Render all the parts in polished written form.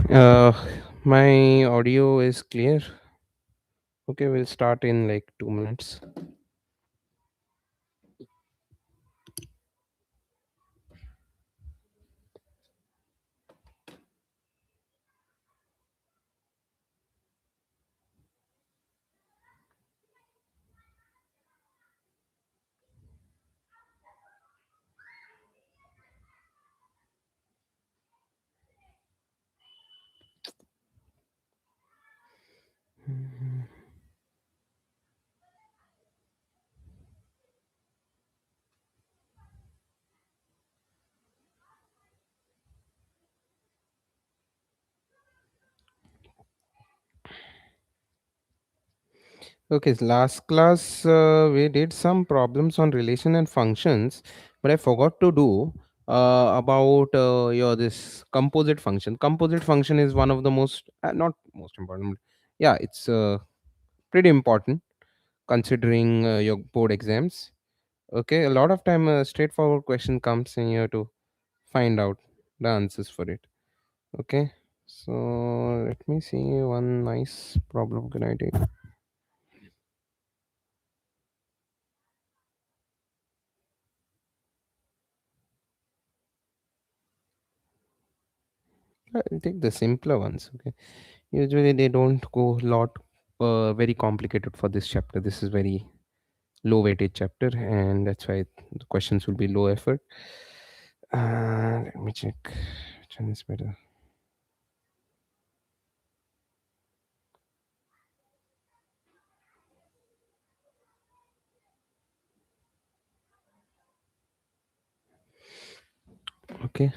Uh, my audio is clear. Okay, we'll start in like 2 minutes. Okay, last class we did some problems on relation and functions, but I forgot to do about your this composite function. Composite function is one of the most not most important. Yeah, it's pretty important considering your board exams. Okay, a lot of time a straightforward question comes in here to find out the answers for it. Okay, so let me see one nice problem. Can I take? I'll take the simpler ones. Okay, usually they don't go lot very complicated for this chapter. This is very low weighted chapter, and that's why the questions will be low effort. Let me check which one is better. Okay.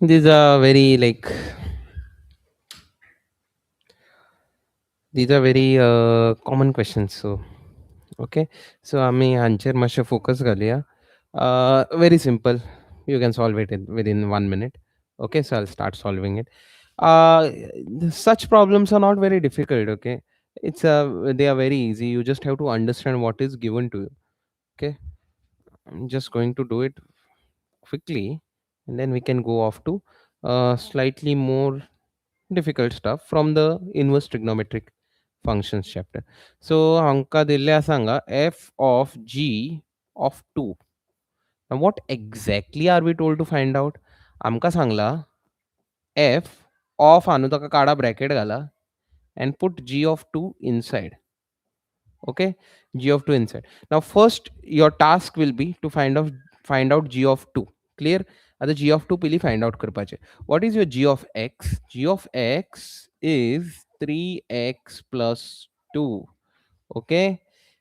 These are very like these are very common questions. So okay, so आम्ही answer मातशें focus घालुया. Very simple. You can solve it within 1 minute. Okay, so I'll start solving it. Uh, Such problems are not very difficult. Okay, they are very easy. You just have to understand what is given to you. Okay, I'm just going to do it quickly, and then we can go off to slightly more difficult stuff from the inverse trigonometric functions chapter. So हांका दिल्ल्या सांगा f of g of 2. Now what exactly are we told to find out? आमका Sangla f of हानू ताका काडा bracket घाला and put g of 2 inside. Okay, g of 2 inside. Now first your task will be to find out g of 2. Clear? आता g of 2 पयली find out करपाचे. What is your g of x? G of x is 3x plus 2. Okay,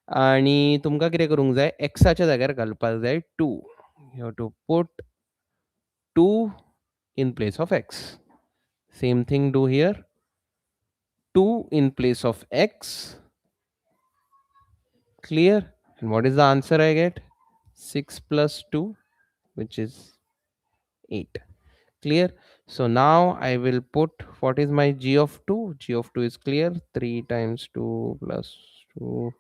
आणि तुमकां कितें करूंक जाय, एक्साच्या जाग्यार घालपाक जाय 2. You have to put 2 in place of x. Same thing do here. 2 in place of x. Clear? And what is the answer I get? 6 plus 2, which is 8. Clear? So now I will put what is my g of 2? G of 2 is clear. 3 times 2 plus 2.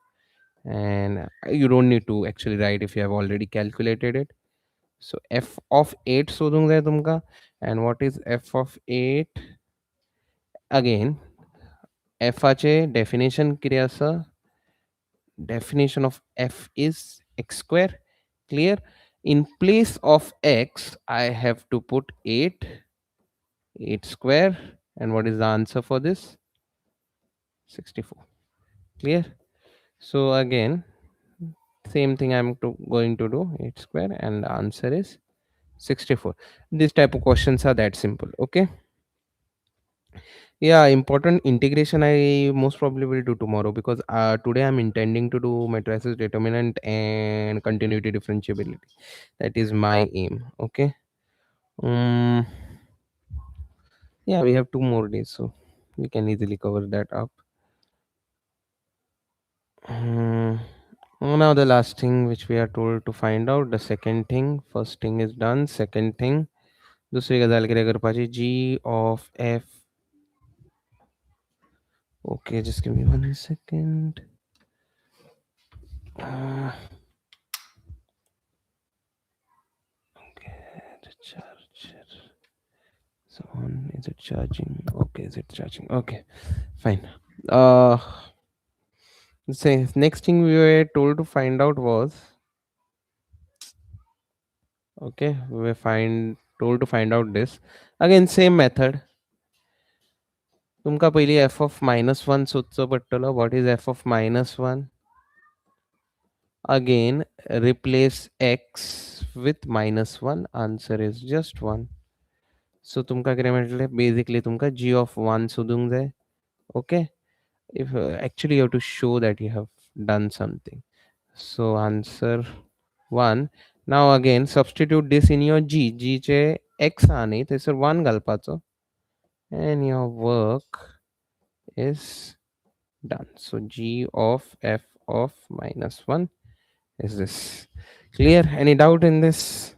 And you don't need to actually write if you have already calculated it. So f of 8 शोधूंक जाय तुमकां. And what is f of 8? Again, f चे definition कितें आसा? Definition of f is x square. Clear? In place of x, I have to put 8 square. And what is the answer for this? 64. Clear? So again, same thing going to do, 8 square, and the answer is 64. This type of questions are that simple. Okay. Yeah, important integration I most probably will do tomorrow, because today I'm intending to do matrices determinant and continuity differentiability. That is my aim. Okay. um yeah, we have 2 more days, so we can easily cover that up. Hmm. Now the last thing which we are told to find out, the second thing. First thing is done. Second thing, दुसरी गजाल कितें करपाची? G of f. Okay, just give me 1 second. Uh, okay, the charger. So on, is it charging? Okay, is it charging? Okay, fine. Uh, say next thing we were told to find out was, okay, we were told to find out this. Again, same method. तुमका पयली f of -1 सोदचो पडटलो. What is f of -1? Again, replace x with -1. Answer is just 1. So तुमका कितें मेळटलें? Basically तुमका g of 1 सोदूंक जाय. Okay. If actually you have to show that you have done something. So answer 1. Now again substitute this in your g चे x आहा न्ही, थंयसर 1 घालपाचो, and your work is done. So g of f of -1 is this. Clear? Any doubt in this?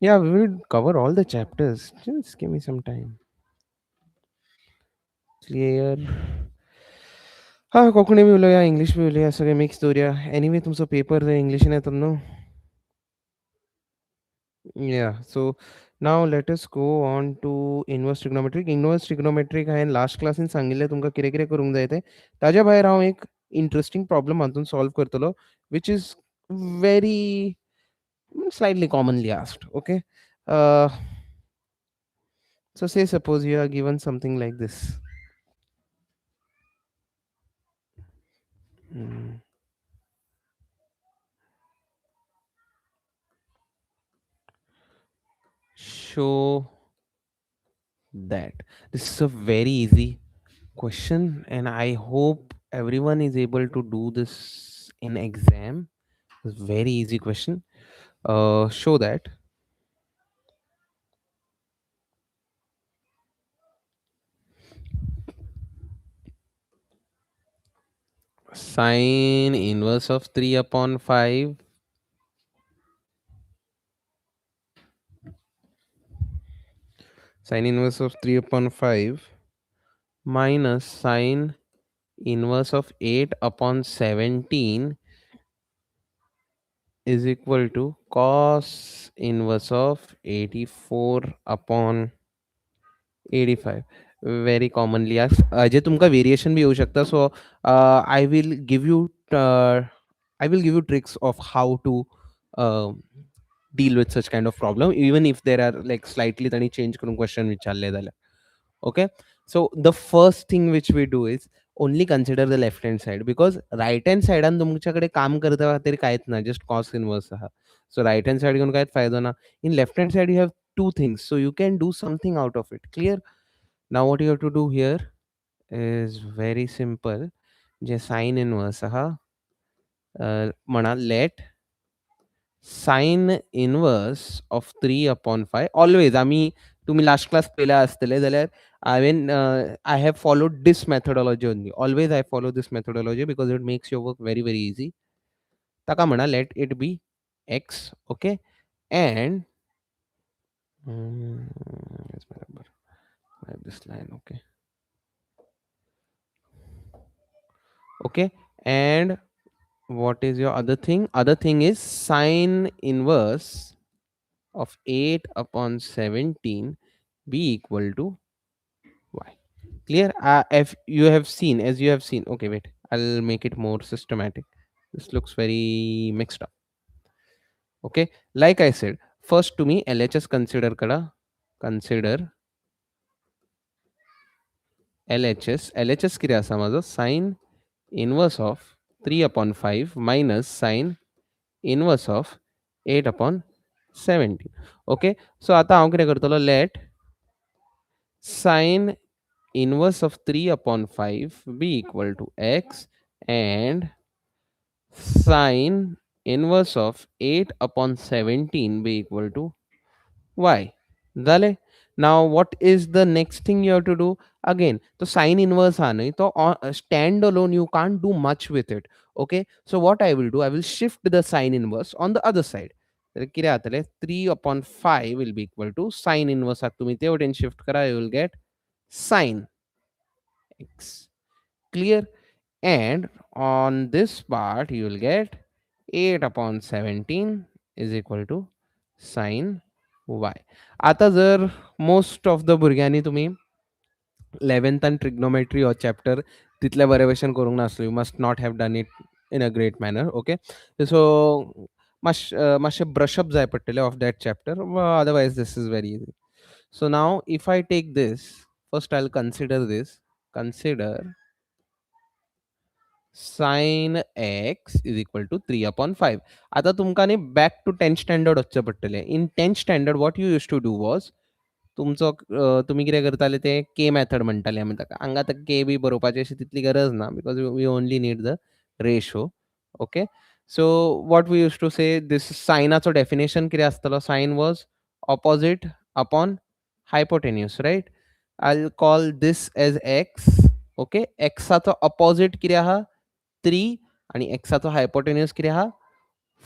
Yeah, we will cover all the chapters. Just give me some time. Clear? हा, Konkani B उलोवया, English B उलोवया, सगळें mix दवरया. Anyway तुमचो paper इंग्लिशीन येतलो न्हू. Yeah, so now let us go on to inverse trigonometric. Inverse trigonometric हांवें last क्लासीन सांगिल्लें तुमकां कितें कितें करूंक जाय तें. ताज्या भायर हांव एक इंटरेस्टिंग प्रॉब्लम हातून सॉल्व करतलो, which is very slightly commonly asked. Okay. Uh, so say suppose you are given something like this. Hmm. Show that. This is a very easy question, and I hope everyone is able to do this in exam. It's a very easy question. Show that sine inverse of 3 upon 5 sine inverse of 3 upon 5 minus sine inverse of 8 upon 17 is equal to cos inverse of 84 upon 85. Very commonly asked. जे तुमका variation भी येऊ शकता. So I will give you tricks of how to uh, deal with such kind of problem, even if there are like slightly tani change करून question विचारले जाल्यार. Okay. So the first thing which we do is only consider the left hand side, because right hand side आणि तुमच्याकडे काम करता तरी काहीच ना, just cos inverse आहा. So right hand side घेऊन काहीच फायदा ना. In left hand side you have two things, so you can do something out of it. Clear? Now what you have to do here is very simple. J sin inverse आहा, म्हणा let sin inverse of 3 upon 5. Always आम्ही, तुम्ही last class पयल्या आसतले जाल्यार हांवेन I have followed this methodology only. Always I follow this methodology because it makes your work very very easy. ताका म्हणा let it be x. Okay. And where's my number? I have this line. Okay. Okay. And what is your other thing? Other thing is sine inverse of 8 upon 17 be equal to y. Clear? If you have seen, as you have seen. Okay, wait, I'll make it more systematic. This looks very mixed up. Okay, like I said, first तुम्ही LHS consider करा. Consider LHS किती असा माझं sin inverse of 3/5 minus sin inverse of 8/17. Okay, so आता हांव कितें करतलो, let sin inverse of 3/5 be equal to x and sin inverse of 8/17 be equal to y. झाले. Now what is the next thing you have to do? Again, तो sin inverse हा नाही तो stand alone you can't do much with it. Okay, so what I will do, I will shift the sin inverse on the other side. तर किती जातले 3/5 will be equal to sin inverse हा तुम्ही ते वटेन shift करा, you will get sin x. Clear? And on this part you will get 8/17 is equal to sin y. आता जर मोस्ट ऑफ द भुरग्यांनी तुम्ही 11th and trigonometry or chapter तितले बरेभशेन करूंक नासलो, you must not have done it in a great manner. Okay, so मातशें brush up जाय पडटलें of that chapter, otherwise this is very easy. So now if I take this, first I'll consider this. Consider sin x is equal to 3/5. आता तुमकां न्ही back to 10th standard वचचें पडटलें. In 10th standard what you used to do was, तुमचो तुमी कितें करताले ते के मेथड म्हणटाले आमी ताका. हांगा आतां के बी बरोवपाची अशी तितली गरज ना, because we only need the ratio. Okay, so what we use to say, this सायनाचो डेफिनेशन कितें आसतलो, sine was opposite upon hypotenuse, right. I call this as x. Okay, एक्साचो ऑपोजीट कितें आहा 3 आणि एक्साचो हायपोटेन्यूस कितें आहा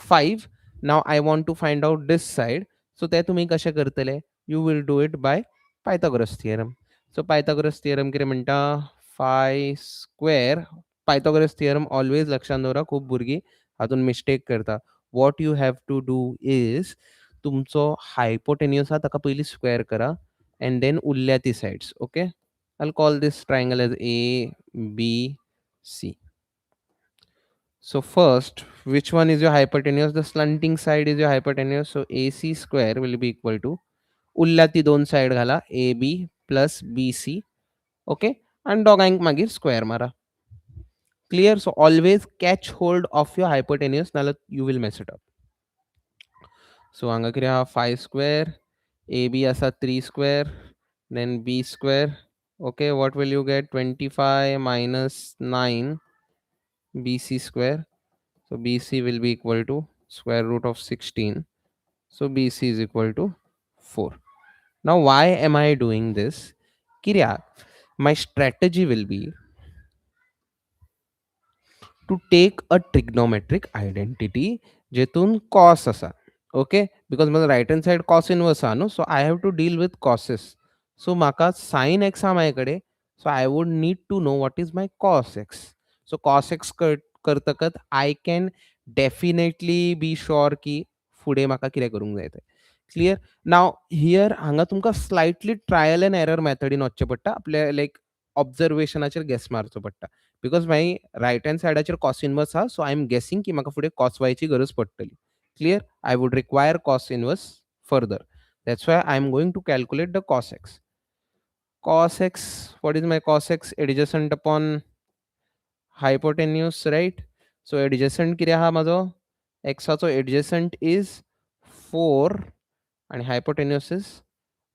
5. Now I want to find out this side. So ते तुमी कशें करतले, you will do it by Pythagoras theorem. So Pythagoras theorem कितें म्हणटा, phi square. Pythagoras theorem always लक्षात दवरा, खूब भुरगीं हातून मिस्टेक करता. What you have to do is, तुमचो हायपोटेन्यूस आहा ताका पयलीं स्क्वेअर करा and then उरल्या ती sides. Okay, I'll call this triangle as A, B, C. So first, which one is your hypotenuse? The slanting side is your hypotenuse. So AC square will be equal to, उरल्या ती दोन side घाला, a b plus b c. Okay, आणि दोगांक मागीर square मारा. Clear? So always catch hold of your hypotenuse, नाल्यार you will mess it up. So हांगा कितें आहा 5 स्क्वेअर, ए बी आसा 3 square, then b square. Okay, what will you get, 25 minus 9 bc square. So bc will be equal to square root of 16. So bc is equal to 4. Now why am I doing this? Kirya, my strategy will be to take a trigonometric identity jetun cos asa. Okay, because my right hand side cos inverse no, so I have to deal with cos's. So maka sin x ha माझ्याकडे, so I would need to know what is my cos x. So cos x करतकत I can definitely be sure की फुडें म्हाका कितें करूंक जाय तें. Clear? Now here हांगा तुमकां स्लायटली ट्रायल एंड एरर मेथडीन वचचें पडटा. आपल्या लायक ऑब्जर्वेशनाचेर गेस मारचो पडटा. बिकॉज मागीर रायट हँड सायडाचेर कॉस इनवर्स आहा, सो आय एम गेसिंग की म्हाका फुडें कॉस वायची गरज पडटली. Clear? I would require cos inverse further. That's why I'm going to calculate the cos x. Cos x, what is my cos x? Adjacent upon hypotenuse, right? So adjacent कितें आहा म्हाजो, एक्साचो adjacent is 4 and hypotenuse is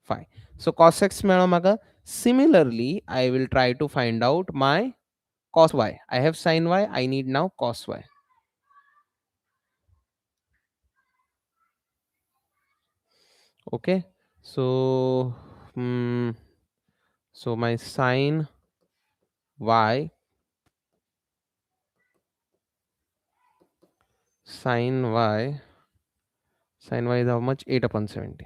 5. So cos x मेळ्ळो म्हाका. Similarly, I will try to find out my cos y. I have sin y, I need now cos y. Okay, so so my sin y, sin y is how much? 8/17.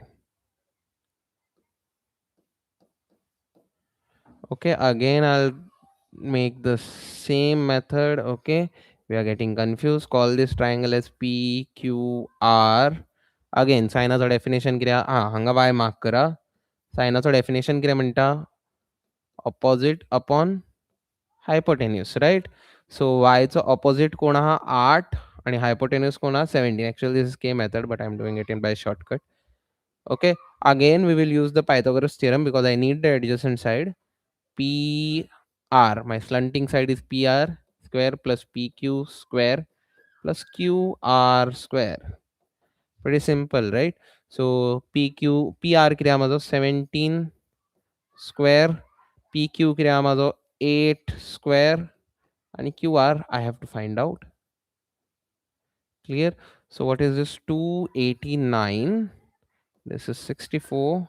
Okay, again I'll make the same method. Okay, we are getting confused. Call this triangle as PQR. Again, सायनाचो definition कितें आहा, हांगा y mark करा. सायनाचो definition कितें म्हणटा, opposite upon hypotenuse, riot. सो y चो opposite कोण आहा 8 आणि hypotenuse कोण 17. Actually this is K method, but I'm doing it in by shortcut. Okay, again we will use the Pythagoras theorem because I need the adjacent side. PR, my slanting side is PR square plus PQ square plus QR square. Pretty simple, right? So PR किती माझं 17 square, PQ किती माझं 8 square, and QR I have to find out. Clear? So what is this? 289. This is 64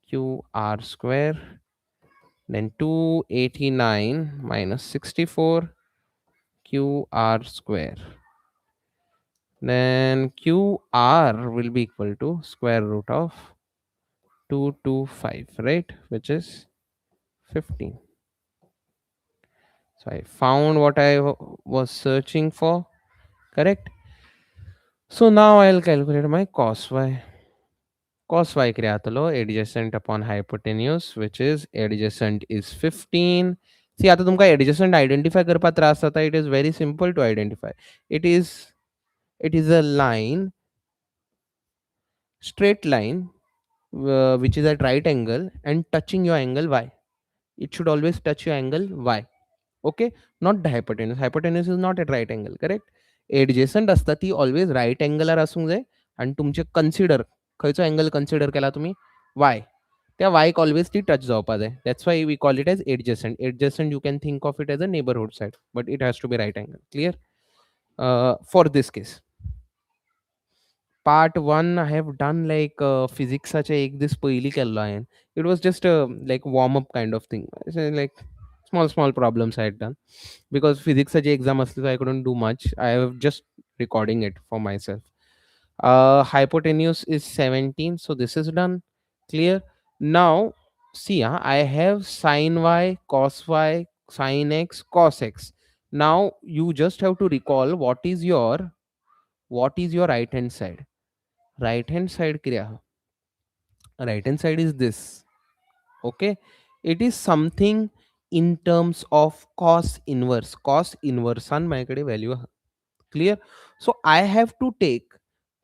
QR square. Then 289 minus 64 QR square. Then QR will be equal to square root of 225, right? Which is 15. So I found what I was searching for, correct? So now I'll calculate my cos y. Cos y kriatalo adjacent upon hypotenuse, which is adjacent is 15. See, आता तुमका adjacent identify करपा त्रास जाता. It is very simple to identify. It is a line, straight line, which is at right angle and touching your angle y. It should always touch your angle y. Okay, not the hypotenuse is not at right angle, correct? Adjacent असता ती always right angular असूंक जाय आणि तुमचे consider खयचो angle consider केला तुम्ही y, त्या y always ती touch जावपा जाय. That's why we call it as adjacent. You can think of it as a neighborhood side, but it has to be right angle. Clear? For this case, part 1 I have done like physics चे एक this पहिली केल्लो हांवें. It was just a like warm up kind of thing. So, like small problems I had done because physics ची exam असली, so I couldn't do much. I have just recording it for myself. Hypotenuse is 17, so this is done. Clear? Now see, I have sine y, cos y, sine x, cos x. Now you just have to recall what is your right hand side. Right hand side kriya, right hand side is this. Okay, it is something in terms of cos inverse and माझ्याकडे value आहे. Clear? So I have to take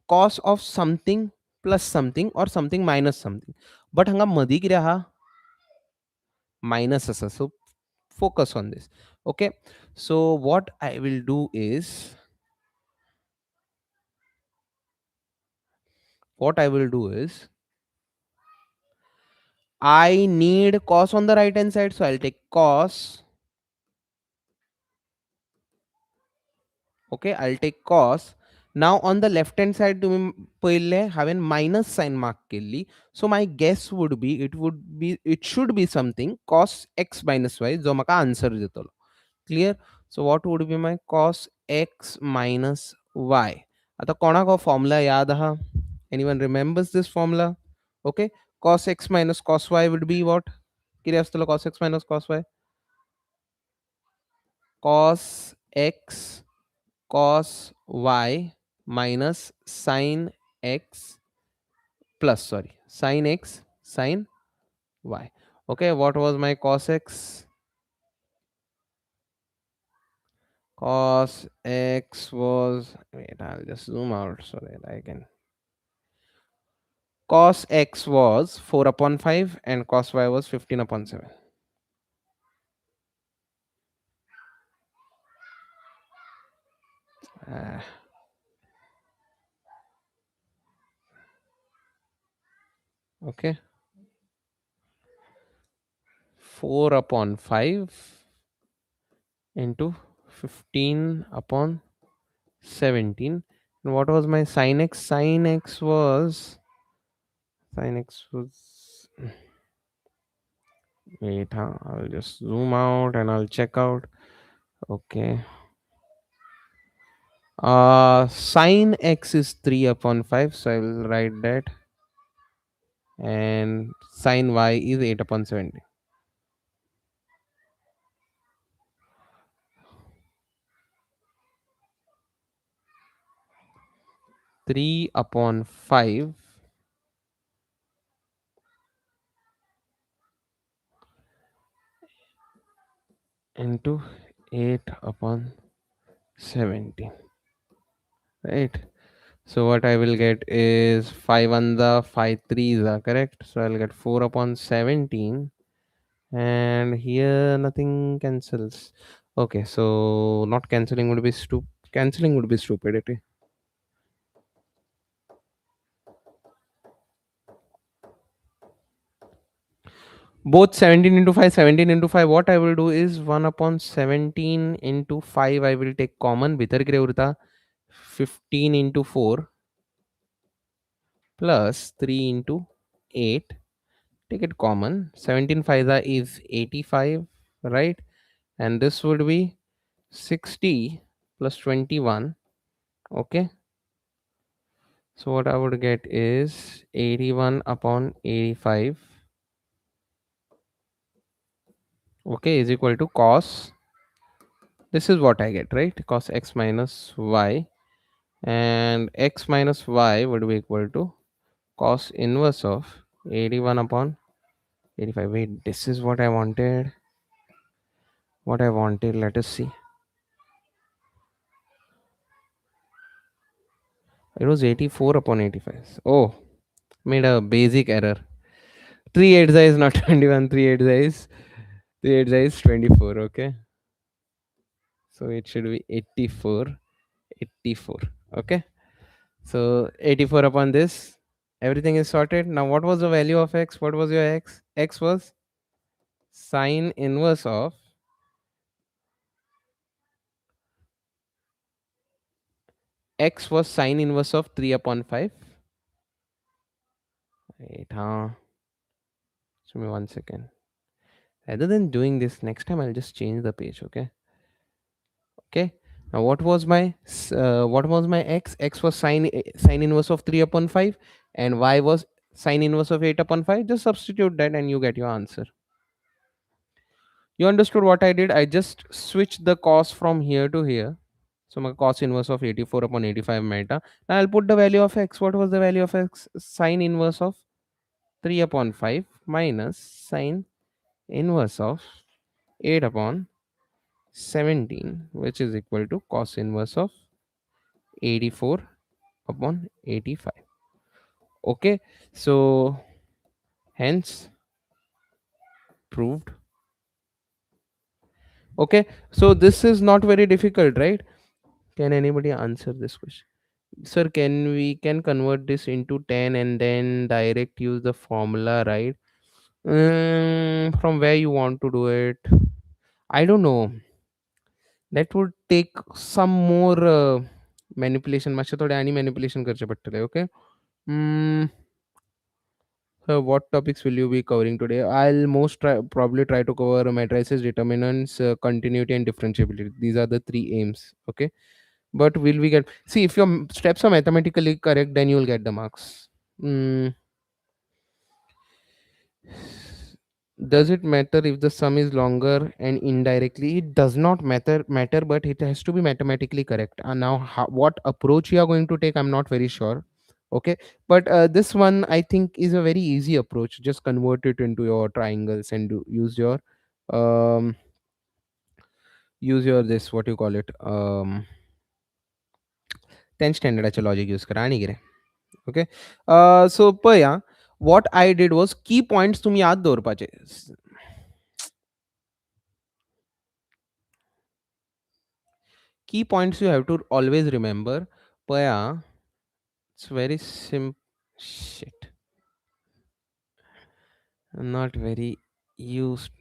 cos of something plus something or something minus something, but hanga मधी किती हा minus असा. So focus on this. Okay, so what I will do is, I need cos on the right hand side, so I'll take cos. Okay, I'll take cos. Now on the left hand side तुम्ही पहिले हावेन minus sign mark केली, so my guess would be it should be something cos x minus y जो म्हाका answer दितलो. Clear? So what would be my cos x minus y? आता कोणाक हो formula याद आहा? Anyone remembers this formula? Okay, cos x minus cos y would be what? किती आसतलो cos x minus cos y? Cos x cos y minus sin x plus, sorry, sin x sin y. Okay, what was my cos x? Cos x was, wait, I'll just zoom out so that I can. Cos x was 4 upon 5 and cos y was 15 upon 7. Okay, 4 upon 5 into 15 upon 17. And what was my sin x? Sin x was, wait, I'll just zoom out and I'll check out. Okay. Sin x is 3 upon 5, so I will write that. And sin y is 8 upon 70. Three upon 5 into 8 upon 70. right? So what I will get is 5 on the 5 threes are correct. So I'll get 4 upon 17, and here nothing cancels. Okay, so not canceling would be canceling would be stupidity. Both 17 into 5, 17 into 5, what I will do is 1 upon 17 into 5 I will take common. Bhitar kire urta 15 into 4 plus 3 into 8. Take it common. 17 5 is 85, right? And this would be 60 plus 21. Okay. So what I would get is 81 upon 85. Okay, is equal to cos. This is what I get, right? Cos x minus y. And x minus y would be equal to cos inverse of 81 upon 85. Wait, this is what I wanted. What I wanted, let us see. It was 84 upon 85. Oh, made a basic error. 3 8 is not 21, 3 8 is 24. Okay, so it should be 84, 84. Okay, so 84 upon this, everything is sorted. Now what was the value of x? What was your x? X was sine inverse of x was sine inverse of 3 upon 5. Wait, huh? Give me 1 second. Rather than doing this, next time I'll just change the page. Okay. Okay. Now what was my x? X was sine inverse of 3 upon 5, and y was sine inverse of 8 upon 5. Just substitute that and you get your answer. You understood what I did? I just switched the cos from here to here. So my cos inverse of 84 upon 85 meta. Now I'll put the value of x. What was the value of x? Sine inverse of 3 upon 5 minus sine inverse of 8 upon 17, which is equal to cos inverse of 84 upon 85. Okay, so hence proved. Okay, so this is not very difficult, right? Can anybody answer this question? Sir, can convert this into 10 and then direct use the formula, right? From where you want to do it, I don't know. That would take some more manipulation. मातशें थोडें आनी manipulation करचें पडटलें. Okay. Hmm. So what topics will you be covering today? I'll probably try to cover matrices, determinants, continuity, and differentiability. These are the three aims. Okay. But will we get? See, if your steps are mathematically correct, then you'll get the marks. Mm, does it matter if the sum is longer? And indirectly it does not matter, but it has to be mathematically correct. And now what approach you are going to take, I'm not very sure. Okay, but this one I think is a very easy approach. Just convert it into your triangles and um use your this, what you call it, 10th standard logic use करा आणि okay. So पया, what I did was key points तुम्ही याद दवरपाचे. Key points you have to always remember. Paya, it's very simple. Shit, not very used.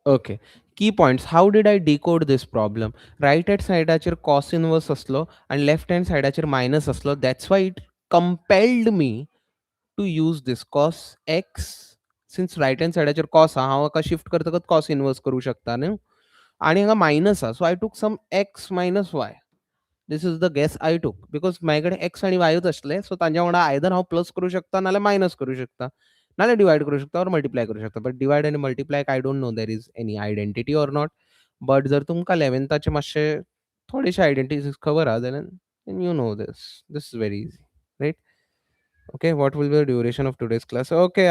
Okay. Key points. How did I decode this problem? Right hand side cos inverse aslo and left hand side minus aslo. That's why it compelled me to use this cos x. Since right hand side cos हा का shift करता cos inverse करू शकता ना आणि हांगा minus so I took some x minus y. This is the guess I took because माझ्याकडे x आणि y असले, सो तांच्या वांगडा आयदर हांव प्लस करू शकता नाल्यार मायनस करू शकता नाल्यार डिवायड करू शकता और मल्टिप्लाय करू शकता. बट डिवायड आनी multiply I don't know there is any identity और नॉट. बट जर तुमकां 11th मातशे थोडेशे आयडेंटिटीज खबर आहा then you know this is very easy, right? Okay, what will be the duration of today's class? Okay,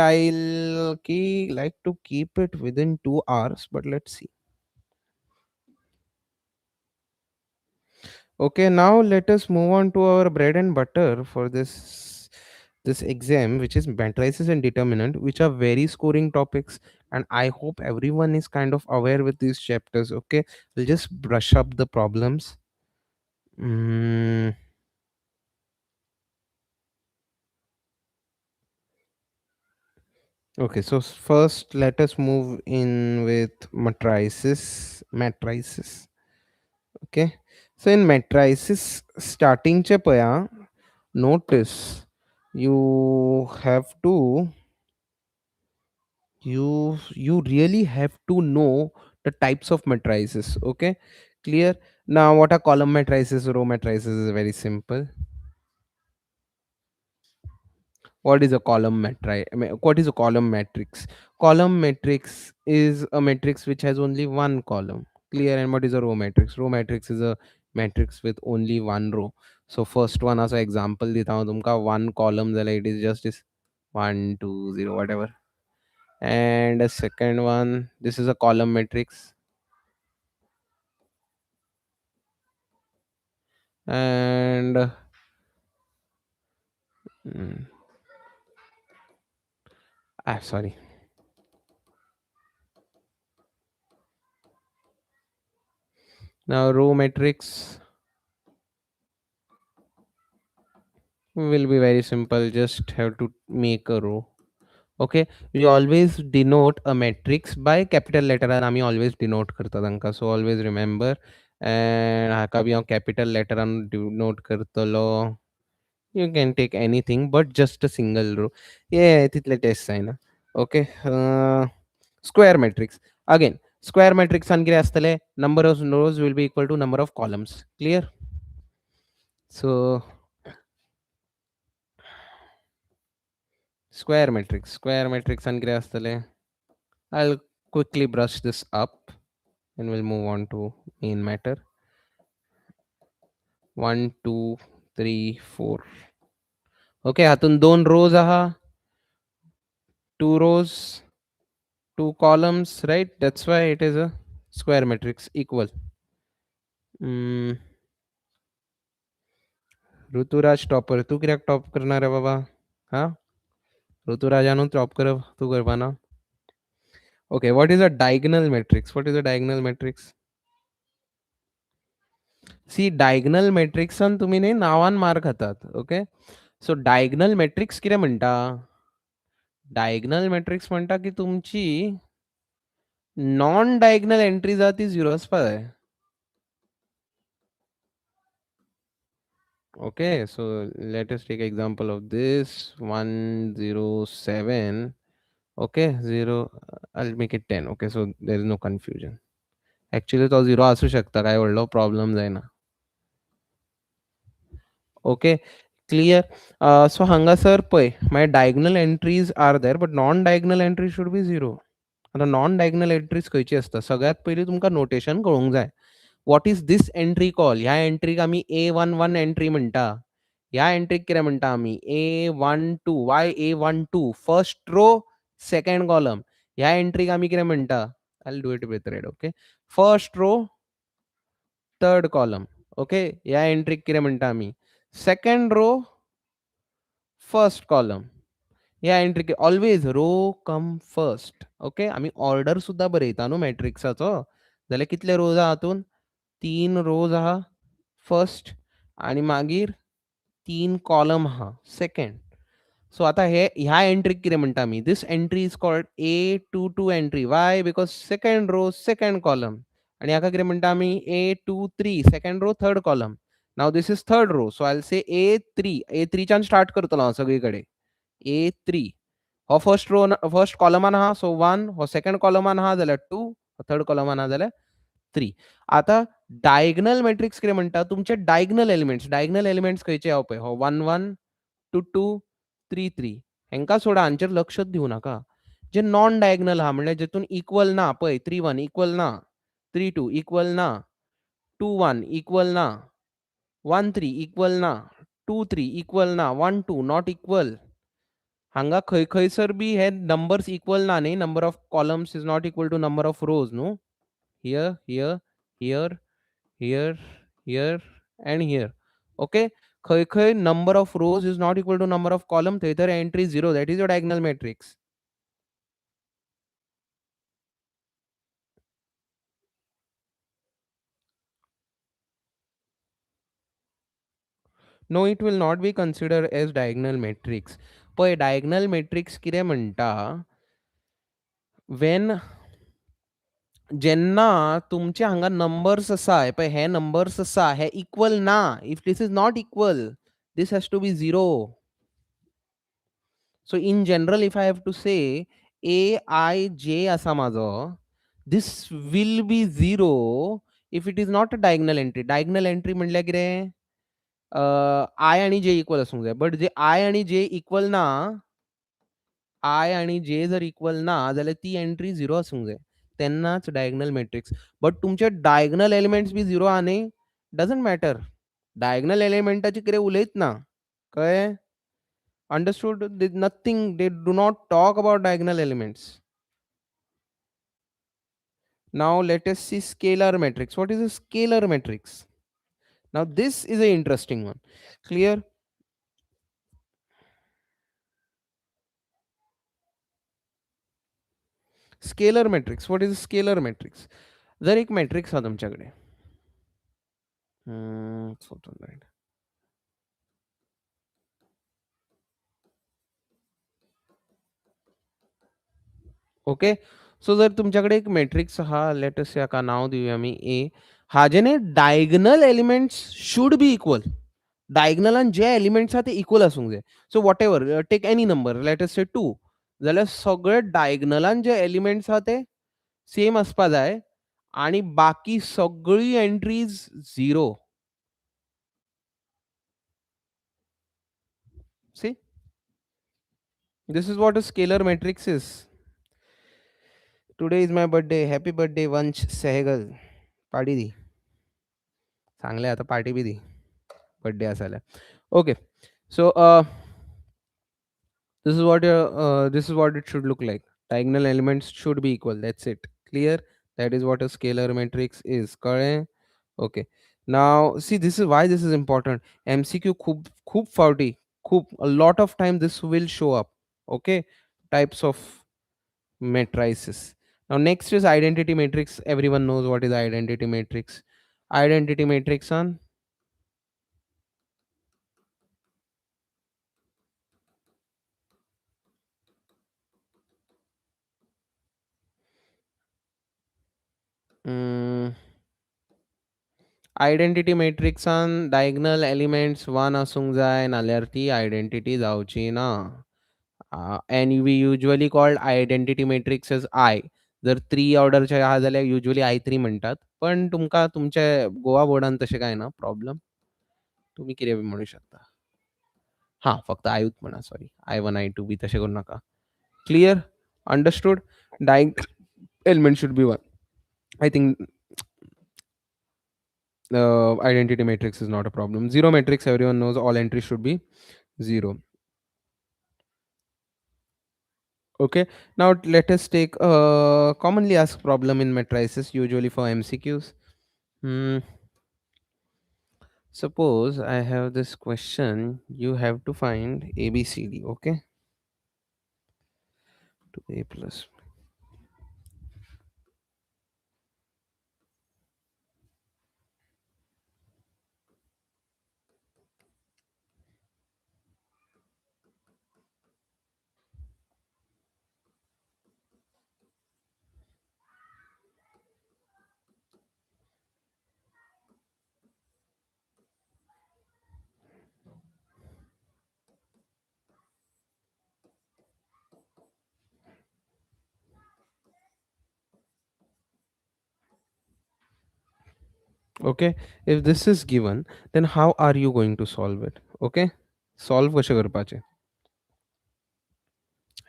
like to keep it within 2 hours, but let's see. Okay, now let us move on to our bread and butter for this exam, which is matrices and determinant, which are very scoring topics, and I hope everyone is kind of aware with these chapters. Okay, we'll just brush up the problems. Mm, okay, so first let us move in with matrices. Okay, so in matrices starting chapaya, notice you have to you really have to know the types of matrices. Okay, clear. Now what are column matrices, row matrices is very simple. What is a column matrix? What is a column matrix? Column matrix is a matrix which has only one column. Clear. And what is a row matrix? Row matrix is a matrix with only one row. So first one as an example देता हूँ तुमका, one column झाला, it is just this 1 2 0 whatever. And a second one, this is a column matrix. And mm, sorry. Now row matrix will be very simple. Just have to make a row. Okay, we always denote a matrix by capital letter and आम्ही always denote करतात अंका, so always remember. And हाका भी हांव capital letter and denote करतलो. You can take anything but just a single row. Yeah, तिथले test आहे ना. Okay, square matrix. Again, square matrix आणि कितें आसतले, number of rows will be equal to number of columns. Clear? So square matrix and कितें आसतले. I'll quickly brush this up and we'll move on to main matter. 1 2 3 4. Okay, हातून 2 rows आहा, 2 rows, 2 columns, right? That's why it is a square matrix equal. mm, Rituraj topper, तू कित्याक top करणार आहे बाबा? हा, ऋतुराजानू top कर, तू करपाना. Okay, what is a diagonal matrix? What is a diagonal matrix? See, diagonal matrix तुम्ही न्ही नावान मार खातात. ओके, सो डायगनल मॅट्रिक्स कितें म्हणटा? डायगनल मॅट्रिक्स म्हणटा की तुमची नॉन डायगनल एंट्रीज आहा ती झिरो आसपा जाय. Okay, so let us take example of this 107. Okay, 0. I'll make it 10. Okay, so there is no confusion. Actually, तो 0 असू शकता, काय व्हडलो प्रॉब्लेम जायना. Okay, clear. So हांगासर पळय, my diagonal entries are there but non diagonal entry should be 0. आता non diagonal entries खंयची आसता? सगळ्यात पयलीं तुमकां नोटेशन कळूंक जाय. What is this entry call? ह्या एंट्रीक आमी A11 एंट्री म्हणटा. ह्या एंट्रीक कितें म्हणटा आमी? A12. Why A12? First row, second column. ह्या एंट्रीक आमी कितें म्हणटा? I will do it with red. Okay, first row, third column. Okay, ह्या एंट्रीक कितें म्हणटा आमी? Second row, first column. ह्या एंट्रीक always row come first. Okay, आमी ऑर्डर सुद्धा बरयता न्हू मॅट्रिक्साचो, जाल्यार कितले रोज आहा हातून? 3 रोज आहा फर्स्ट, आणि मागीर 3 कॉलम आहा सेकंड. सो आता ह्या एंट्रीक कितें म्हणटा आमी? This entry is called A22 entry. Why? Because second row, second column. आणि हाका कितें म्हणटा आमी? A23, second row, third column. Now this is third row, so I will say A3 च्यान start करतलो हांव सगळी कडेन. A3 हो फर्स्ट रो, फर्स्ट कॉलमान आहा, सो 1. हो सेकंड कॉलमान आहा जाल्यार 2. हो थर्ड कॉलमान आहा जाल्यार 3. आता डायगनल मॅट्रिक्स कितें म्हणटा? तुमचे डायगनल एलिमेंट्स खंयचे आहा पळय, हो 1 1 2 2 3 3. हेंका सोडा, हांचेर लक्षच दिवं नाका. जे नॉन डायगनल आहा, म्हणजे जेतून इक्वल ना पळय, 3 1 इक्वल ना, 3 2 इक्वल ना, 2 1 इक्वल ना, 1 3 इक्वल ना, 2 3 इक्वल ना, 1 2 नॉट इक्वल. हांगा खंयसर बी हे नंबर्स इक्वल ना न्ही. Number of columns is not equal to number of rows न्हू. Here here here here here and here. Okay, खंय खंय number of rows is not equal to number of column, thaythar entry 0, that is your diagonal matrix. No, it will not be considered as diagonal matrix. पय diagonal matrix कितें म्हणटा, when जेन्ना तुमचे हांगा numbers आसा, हे पळय हे नंबर्स आसा, हे इक्वल ना. If this is not equal, this has to be 0. So in general if I have to say AIJ असा माझो, this will be 0 if it is not a diagonal entry. Diagonal entry म्हणल्यार कितें, I आणि J equal आसूंक जाय. But J I आणि J equal ना, I आणि J जर इक्वल ना जाल्यार ती एंट्री 0 आसूंक जाय. तेन्नाच डायगोनल मॅट्रिक्स. बट तुमचे डायगोनल एलिमेंट्स बी 0 आहा न्ही, डजंट मॅटर. डायगोनल एलिमेंटाची कितें उलयत ना. कळ्ळें? Understood? Nothing, they do not talk about diagonal elements. Now let us see scalar matrix. What is a scalar matrix? Now this is a interesting one. Clear? Scalar matrix. What is a scalar matrix? जर एक matrix हा तुमच्याकडे, okay. सो जर तुमच्याकडे एक matrix हा, late us से हाका नाव दिवया आमी ए. हाजेने diagonal elements should be equal. डायगोनलान जे एलिमेंट्स आहा ते इक्वल आसूंक जाय. So whatever take any number, let us say 2, जाल्यार सगळे डायगोनलान जे एलिमेंट्स आहा ते सेम आसपा जाय आणि बाकी सगळी entries 0. See, this is what a scalar matrix is. Today is my birthday. Happy birthday, Vansh Sehgal. Party दी. चांगले आता पार्टी बी दी. बर्थडे असायला. Okay. So this is what it should look like. Diagonal elements should be equal. That's it. Clear? That is what a scalar matrix is. Correct? Okay. Now see, this is why this is important. MCQ खूप फावटी, a lot of time this will show up. Okay, types of matrices. Now next is identity matrix. Everyone knows what is identity matrix. Identity matrix on identity मॅट्रिक्सान diagonal elements 1 आसूंक जाय, नाल्यार ती identity जावची ना. And we usually called identity matrix as I. जर 3 ऑर्डरचे आहा जाल्यार युजुअली I3 म्हणटात. पण तुमकां तुमच्या गोवा बोर्डान तशें कांय ना प्रॉब्लेम. तुम्ही कितें बी म्हणू शकता. हां, फक्त आयूच म्हणा, सॉरी. I1, I2 बी तशें करूं नाका. Clear? Understood? Element should be 1. I think identity matrix is not a problem. Zero matrix, everyone knows all entries should be 0. Okay, now let us take a commonly asked problem in matrices, usually for MCQs. Suppose I have this question, you have to find ABCD. Okay, 2A plus. Okay, if this is given, then how are you going to solve it? Okay, solve कशें करपाचें?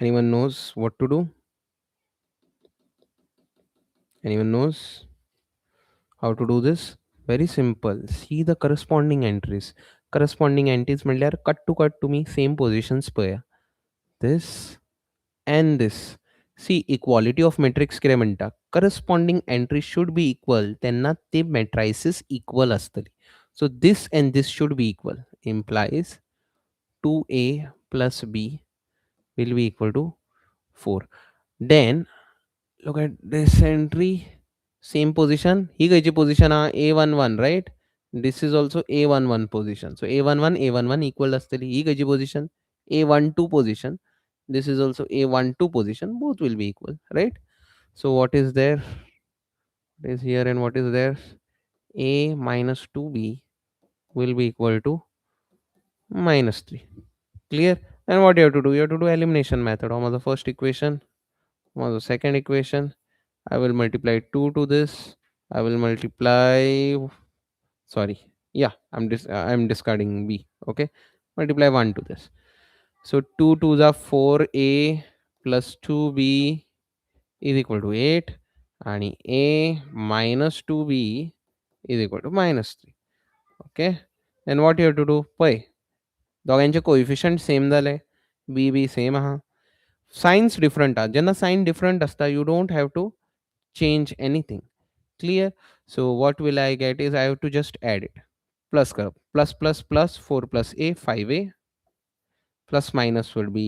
Anyone knows what to do? Anyone knows how to do this? Very simple. See the corresponding entries. Corresponding entries म्हणल्यार cut to cut तुम्ही same positions पळया. This and this. See, equality of matrix कितें म्हणटा? Corresponding entry should be equal. तेन्ना ते matrices equal आसतली. So this and this should be equal, implies 2a plus b will be equal to 4. Then look at this entry, same position. He खयची position a11, right? This is also a11 position. So a11 equal असतली. ही खयची position a12 position. This is also a12 position. Both will be equal, right? So what is there? What is here and what is there? A minus 2b will be equal to minus 3. Clear? And what you have to do? You have to do elimination method. On the first equation, on the second equation, I will multiply 2 to this. I will multiply, sorry, yeah, I'm discarding b. Okay, multiply 1 to this. So 2 to the 4a plus 2b is equal to 8, and a minus 2b is equal to minus 3. Okay, then what you have to do? Pay दोघांचे coefficient same झाले, b b same आहा. Signs different आहा. जेन्ना sign different आसता you don't have to change anything. Clear? So what will I get is I have to just add it. Plus करप, plus plus plus 4 plus a 5a, plus minus will be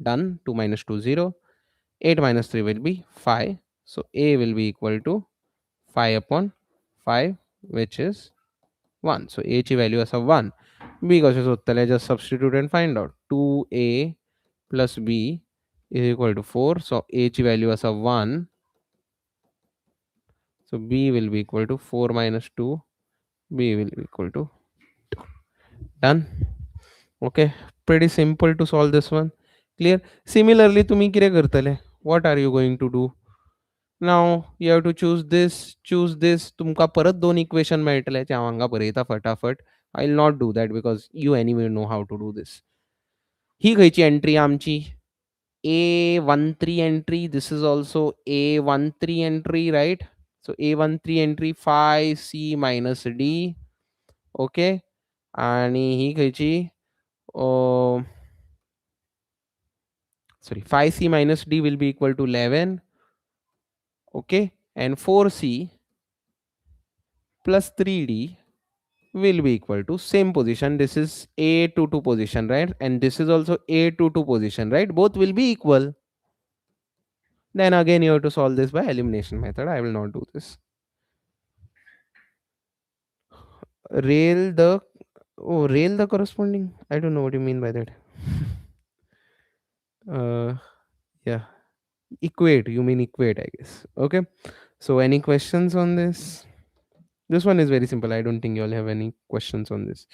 done. 2 minus 2 0, 8 minus 3 will be 5. So a will be equal to 5 upon 5, which is 1. So a ची value असा 1. b कसे शोधतले? Just substitute and find out. 2a plus b is equal to 4. So a ची value असा 1. So b will be equal to 4 minus 2. b will be equal to 2. Done. Okay, pretty simple to solve this one. Clear? Similarly तुम्ही किती करतले? What are you going to do? Now you have to choose this. तुमका परत दोन equation मेळटले ते हांव हांगा बरयता फटाफट. I will not do that because you anyway know how to do this. ही खयची एंट्री आमची A13 entry. This is also A13 entry, right? So A13 entry 5c minus d. Okay, आणि ही खयची sorry, 5c minus d will be equal to 11. Okay, and 4c plus 3d will be equal to same position. This is A22 position, right? And this is also A22 position, right? Both will be equal. Then again you have to solve this by elimination method. I will not do this. Rail the rail the corresponding. I don't know what you mean by that. Yeah, equate. You mean equate, I guess. Okay. So any questions on this? This one is very simple. I don't think you all have any questions on this.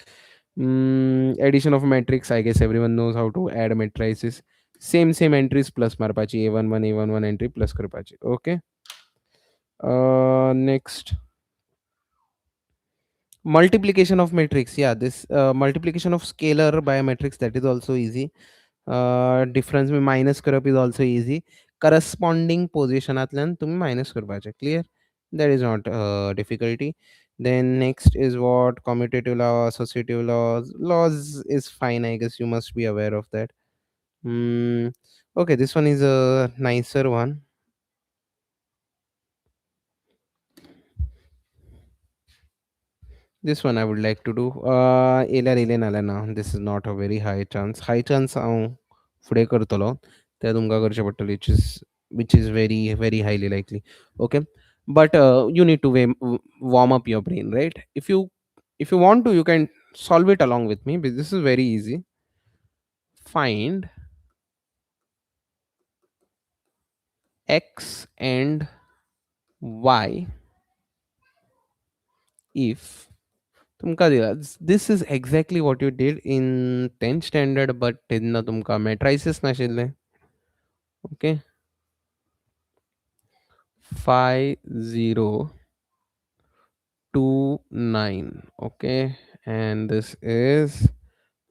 Addition of matrix. I guess everyone knows how to add matrices. Same entries plus marpachi a11 entry plus karpachi. Okay. Next, multiplication of matrix. Yeah, this multiplication of scalar by a matrix, that is also easy. Difference में minus करप is also easy. Corresponding positionatlan तुम्ही minus करपाचे. Clear? That is not difficulty. Then next is what? Commutative law, associative laws. Laws is fine, I guess you must be aware of that. Okay, this one is a nicer one. This one I would like to do. This is not a very high chance. High chance हांव फुडें करतलो. ते तुमकां करचें पडटलें, which is very very highly likely. Okay, but you need to warm up your brain, right? If you want to, you can solve it along with me, but this is very easy. Find x and y if तुमकां दिला. This is exactly what you did in 10th standard, but तेन्ना तुमकां matrices नाशिल्ले. Okay, 5029. Okay, and this is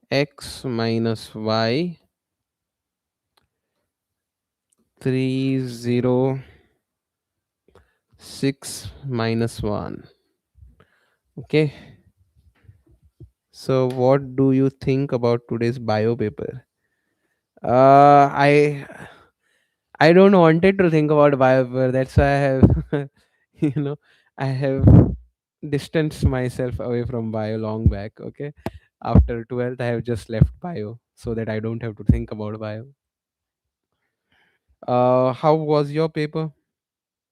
x minus y 306 minus 1. Okay, so what do you think about today's bio paper? I don't wanted to think about bio paper. That's why I have, you know, I have distanced myself away from bio long back. Okay, after 12th, I have just left bio so that I don't have to think about bio. How was your paper?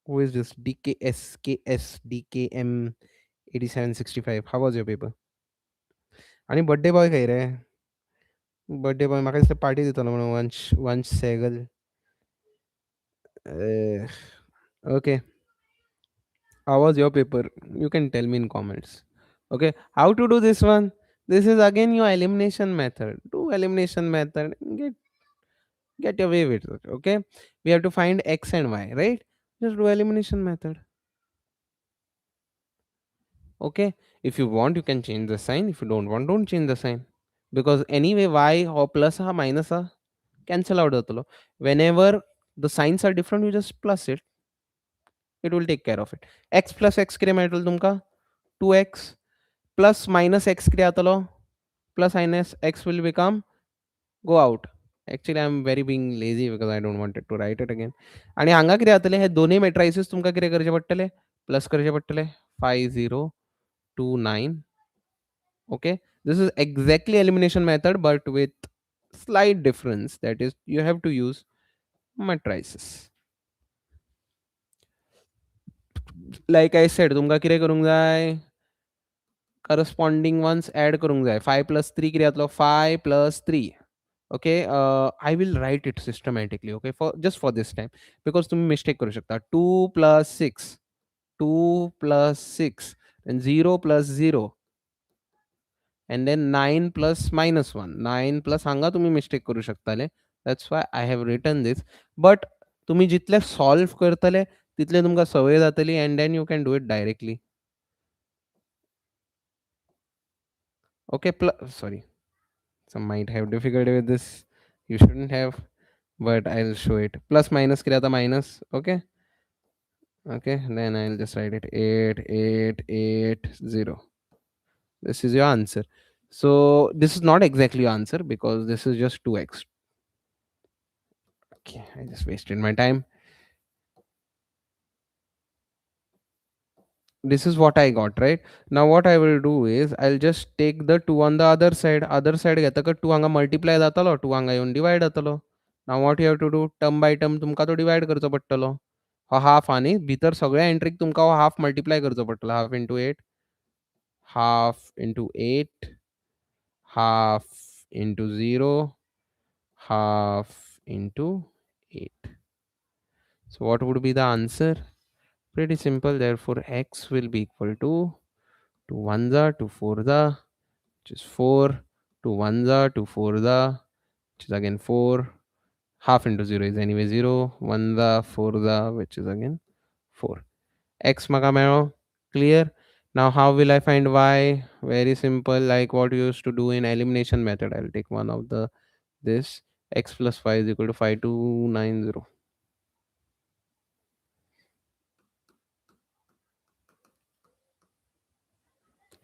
Who is this? DKSKSDKM 8765. How was your paper? आणि birthday boy खंय रे? Birthday boy म्हाका दिसता party दितलो म्हणून वंश Sehgal. Okay. How was your paper? You can tell me in comments. Okay. How to do this one? This is again your elimination method. Do elimination method. Get away with it. Okay. We have to find x and y, right? Just do elimination method. Okay. If you want, you can change the sign. If you don't want, don't change the sign. Because anyway, y or plus or minus or cancel out. Whenever the signs are different, you just plus it. It will take care of it. X plus x kre matter tumka 2x plus minus x kre atalo plus minus x will become go out. Actually, I'm very being lazy because I don't want it to write it again. आणि हांगा कितें जातलें हे दोनूय मॅट्रायसीस तुमकां कितें करचे पडटले plus करचे पडटले 5029. Okay, this is exactly elimination method but with slight difference, that is you have to use matrices. Like I said, तुमकां कितें करूंक जाय corresponding ones add करूंक जाय 5 plus 3 कितें जातलो 5 plus 3. Okay, I will write it systematically. Okay, for just for this time because तुम्ही mistake करू शकता 2 plus 6 2 plus 6 and 0 plus 0 and then 9 plus minus 1 9 plus हांगा तुम्ही mistake करू शकताले. That's why I have written this. But तुम्ही जितले solve करतले तितले तुमकां सवय जातली and then you can do it directly. Okay, sorry, some might have difficulty with this. You shouldn't have, but I'll show it. Plus minus किती आता minus. Okay. Okay, then I'll just write it 8880. This is your answer. So this is not exactly your answer because this is just 2x. Okay, I just wasted my time. This is what I got, right? Now what I will do is I'll just take the 2 on the other side. Other side घेतक 2 हांगा multiply जातलो, 2 हांगा येऊन divide जातलो. Now what you have to do? Term by term तुमका तो divide करचो पडटलो. हो हाफ आणि भितर सगळ्या एंट्रीक तुमका हो हाफ मल्टिप्लाय करचो पडटलो. Half into 8, half into 8, half into 0, half into 8. So what would be the answer? Pretty simple. Therefore, x will be equal to 2 1s are 2 4s are, which is 4, 2 1s are 2 4s are, which is again 4. Half into 0 is anyway 0. 1s are 4s are, which is again 4. X magamero. Clear? Now how will I find y? Very simple, like what you used to do in elimination method. I'll take one of the this. X plus y is equal to 5290.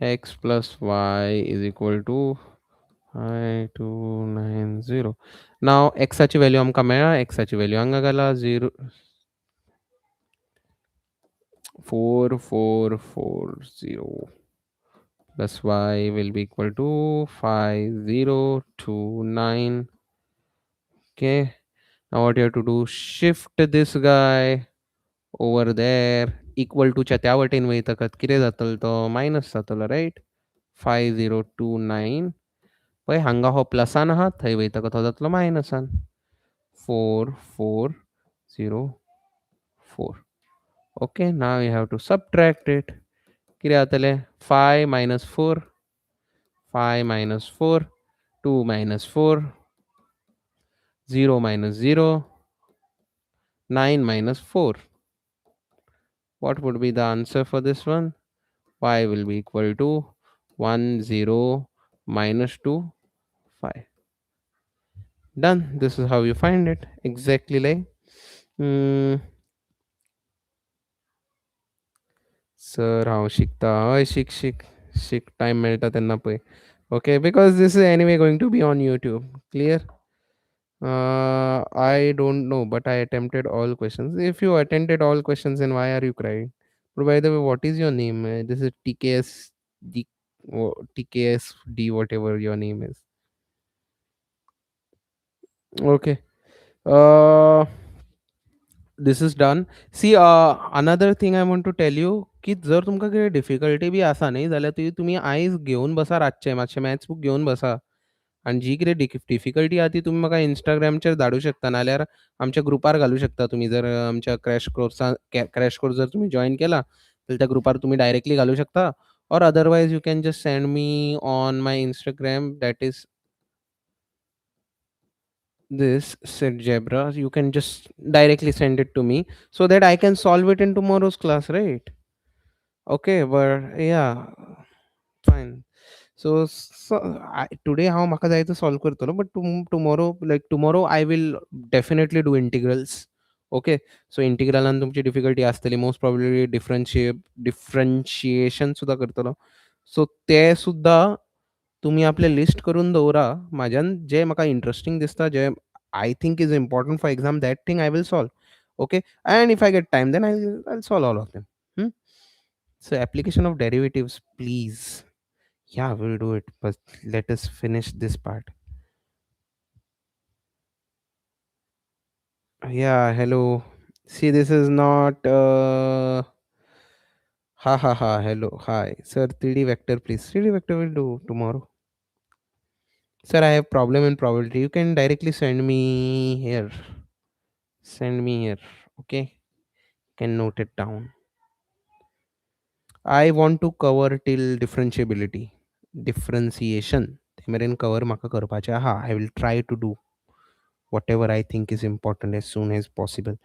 X plus y is equal to 5290. Now x ची value आमकां मेळ्ळा. x ची value हांगा घाला 0 4440 plus y will be equal to 5029. Okay, now what you have to do, shift this guy over there. Equal to च्या त्या वटेन वयतकच कितें जातलो तो मायनस जातलो, रायट? 5029 पळय हांगा हो प्लसान आहा, थंय वयतकच हो जातलो मायनसान. 4404. Okay, now you have to subtract it. कितें जातलें? 5 minus 4, 5 minus 4, 2 minus 4, 0 minus 0, 9 minus 4. What would be the answer for this one? Y will be equal to 1 0 minus 2 5. Done. This is how you find it. Exactly like sir हांव शिकता. हय शिक time मेळटा तेन्ना पळय. Okay, because this is anyway going to be on YouTube. Clear? I don't know, but I attempted all questions. If you attempted all questions, then why are you crying? But by the way, what is your name? This is TKS D, TKSD, whatever your name is. Okay. Uh, this is done. See, another thing I want to tell you, की जर तुमकां कितें difficulty B आसा न्ही जाल्यार ती तुमी आयज घेवन बसा रातचे मातशें मॅथ्स बूक घेवन बसा आनी जी कितें डिफिकल्टी आहा ती तुमी म्हाका Instagramचेर धाडूं शकता नाल्यार आमच्या ग्रुपार घालूं शकता तुमी जर आमच्या क्रॅश कोर्स जर तुमी जॉइन केला जाल्यार त्या ग्रुपार तुमी डायरेक्टली घालूं शकता or otherwise you can just send me on my Instagram that is this Sidgebra. You can just directly send it to me so that I can solve it in tomorrow's class, right? Okay, but yeah, fine. Today how म्हाका जाय तो solve करतलो, but tomorrow I will definitely do integrals. Okay, so integralan तुमची difficulty आसतली most probably differentiation सुद्धा करतलो. So ते सुद्धा तुम्ही आपले लिस्ट करून दवरा. म्हाज्यान जे म्हाका इंटरेस्टिंग दिसता, जे I think is important for exam, that thing I will solve. Okay, and if I get time, then I'll solve all of them. Hmm? So application of derivatives, please. Yeah, we'll do it, but let us finish this part. Yeah, hello. See, this is not. Ha ha ha. Hello, hi, sir. 3D vector, please. 3D vector will do tomorrow. Sir, I have problem in probability. You can directly send me here. Send me here. Okay, can note it down. I want to cover till differentiability. Differentiation. ते मेरेन cover म्हाका करपाचें आहा. I will try to do whatever I think is important as soon as possible.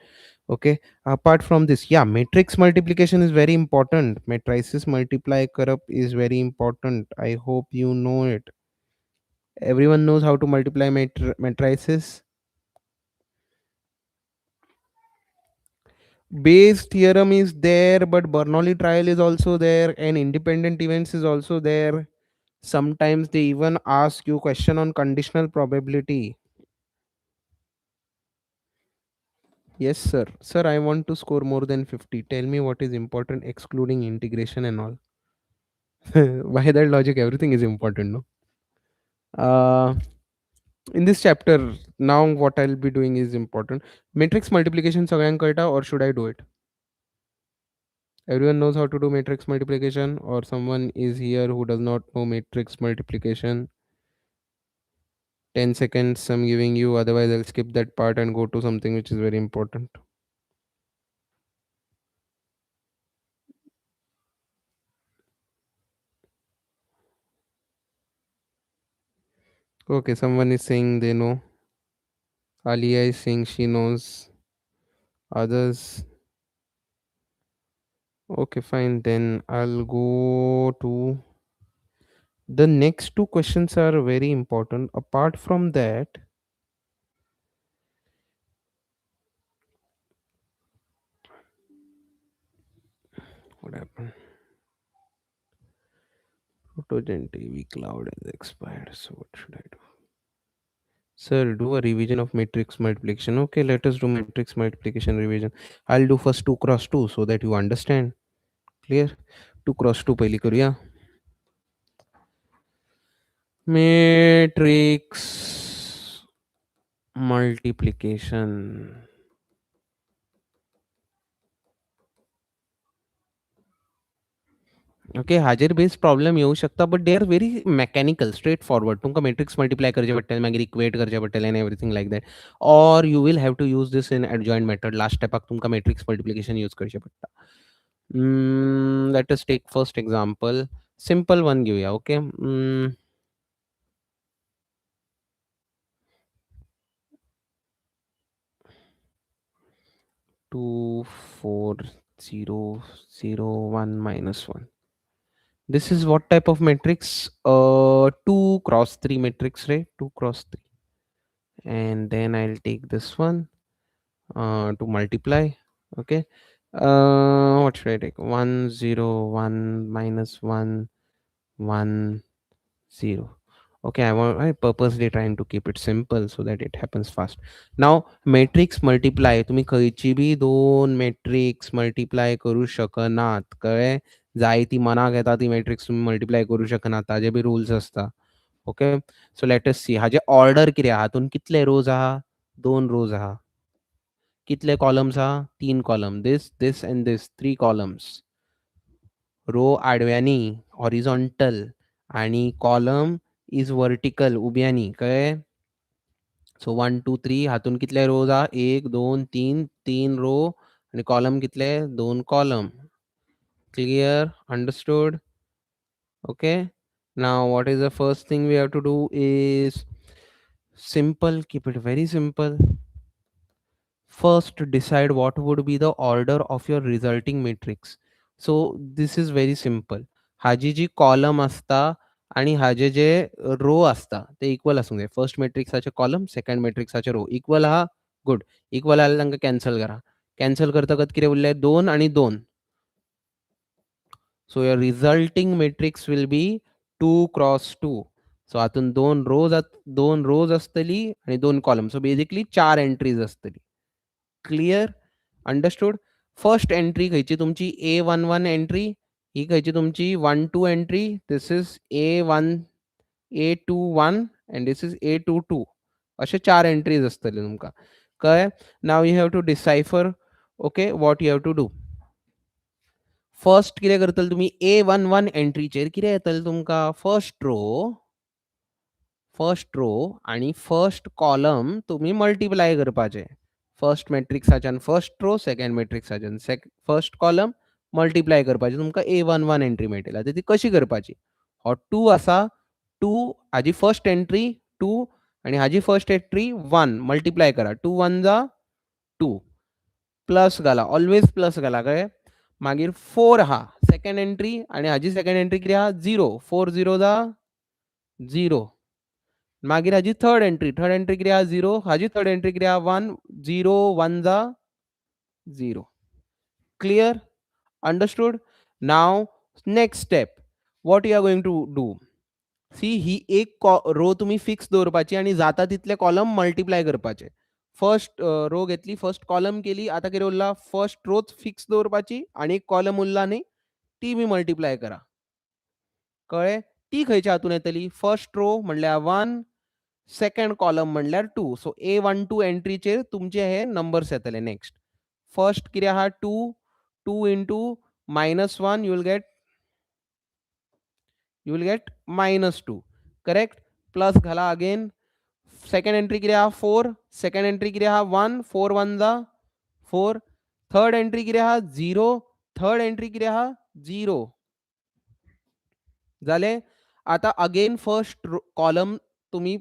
Okay. Apart from this, yeah, matrix multiplication is very important. Matrices multiply corrupt is very important. I hope you know it. Everyone knows how to multiply matrices. Bayes theorem is there, but Bernoulli trial is also there, and independent events is also there. Sometimes they even ask you question on conditional probability. Yes, sir. Sir, I want to score more than 50. Tell me what is important, excluding integration and all. By that logic, everything is important, no? Uh, in this chapter, now what I'll be doing is important. Matrix multiplication Salgaonkar, or should I do it? Everyone knows how to do matrix multiplication, or someone is here who does not know matrix multiplication. 10 seconds I'm giving you, otherwise I'll skip that part and go to something which is very important. Okay, someone is saying they know. Alia is saying she knows. Others. Okay, fine. Then I'll go to the next two questions are very important. Apart from that, what happened? Protogen TV cloud has expired. So what should I do? Sir, do a revision of matrix multiplication. Okay, let us do matrix multiplication revision. I'll do first 2 cross 2 so that you understand. Clear? 2 cross 2 पहली करूया. Matrix multiplication. Okay हाजेर based problem येऊ शकता but they are very mechanical straightforward तुमकां matrix multiply करचे पडटलें मागीर equate करचें पडटलें and everything like that or you will have to use this in adjoint method last स्टेपाक तुमकां मॅट्रिक्स मल्टिप्लिकेशन यूज करचें पडटा let us take first example simple one घेवया okay 2 4 0 0 1 minus 1. This is what type of matrix? 2 cross 3 matrix, right? 2 cross 3. And then I'll take this one to multiply. Okay. What should I take? 1 0 1 minus 1 1 0. Okay, I purposely trying to keep it simple so that it happens fast. Now matrix multiply तुम्ही खयची B दोन matrix multiply करू शकनात कळ्ळें. जाय ती मनाक येता ती मॅट्रिक्स तुम्ही मल्टिप्लाय करू शकनात ताजे बी रुल्स असता. ओके, सो लेट अस सी हाजे ऑर्डर कितें आहा हातून कितले रोज आहा, दोन रोज आहा. कितले कॉलम्स आहा, तीन column. This and this, three columns. Row आडव्यांनी हॉरिझॉन्टल आणि कॉलम इज वर्टिकल उब्यांनी कळ्ळें. सो 1 2 3 हातून कितले रोज आहा, 1 2 3 तीन रो आणि कॉलम कितले, दोन column. Clear, understood. Okay, now what is the first thing we have to do is simple, keep it very simple. First decide what would be the order of your resulting matrix. So this is very simple. हाजी जी column असता आणि हाजे जे रो असता ते equal आसूंक जाय. First मॅट्रिक्साचे column, second मॅट्रिक्साचे rho equal आहा. गुड. इक्वल आले तांकां कॅन्सल करा. कॅन्सल करतकच कितें उरले, 2 आणि 2. So your resulting matrix will be 2 cross 2. So हातून दोन रोज असतली आणि दोन कॉलम. सो बेसिकली 4 एंट्रीज असतली. Clear, understood. फर्स्ट एंट्री खयची तुमची A11 एंट्री, ही खयची तुमची 1 2 entry. This is A21 and this is A22. अशे 4 एंट्रीज असतले तुमकां कळ्ळें. Now you have to decipher. Okay, what you have to do. First कितें करतले तुमी, A11 एंट्रीचेर कितें येतलें तुमकां, फर्स्ट रो आणि फर्स्ट कॉलम तुम्ही मल्टिप्लाय करपाचे. फर्स्ट मॅट्रिक्साच्यान फर्स्ट रो, सेकंड मॅट्रिक्साच्यान फर्स्ट कॉलम मल्टिप्लाय करपाचे. तुमकां A11 एंट्री मेळटली. आतां ती कशी करपाची. हो 2 आसा, 2 हाजी फर्स्ट एंट्री 2 आणि हाजी फर्स्ट एंट्री 1 मल्टिप्लाय करा. 2 1 जा 2. प्लस घाला, ऑलवेज प्लस घाला कळ्ळें. मागीर 4 आहा सेकंड एंट्री आणि हाजी सेकंड एंट्री कितें आहा, 0. 4 0 जा 0. मागीर हाजी थर्ड एंट्री कितें आहा, 0. हाजी थर्ड एंट्री कितें आहा, 1. 0 1 जा 0. Clear, understood. Now next step, what you are going to do. See ही एक रो तुम्ही फिक्स दवरपाची आणि जाता तितले कॉलम मल्टिप्लाय करपाचे. फर्स्ट रो घेतली, फर्स्ट कॉलम केली. आता कितें उरला, फर्स्ट रोच फिक्स दवरपाची आणि एक कॉलम उरला न्ही, ती बी मल्टिप्लाय करा. कळ्ळें. ती खयच्या हातून येतली, फर्स्ट रो म्हणल्यार 1, सेकंड कॉलम म्हणल्यार 2. सो A12 एंट्रीचेर तुमचे हे नंबर्स येतले. नेक्स्ट फर्स्ट कितें आहा, 2. 2 into -1 you will get -2. Correct. Plus घाला अगेन. सेकंड एंट्री कितें आहा, 4. सेकंड एंट्री कितें आहा, 1. 4 1 जा 4. थर्ड एंट्री कितें आहा, 0. थर्ड एंट्री कितें आहा, 0. जालें. आता अगेन फर्स्ट कॉलम तुम्ही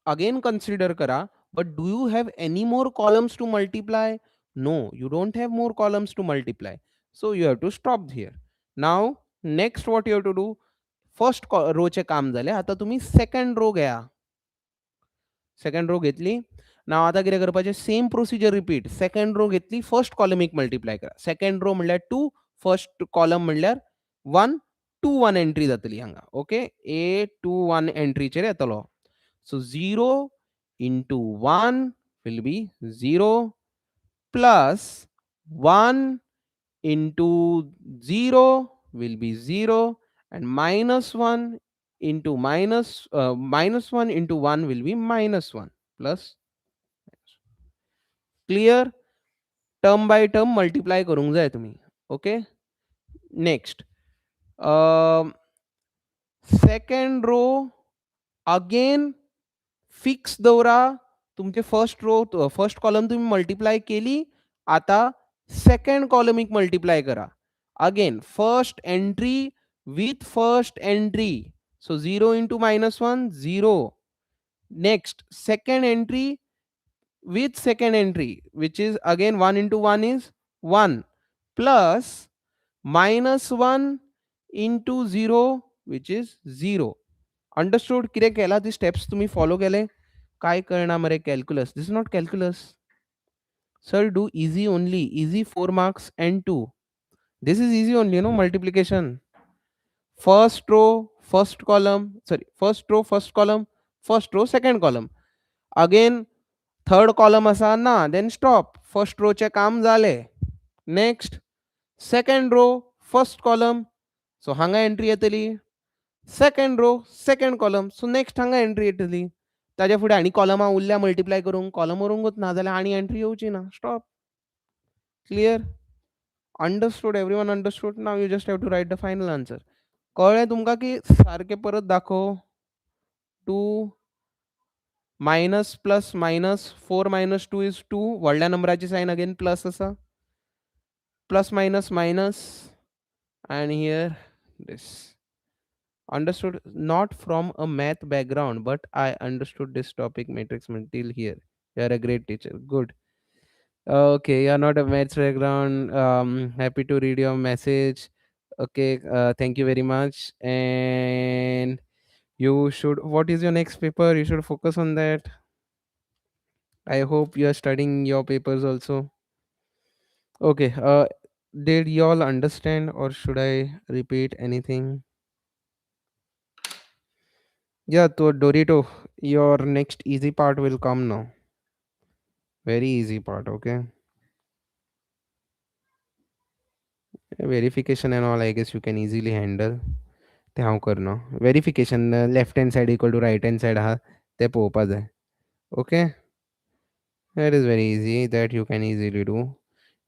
अगेन कन्सिडर करा. But do you have any more columns to multiply. No, you don't have more columns to multiply. So you have to stop here. Now next what you have to do. First रोचे काम झाले. आता तुम्ही second row घ्या. Second row घेतली. नाव आता कितें करपाचें, same procedure repeat. Second row घेतली, फर्स्ट कॉलमीक मल्टिप्लाय करा. सेकंड रो म्हणल्यार 2, फर्स्ट कॉलम म्हणल्यार 1. 2 1 एंट्री जातली हांगा. ओके, A21 एंट्रीचेर येतलो. सो 0 into 1 will be 0 plus 1 into 0 will be 0 and -1 into -1 into 1 will be -1 plus. Clear. Term by term multiply करूंक जाय तुम्ही. Okay, next second row again fix दवरा. तुमचे फर्स्ट कॉलम तुम्ही मल्टिप्लाय केली. आता सेकंड कॉलमिक मल्टिप्लाय करा. Again first entry with first entry. So 0 into -1, 0. Next, second entry with second entry, which is again 1 into 1 is 1. Plus -1 into 0, which is 0. Understood? कितें केला ती स्टेप्स तुम्ही फॉलो केले. काय कळना मरे calculus. This is not calculus. Sir do easy only. Easy 4 marks and 2. This is easy only, multiplication. First row, first column, sorry, first row, first column, first row, second column. Again third column असा ना, then stop. First row चे काम झाले. Next second row, first column. So हांगा entry येतली. Second row, second column. So next हांगा entry येतली. ताज्या फुडें आनी कॉलमा उरल्या मल्टिप्लाय करूंक कॉलम उरूंकूच ना जाल्यार आनी एंट्री येवची ना. Stop. Clear? Understood? Everyone understood? Now you just have to write the final answer. कळ्ळें तुमकां की सारखें परत दाखव. 2 minus plus minus 4 minus 2 is 2. व्हडल्या नंबराची साइन अगेन प्लस आसा. Plus minus minus and here this. Understood? Not from a math background, but I understood this topic matrix until here. You are a great teacher. Good. Okay, you are not a maths background. Happy to read your message. Okay, thank you very much. And you should. What is your next paper? You should focus on that. I hope you are studying your papers also. Okay. Did y'all understand, or should I repeat anything? Yeah, so Dorito, your next easy part will come now. Very easy part, okay? Verification and all, I guess you can easily handle. ते हांव करना. Verification left hand side equal to right hand side आहा ते पळोवपा जाय. Okay? That is very easy. That you can easily do.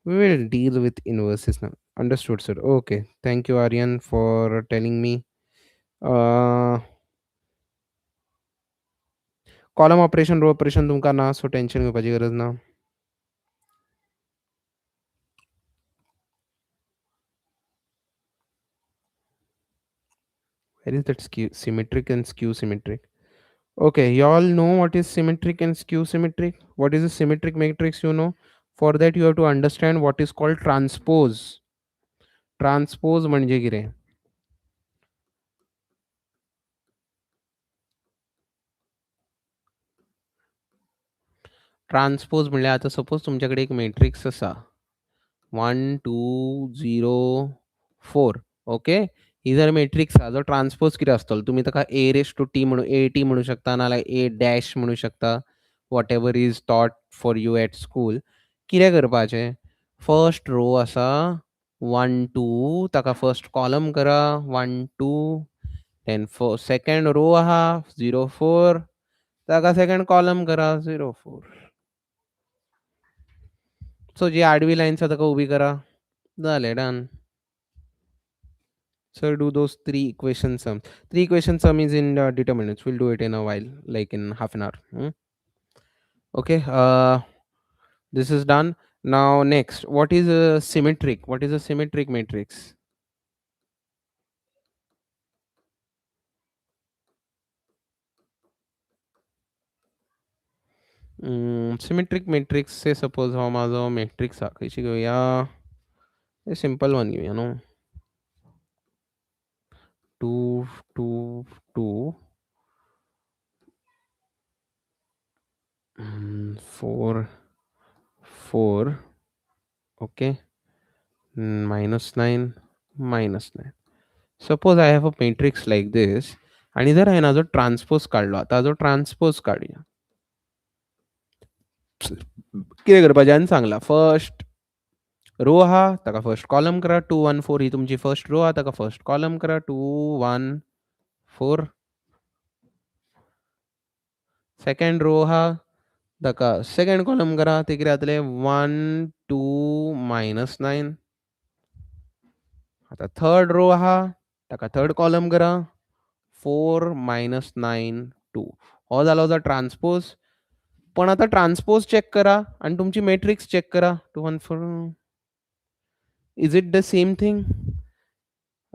We will deal with inverses now. Understood, sir. Okay. Thank you, Aryan, for telling me. Column operation, row operation तुमकां ना, so tension घेवपाची गरज ना. Where is that symmetric and skew symmetric? Okay, you all know what is symmetric and skew symmetric. What is a symmetric matrix? You know. For that, you have to understand what is called transpose. Transpose म्हणजे कितें? Transpose म्हणल्यार आतां suppose तुमचे कडेन एक matrix आसा 1 2 0 4. Okay, ही जर matrix आसा जो ट्रान्सपोज कितें आसतलो तुमी ताका ए रेस टू टी म्हणून ए टी म्हणू शकता नाल्यार ए डॅश म्हणू शकता. What ever is taught for you at school. कितें करपाचें? फर्स्ट रो आसा 1 2 ताका फर्स्ट कॉलम करा 1 2. देन सेकंड रो आहा 0 4 ताका सेकंड कॉलम करा 0 4. सो जी आडवी लायन आसा ताका उबी करा. जालें, done. So do those three equation sums. Three equation sum is in determinants. We'll do it in a while, like in half an hour. Okay. This is done. Now next, what is a symmetric? What is a symmetric matrix? Symmetric matrix. Say suppose how माझो matrix हा कशी घेऊया? A simple one घेऊया, no? 2 2 2 4 4. Okay. -9 -9. Suppose I have a matrix like this आणि जर हांवें हाजो transpose काडलो. आतां हाजो ट्रान्सपोज काडया. कितें करपाचें हांवें सांगलां. फर्स्ट रो आहा ताका फर्स्ट कॉलम करा 2 1 4. ही तुमची फर्स्ट रो आहा ताका फर्स्ट कॉलम करा 2 1 4. सेकंड रो आहा ताका सेकंड कॉलम करा ते कितें जातलें 1 2 -9. आतां थर्ड रो आहा ताका थर्ड कॉलम करा 4 -9 2. हो जालो जो ट्रान्सपोज. पण आता ट्रान्सपोज चेक करा आणि तुमची मॅट्रिक्स चेक करा 2 1 4. Is it the same thing?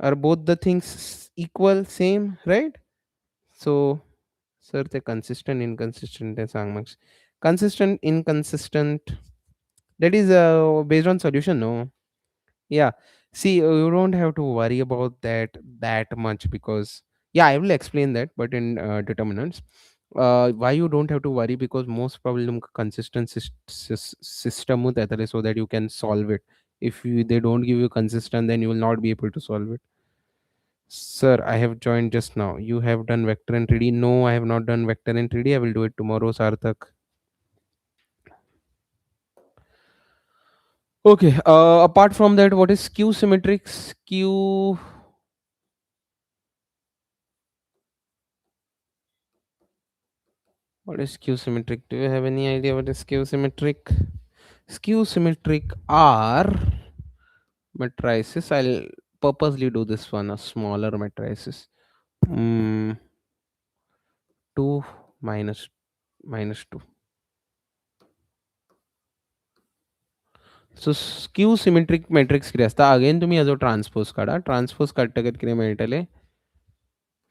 Are both the things equal same, right? So sir ते कन्सिस्टंट इनकन्सिस्टंट ते सांग मातशें. Consistent inconsistent, that is based on solution, no? Yeah. See, you don't have to worry about that much because yeah, I will explain that, but in determinants. Why you don't have to worry? Because most probably तुमका consistent system होत येतले so that you can solve it. If they don't give you consistent, then you will not be able to solve it. Sir, I have joined just now. You have done vector and 3D. No, I have not done vector and 3D. I will do it tomorrow, Sarthak. Okay. Apart from that, what is skew symmetric? Skew. What is skew symmetric? Do you have any idea what is skew symmetric? Skew symmetric are matrices. I'll purposely do this one, a smaller matrices. 2 minus minus 2. So skew symmetric matrix कितें आसता? Again तुम्ही हाजो transpose काडा. Transpose काडटकच कितें मेळटलें?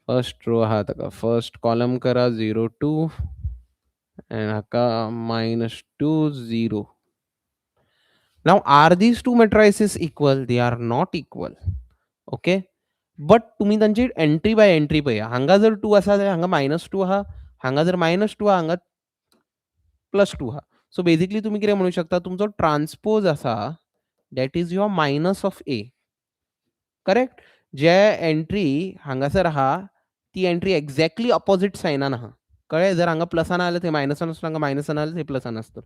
First row आहा ताका first column करा 0 2 and हाका -2 0. Now are these two matrices equal? They are not equal. Okay. But तुम्ही त्यांची एंट्री बाय एंट्री पळया. हांगा जर 2 आसा जाल्यार हांगा -2 आहा. हांगा जर -2 आहा, हांगा +2 आहा. सो बेसिकली तुम्ही कितें म्हणू शकता, तुमचो ट्रान्सपोज आसा that is your minus of A. Correct? J entry हांगासर आहा ती एंट्री एक्झॅक्टली अपोजिट सायनान आहा. कळ्ळें? जर हांगा प्लसान आहा जाल्यार थंय मायनसान आसता, हांगा मायनसान आहा जाल्यार थंय प्लसान आसता.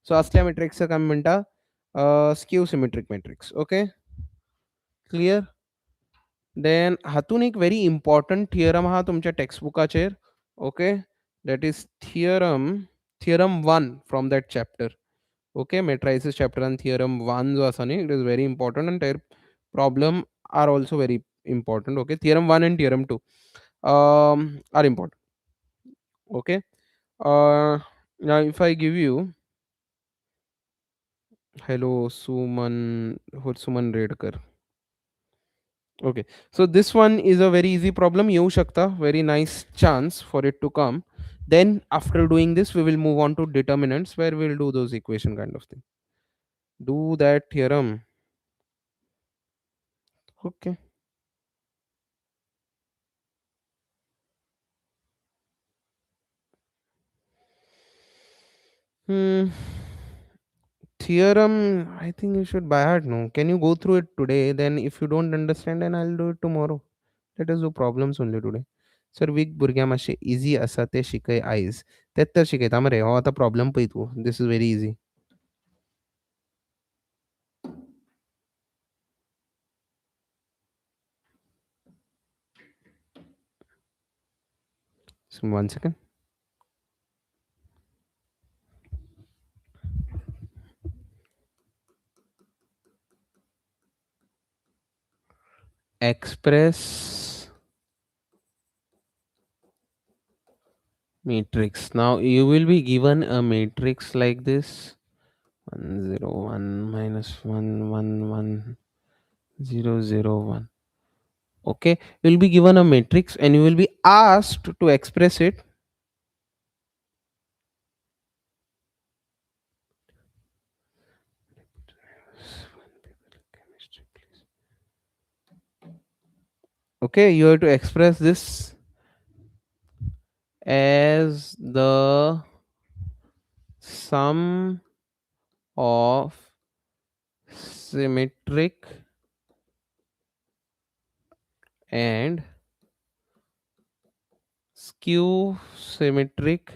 सो असल्या मॅट्रिक्साक आमी म्हणटा skew symmetric matrix. Okay? Clear? Then हातून एक व्हेरी इम्पॉर्टंट थियरम आहा तुमच्या टेक्स्टबुकाचेर. Okay? That is theorem 1 from that chapter. Okay? Matrices चॅप्टरान थियरम 1 जो आसा न्ही, it is very important and there problem are also very important. Okay, theorem 1 and theorem 2 are important. Okay. Now if I give you, hello Suman, Suman Redkar. Okay, so this one is a very easy problem. येऊ शकता, very nice chance for it to come. Then after doing this we will move on to determinants where we'll do those equation kind of thing. Do that theorem. Okay. Theorem, I think you should by heart. No, can you go through it today? Then if you don't understand, then I'll do it tomorrow. Let us do problems only today. Sir weak भुरग्यां मातशें easy आसा तें शिकय आयज. तेंच तर शिकयता मरे. हो आतां प्रॉब्लम पळय तूं. This is very easy. So 1 second. Express matrix. Now you will be given a matrix like this: 1 0 1 -1 1 1 0 0 1. Okay, you will be given a matrix and you will be asked to express it. Okay, you have to express this as the sum of symmetric and skew symmetric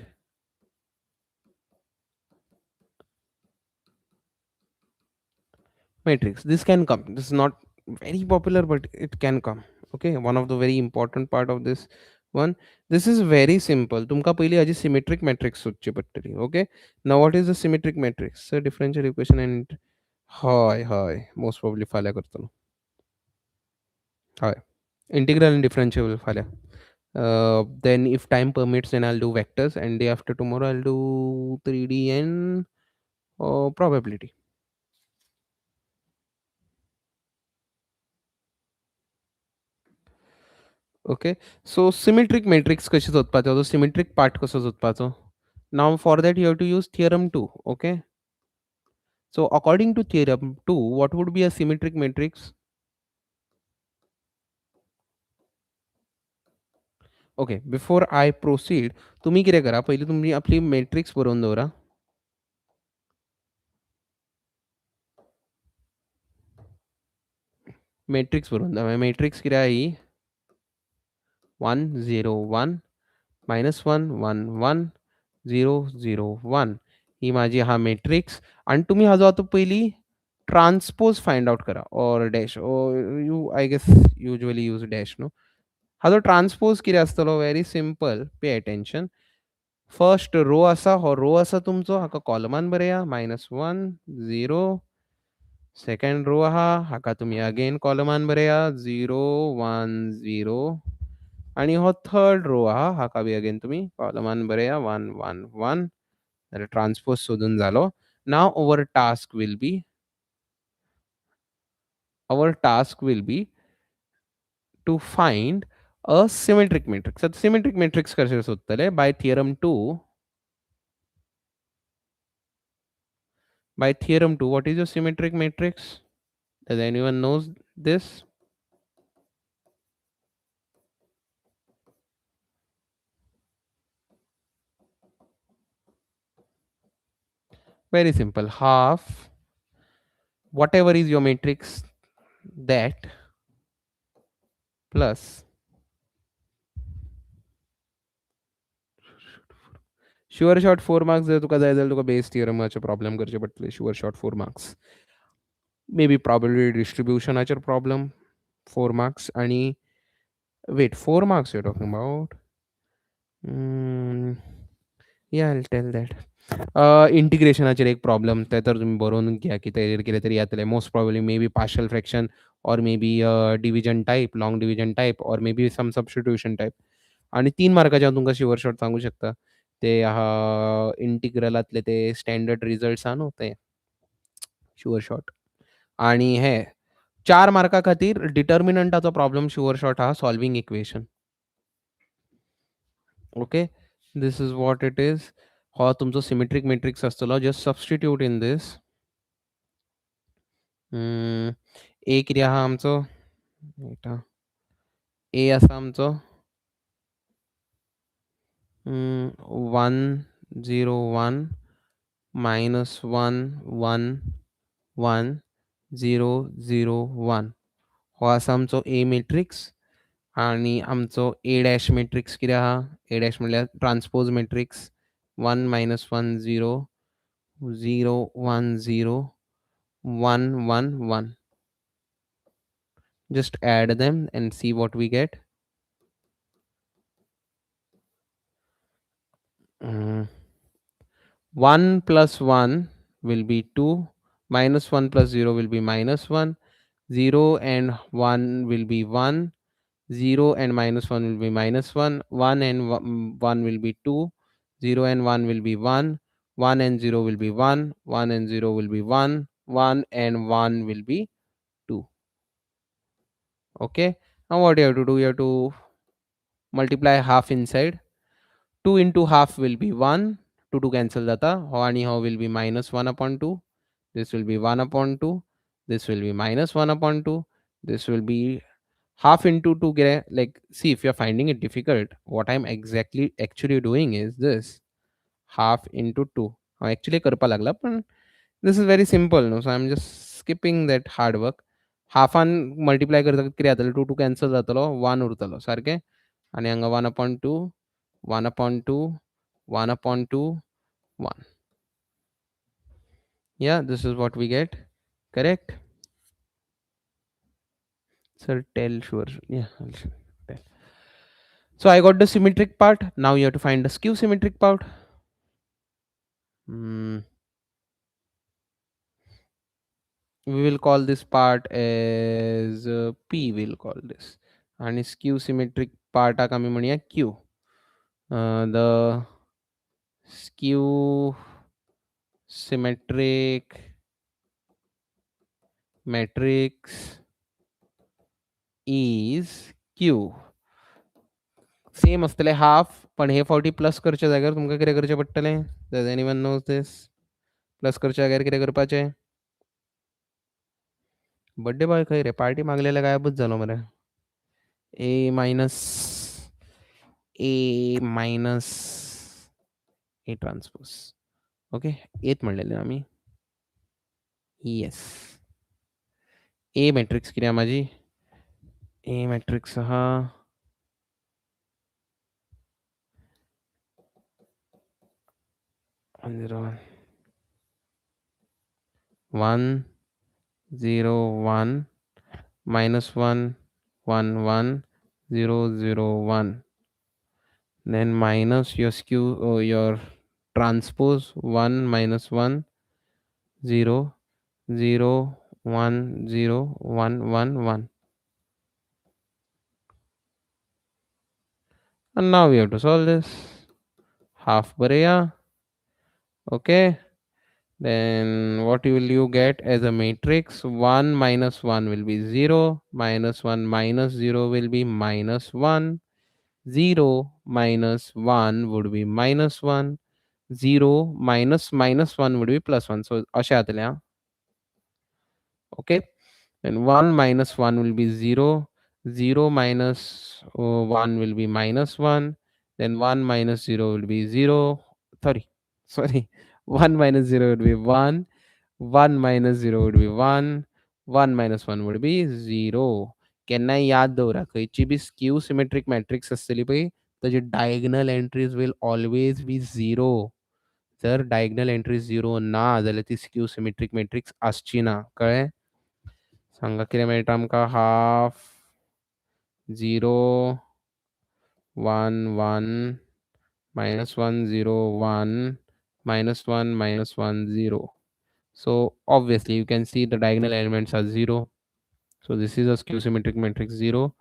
matrix. This can come. This is not very popular, but it can come. Okay, one of the very important part of this one. This is very simple. तुमका पहिले आजी symmetric matrix सोदची पडटली. Okay, now what is the symmetric matrix? So differential equation and हय most probably फाल्यां करतलो. हय integral and differential फाल्यां. Then if time permits, then I'll do vectors, and day after tomorrow I'll do 3D and probability. Okay, so symmetric matrix कशी सोदपाचो, तो symmetric part कसो सोदपाचो? Now for that you have to use theorem 2. Okay, so according to theorem 2, what would be a symmetric matrix? Okay, before I proceed, तुम्ही कितें करा, पयलीं तुमी आपली matrix बरोवन दवरा. Matrix बरोवन दवरा. Matrix कितें आहा ही? 1 0 1 -1 1 1 0 0 1 ही माझी हा मॅट्रिक्स आणि तुम्ही हा जो आता पहिली ट्रान्सपोज फाइंड आउट करा or dash you I guess usually use dash no हा जो ट्रान्सपोज कितें आसतलो very simple pay attention first row आसा हो रो आसा तुमचो हाका कॉलमान बरया -1 0 सेकंड रो आहा हाका तुमी अगेन कॉलमान बरया 0 1 0 आणि हो थर्ड रो आहा हाका बी अगेन तुमी कॉलमान बरया 1 1 1 जाल्यार ट्रान्सपोज सोदून जालो नाव our task will be to find a symmetric matrix. आता symmetric matrix कसे शोधतले by theorem 2 what is your symmetric matrix? Does anyone knows this? Very simple. Half whatever is your matrix that plus sure shot 4 marks जर तुका जाय जाल्यार तुका base थियरमाचे problem करचे पडटले sure shot 4 marks maybe probability distributionाचेर problem 4 marks आणि wait 4 marks you're talking about yeah I'll tell that इंटिग्रेशनाचेर एक प्रॉब्लेम ते तर तुमी बरोवन घ्या की तेजेर कितें तरी येतलें most probably may be partial fraction or may be division type long division type or may be some substitution type आणि 3 मार्काचे हांव तुमकां शुअर शॉट सांगू शकता ते आहा इंटिग्रलातले ते स्टँडर्ड रिझल्ट्स आहा न्हू ते शुअर शॉट आणि हे 4 मार्का खातीर डिटर्मिनंटाचो प्रॉब्लेम शुअर शॉट आहा solving equation okay this is what it is हो तुमचो सिमेट्रीक मॅट्रिक्स आसतलो जस्ट सबस्टिट्यूट इन this ए कितें आहा आमचो ए आसा आमचो 1 0 1 -1 1 1 0 0 1 हो आसा आमचो ए मॅट्रिक्स आणि आमचो ए डॅश मॅट्रिक्स कितें आहा ए डॅश म्हणल्यार transpose matrix 1 -1 0 0 1 0 1 1 1 just add them and see what we get 1 plus 1 will be 2 -1 plus 0 will be -1 0 and 1 will be 1 0 and -1 will be -1 1 and 1 will be 2 0 and 1 will be 1 1 and 0 will be 1 1 and 0 will be 1 1 and 1 will be 2 okay now what you have to do you have to multiply half inside 2 into half will be 1 2 to cancel data how and how will be -1 upon 2 this will be 1 upon 2 this will be -1 upon 2 this will be half into 2 like see if you're finding it difficult what I'm exactly actually doing is this half into 2 actually करपा लागला पण this is very simple no so I'm just skipping that hard work half and multiply करता कितें जातलो 2 to cancel जातलो 1 उरतलो सारकें आणि हांगा 1 upon 2 1 upon 2 1 upon 2 1 yeah this is what we get correct sir tell sure yeah I'll tell. So I got the symmetric part now you have to find the skew symmetric part we will call this part as p we'll call this and skew symmetric part आमी म्हणया q the skew symmetric matrix is q same आसतले half पण हे फावटी plus करच्या जाग्यार तुमकां कितें करचें पडटलें does anyone know this plus करच्या जाग्यार कितें करपाचें बर्थडे बॉय खंय रे पार्टी मागलेल्या गायबूच जालो मरे ए मायनस ए ट्रान्सपोज ओके एत म्हणलेलें आमी येस ए मॅट्रिक्स कितें आहा म्हाजी ए मॅट्रिक्स आहा 0 1 0 1 minus 1 1 1 0 0 1, then minus your your transpose 1 minus 1 0 0 1 0 1 1 1, and now we have to solve this. Half Barea. Okay, then what will you get as a matrix? 1 minus 1 will be 0, minus 1 minus 0 will be minus 1, 0 minus 1 would be minus 1, 0 minus minus 1 would be plus 1. So अशा आतल्या. Okay, and 1 minus 1 will be 0, 0 minus 1 will be minus 1, then 1 minus 0 will be 0, sorry 1 minus 0 would be 1, 1 minus 0 would be 1, 1 minus 1 would be 0. केन्ना याद दवरा खंयची B skew symmetric matrix आसतली पळय ताजी diagonal entries will always be 0. जर diagonal entries 0 ना जाल्यार ती स्क्यू सिमेट्रीक मॅट्रिक्स आसची ना. कळ्ळें? सांगा कितें मेळटा आमकां. Half 0 1 1 minus 1 0 1 minus 1 minus 1 0. So obviously you can see the diagonal elements are 0. So this is a skew symmetric matrix 0.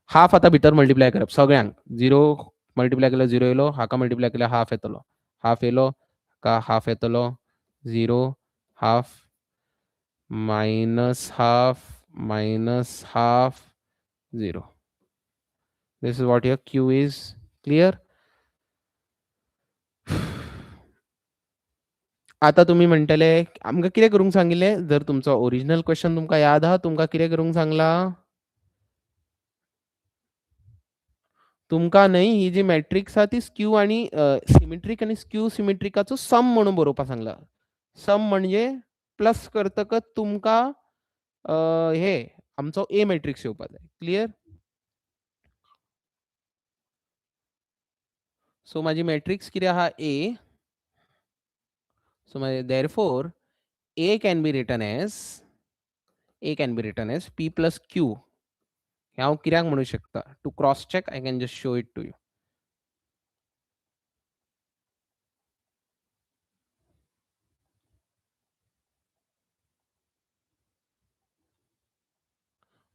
Half आता भितर मल्टिप्लाय करप सगळ्यांक. 0 मल्टिप्लाय केल्यार 0 येयलो, हाका मल्टिप्लाय केल्यार हाफ येतलो, हाफ येयलो हाका हाफ येतलो, 0 half minus half minus half 0. This is what your Q is. Clear? आता तुम्ही म्हणटले आमकां कितें करूंक सांगिल्लें. जर तुमचो ओरिजिनल क्वेश्चन तुमकां याद आहा, तुमकां कितें करूंक सांगला. तुमकां न्हय ही जी मॅट्रिक्स आहा ती स्क्यू आणि सिमेट्रीक आणि स्क्यू सिमेट्रिकाचो सम म्हणून बरोवपाक सांगला. सम म्हणजे प्लस करतकच तुमकां हे आमचो ए मॅट्रिक्स येवपाक जाय. क्लियर? सो माझी मॅट्रिक्स कितें आहा ए. So therefore A can be written as P plus Q. हांव कित्याक म्हणू शकता. To cross check I can just show it to you.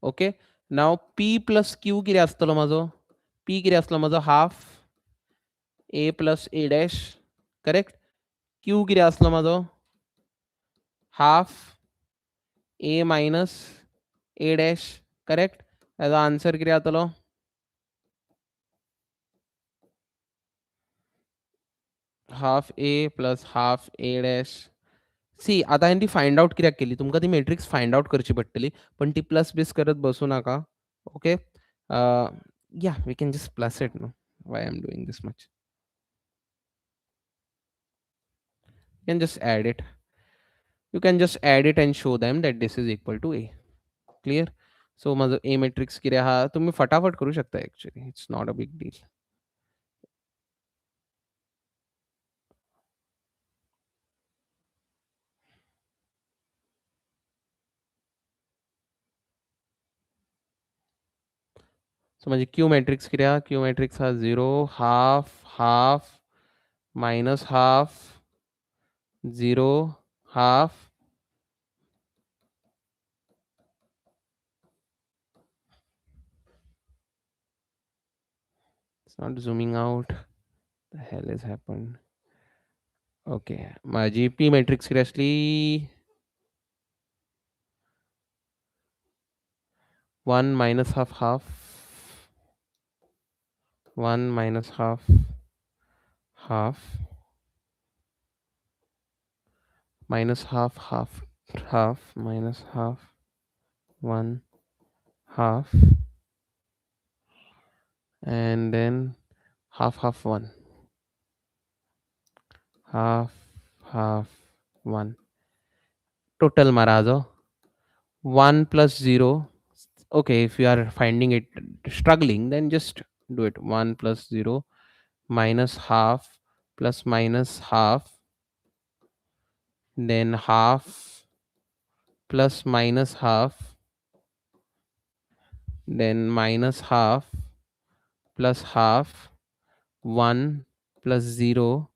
Okay, now P plus Q कितें आसतलो माझो. P कितें आसलो माझो half A plus A dash. Correct. Q कितें आसलो माझो half A minus A dash. Correct. ताजो आन्सर कितें जातलो. Half A plus half A dash. सी आता हांवें ती फायंड आउट कित्याक केली. तुमकां ती मॅट्रिक्स फायंड आउट करची पडटली, पण ती प्लस बीस करत बसू नाका. Okay, yeah we can just plus it no. Why I am doing this much. You can just add it. You can just add it and show them that this is equal to A. Clear? So माझं A matrix कितें आहा तुम्ही फटाफट करू शकता. Actually it's not a big deal. So माझी Q matrix कितें आहा. क्यू मॅट्रिक्स आहा 0 half half minus half 0 half. It's not zooming out. The hell has happened? Okay, माझी P मॅट्रिक्स कितें आसली. 1 minus half half 1 minus half half minus half half half minus half 1 half and then half half 1 half half 1. Total marazo 1 plus 0. Okay, if you are finding it struggling, then just do it. 1 plus 0 minus half plus minus half then half plus minus half, then minus half plus half, 1 plus 0,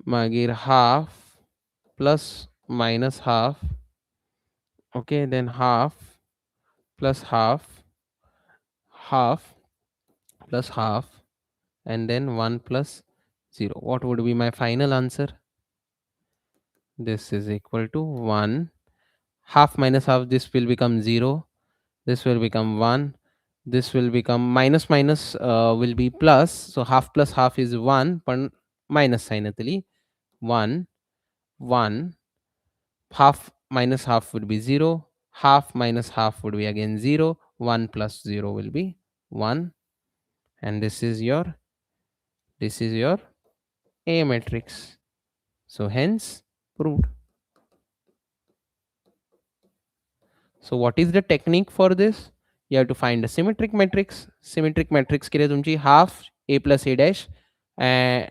magir half plus minus half, okay, then half plus half, half plus half, and then 1 plus 0. What would be my final answer? This is equal to 1. Half minus half, this will become 0. This will become 1. This will become minus minus will be plus. So half plus half is 1. But minus sign atali 1, 1. Half minus half would be 0. Half minus half would be again 0. 1 plus 0 will be 1. And this is your A matrix. So hence proved. So what is the technique for this? You have to find a symmetric matrix. Symmetric matrix के लिए तुमची half a plus a dash, and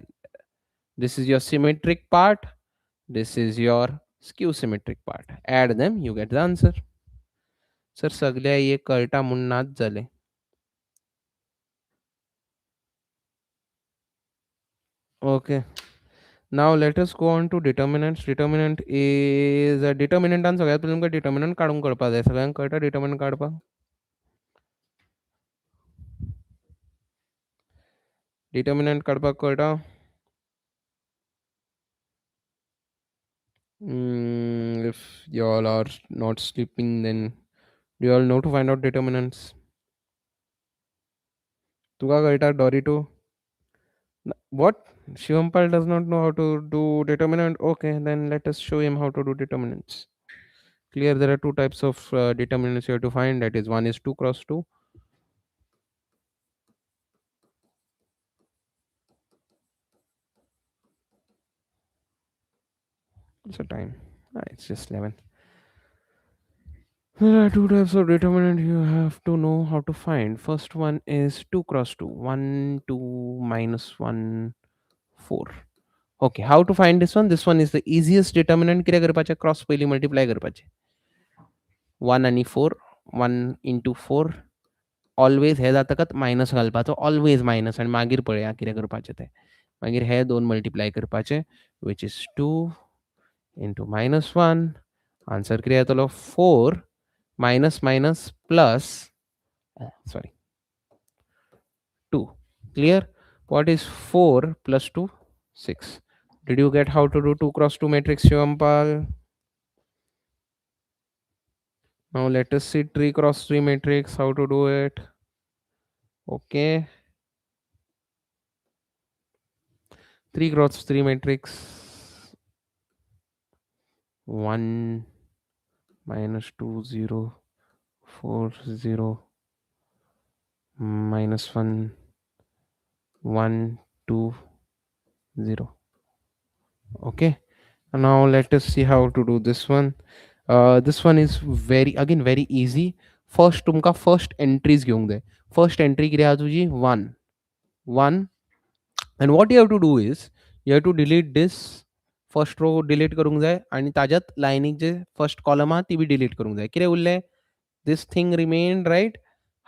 this is your symmetric part. This is your skew symmetric part. Add them, you get the answer. Sir, सगळ्या ये कळटा म्हणून नाच झाले. Okay. Now let us go on to determinants. Determinant is a determinant आणि सगळ्यात पहिले तुमका determinant काढून कळपा जाय. सगळ्यांक कळटा determinant काढपा. Determinant काढपाक कळटा. If y'all are not sleeping, then do you all know to find out determinants? Tuka kaita Dorito. What? Shivampal does not know how to do determinant. Okay, then let us show him how to do determinants. Clear, there are two types of determinants you have to find. That is, one is 2 cross 2. What's the time? It's just 11. There are two types of determinant you have to know how to find. First one is 2 cross 2. 1, 2, minus 1, 4. Okay, how to find this one? This one is the easiest determinant. किती करपाचे? Cross पहिली multiply करपाचे. 1 आणि 4, 1 into 4. Always हे जातकच minus घालपाचो, always minus, आणि मागीर पळया कितें करपाचें तें. मागीर हे दोन मल्टिप्लाय करपाचे, which is 2 into minus 1. Answer कितें येतलो? 4 minus minus plus, sorry, 2. Clear? What is 4 plus 2? 6. Did you get how to do 2 cross 2 matrix, Shivampal? Now let us see 3 cross 3 matrix, how to do it. Okay. 3 cross 3 matrix. 1 minus 2 0 4 0 minus 1 1 2 0. Okay. Now let us see how to do this one. This one is very easy. First तुमका first entries घेऊंक जाय. First entry किती आहा तुझी? 1 1. And what you have to do is you have to delete this first row, delete करूंक जाय, आणि ताज्यात लायनीक जे first column आहा ती बी डिलीट करूंक जाय. कितें उरलें? This thing remained, right?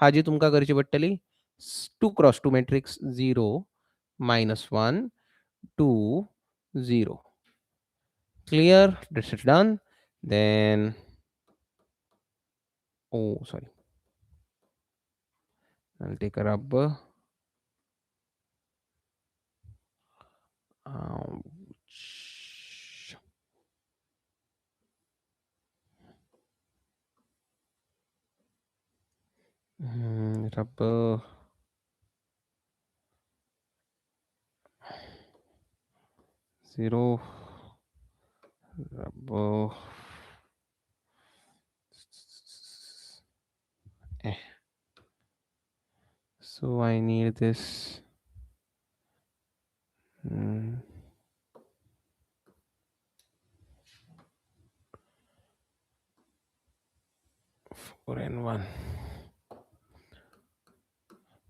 हाजी तुमका करची पडटली 2 cross 2 matrix. 0 minus 1 2 0. Clear? This is done. Then, oh sorry, I'll take a rubber. Ouch. Rubber. Zero. Rubber. So I need this. 4 and 1.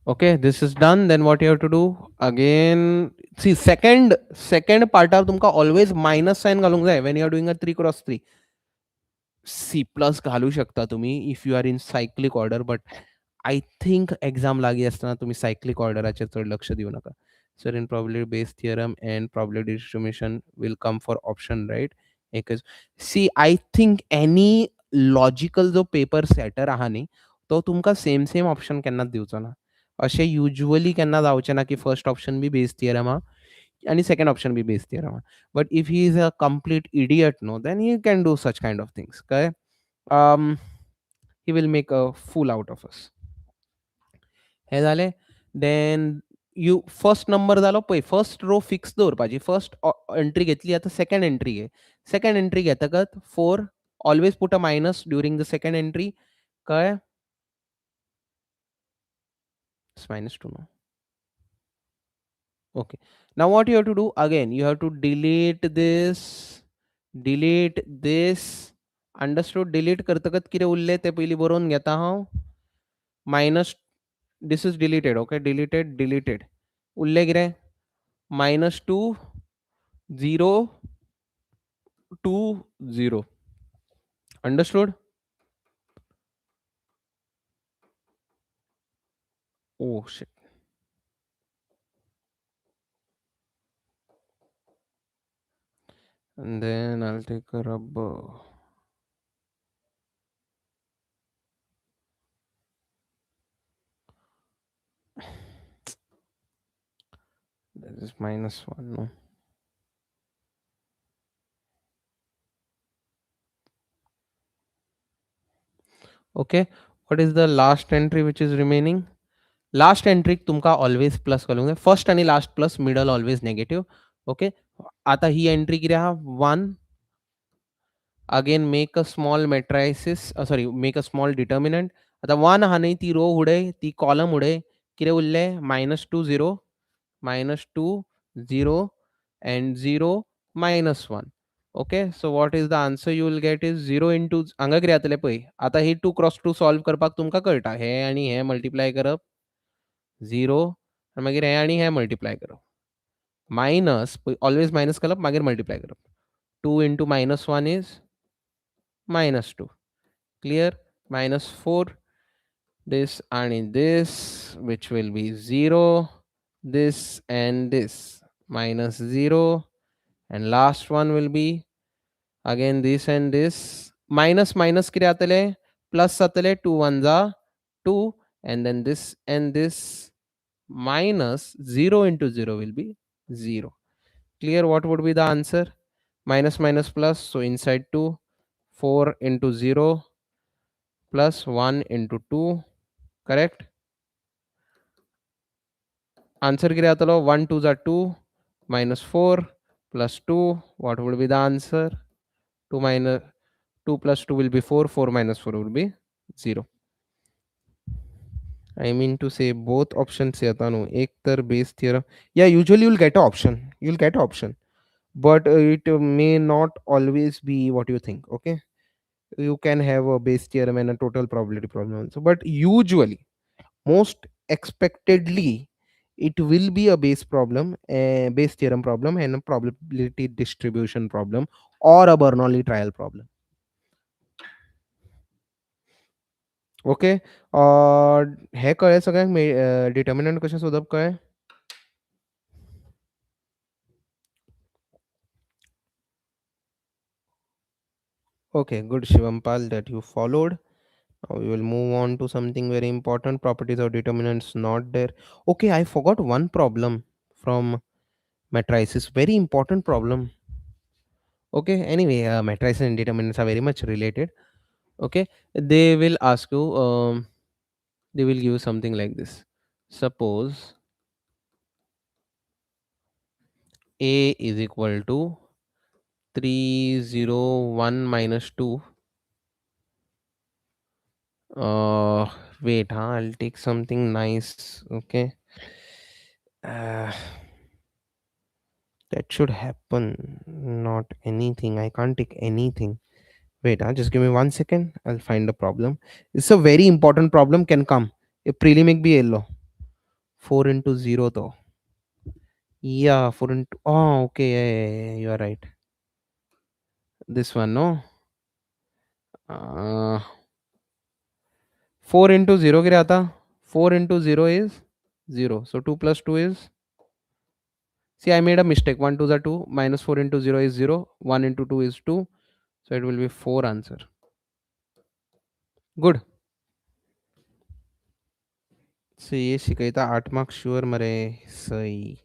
Okay, this is done. Then what you have to do again? See, second part of तुमका always minus sign घालूंक जाय when you are doing a 3 cross 3. See plus घालू शकता तुम्ही if you are in cyclic order, but I think exam लागीं असताना तुम्ही cyclic ऑर्डराचेर चड लक्ष दिवं नाका. Sir in probability based theorem and probability distribution will come for option, right? एकच. सी आय थिंक एनी लॉजिकल जो पेपर सेटर आहा न्ही, तो तुमकां सेम सेम ऑप्शन केन्नाच दिवचो ना. अशें युजुअली केन्ना जावचें ना की first option B Bayes theorem आहा आणि second option B Bayes theorem आहा. But if he is a complete idiot, no, then he can do such kind of things. Okay, um, he will make a fool out of us. हे झाले. Then you first number जालो पळय, first row fix दवरपाची. First entry घेतली, आतां second entry घे. Second entry घेतकच 4 always put a minus during the second entry. कळ्ळें? It's -2 no. Okay. Now what you have to do again? You have to delete this. Understood? Delete करतकच कितें उरलें तें पयलीं बरोवन घेता हांव. Minus, this is deleted. Okay, deleted. उरलें कितें? -2 0 2 0. Understood? Oh shit. And then I'll take a rubber. This is -1 no. Okay, what is the last entry which is remaining? Last entry तुमका always plus घालूंक जाय. First आणि last plus, middle always negative. Okay, आता ही entry कितें आहा? 1. Again make a small matrices, sorry, make a small determinant. आता 1 आहा न्ही, ती रो उडय, ती कॉलम उडय. कितें उरलें? -2 0, -2 0 and 0 -1. Okay, so what is the answer you will get is 0 into, हांगा कितें जातलें पळय. आतां ही 2 क्रॉस 2 सॉल्व करपाक तुमकां कळटा. हे आनी हे मल्टिप्लाय करप 0, आनी मागीर हे आनी हे मल्टिप्लाय करप. मायनस, ऑलवेज मायनस घालप, मागीर मल्टिप्लाय करप. 2 into -1 is -2. Clear? -4. This and this, which will be 0. This and this, -0. And last one will be again this and this. Minus minus कितें जातले? Plus जातले. 2 1 जा 2. And then this and this, minus 0 into 0 will be 0. Clear? What would be the answer? Minus minus plus, so inside 2. 4 into 0 plus 1 into 2. Correct? Answer कितें जातलो? 1 2 जा 2, -4 plus 2. What would be the answer? 2 minus 2 plus 2 will be 4. 4 minus 4 will be 0. I mean to say both options येता न्हू. एक तर base theorem. Yeah, usually you'll get an option. You'll get an option. But it may not always be what you think. Okay, you can have a base theorem and a total probability problem also. But usually, most expectedly, it will be a base problem, a base theorem problem, and a probability distribution problem, or a Bernoulli trial problem. Okay, हे कळ्ळें सगळ्यांक? Determinant कशें सोदप कळ्ळें? Okay, good, Shivampal, that you followed. Now we will move on to something very important. Properties of determinants not there. Okay, I forgot one problem from matrices. Very important problem. Okay, anyway, matrices and determinants are very much related. Okay, they will ask you, they will give you something like this. Suppose A is equal to 3 0 1 minus 2. Wait, I'll take something nice. Okay, that should happen. Not anything. I can't take anything. Wait, just give me 1 second. I'll find a problem. It's a very important problem. Can come. A prelim ek bhi yellow. 4 into 0 though. Yeah, 4 into, oh, okay, yeah, you are right. This one, no? 4 into 0 क्या आता? 4 into 0 is 0. So 2 plus 2 is, see, I made a mistake. 1 2 are 2, minus 4 into 0 is 0, 1 into 2 is 2. So it will be 4 answer. Good. So ये शिकायत 8 marks sure मरे सही.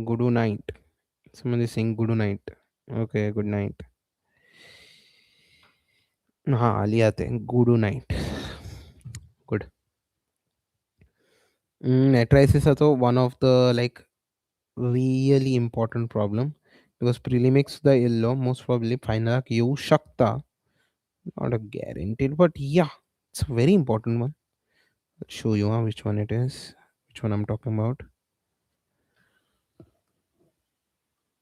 Good night. Someone is saying good night. Okay, good night. हाँ आली आते हैं. Good night. Good. Matrices are also one of the like really important problem because prelims the yellow most probably final येऊ शकता. Not a guaranteed, but yeah, it's a very important one. I'll show you which one it is, which one I'm talking about.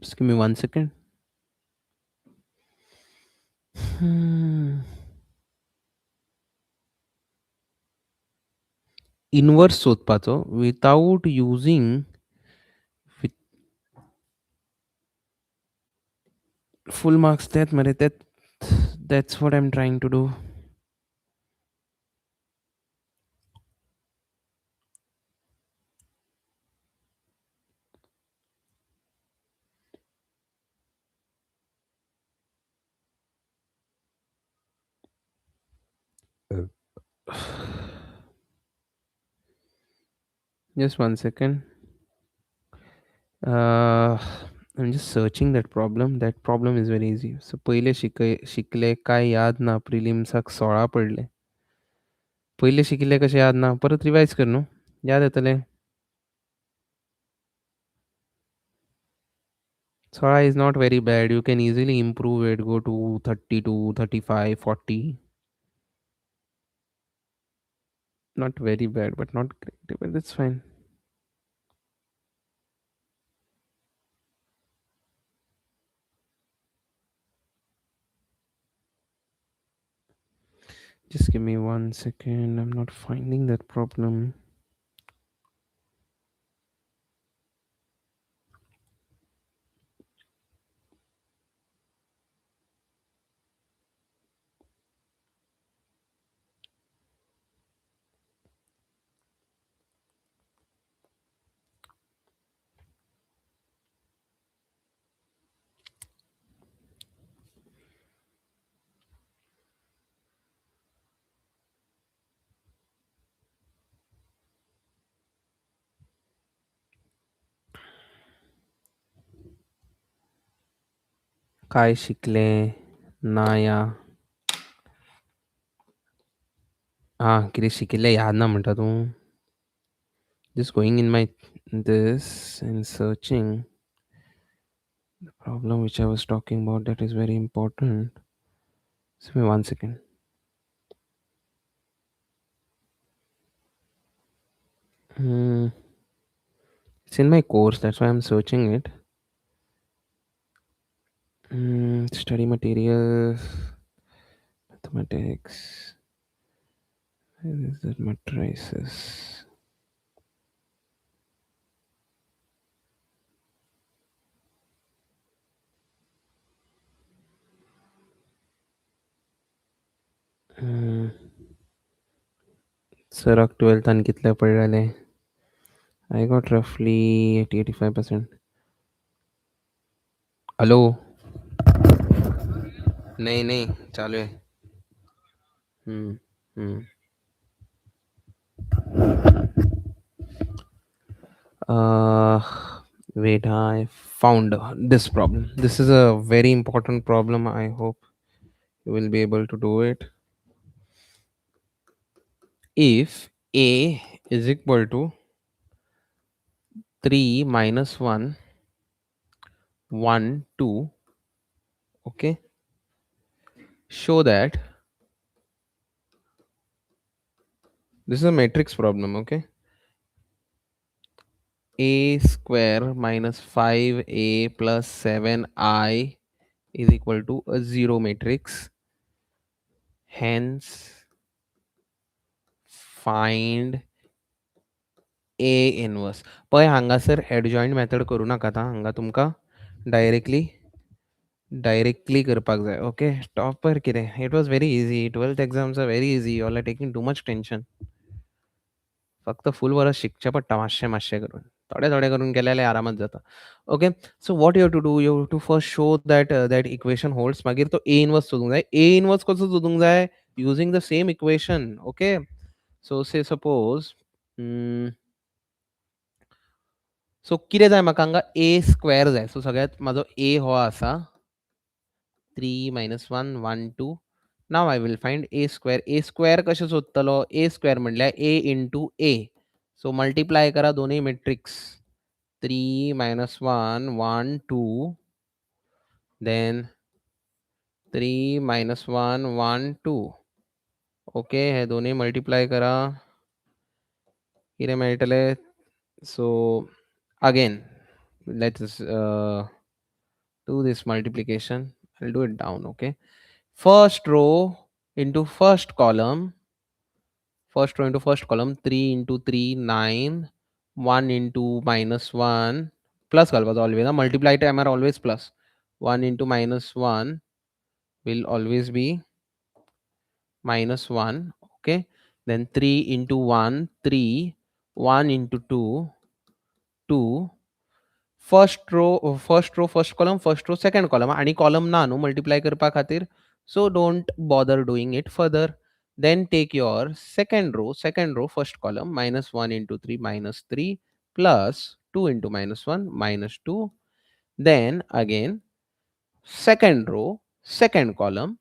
Just give me 1 second. Inverse सोदपाचो without using with full marks that's what I'm trying to do. Just 1 second. uh, I'm just searching that problem. That problem is very easy. So पहिले शिकले काय याद ना प्रिलिम्साक 16 पडले. पहिले शिकले कशे याद ना परत रिवाइज कर न्हू याद येतले. 16 is not very bad. You can easily improve it. Go to 32, 35, 40. Not very bad, but not great. But that's fine. Just give me 1 second. I'm not finding that problem. काय शिकले नाया किती शिकले याद ना म्हणटा तू. Just going in my this and searching the problem which I was talking about that is very important. Give me 1 second. It's in my course, that's why I'm searching it. Study materials, mathematics. Where is that matrices? सराक 12th कितले पडलेले. I got roughly 80-85%. Hello. नहीं नहीं चालू है. हम्म हम्म uh wait, I found this problem. This is a very important problem. I hope you will be able to do it. If a is equal to 3 minus 1 1 2, okay, show that this is a matrix problem. Okay, a square minus 5a plus 7i is equal to a zero matrix. Hence find A inverse. पळय हांगासर adjoint method करूं नाका आतां. हांगा तुमकां directly करपाक जाय. Okay. Topper कितें. It was very easy. 12th exams are very easy. You all are taking too much tension. फक्त फूल वरस शिकचें पडटा मातशें करून. थोडें करून केलें जाल्यार आरामात जाता. Okay. So what you have to do, you have to first show that equation holds. मागीर तो A इनवर्स सोदूंक जाय. A इनवर्स कसो सोदूंक जाय? Using the same equation. Okay. So say suppose सो कितें जाय म्हाका हांगा A स्क्वेअर जाय. सो सगळ्यांत म्हाजो A हो आसा. 3 minus 1 1 2. Now I will find A square. A square कशें सोदतलो? A square म्हणल्यार A into A. So multiply करा दोनूय matrix. 3 minus 1 1 2. Then 3 minus 1 1 2. Okay. हे दोनूय मल्टिप्लाय करा. कितें मेळटलें? So again let's do this multiplication. I'll do it down. Okay. First row into first column. First row into first column. 3 into 3 9. 1 into minus 1 plus was always multiply time are always plus. 1 into minus 1 will always be minus 1. Okay. Then 3 into 1 3. 1 into 2 2. First row first column second column आणि column ना न्हू multiply करपा खातीर. So don't bother doing it further. Then take your second row first column minus 1 into 3 minus 3 plus 2 into minus 1 minus 2. Then again second row second column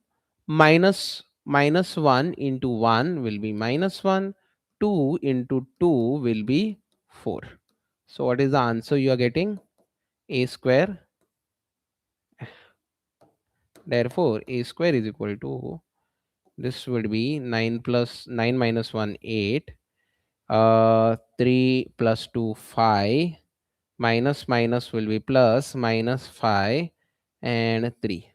minus 1 into 1 will be minus 1. 2 into 2 will be 4. So what is the answer you are getting? A square. Therefore A square is equal to, this would be 9 plus 9 minus 1 8. 3 plus 2 5. Minus will be plus, minus 5 and 3.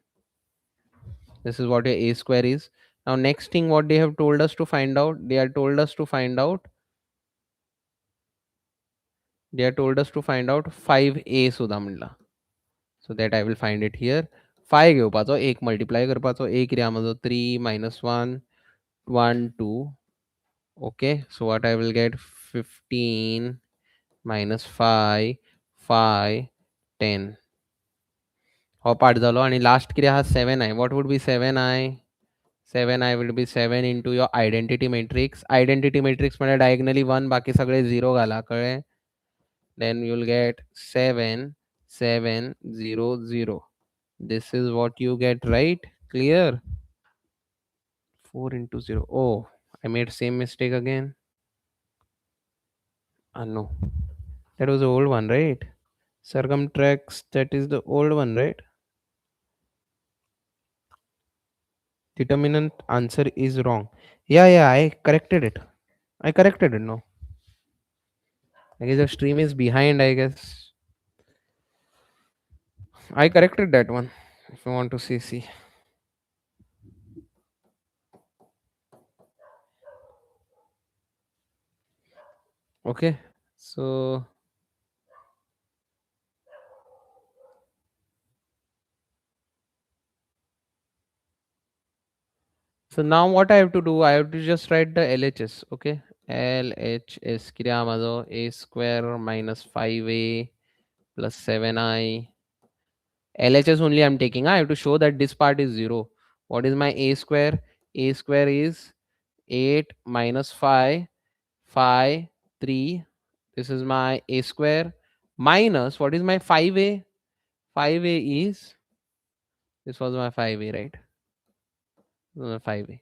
This is what your A square is. Now next thing what they have told us to find out, they are told us to find out 5A सुद्धा म्हणला. So that I will find it here. 5 घेवपाचो, 1 multiply करपाचो. 1 कितें आहा म्हजो 3 minus 1 1 2. Okay. So what I will get 15 minus 5 5 10. हो part जालो. आणि लास्ट कितें आहा 7i. What would be 7i? 7i will be 7 into your identity matrix. Identity matrix म्हणजे diagonally 1 बाकी सगळे 0 घाला. कळ्ळें? Then you'll get 7 7 0 0. This is what you get, right? Clear? 4 into 0. Oh, I made same mistake again. No. That was the old one, right? Circumtracts, that is the old one, right? Determinant answer is wrong. Yeah, I corrected it. No. I guess the stream is behind, I guess. I corrected that one. If you want to see. Okay. So now what I have to do, I have to just write the LHS. Okay. LHS कितें आहा म्हाजो A square minus 5A plus 7i. LHS only I'm taking. I have to show that this part is 0. What is my A square? A square is 8 minus 5 5 3. This is my A square minus, what is my 5A? 5A is, this was my 5A, right? 5A.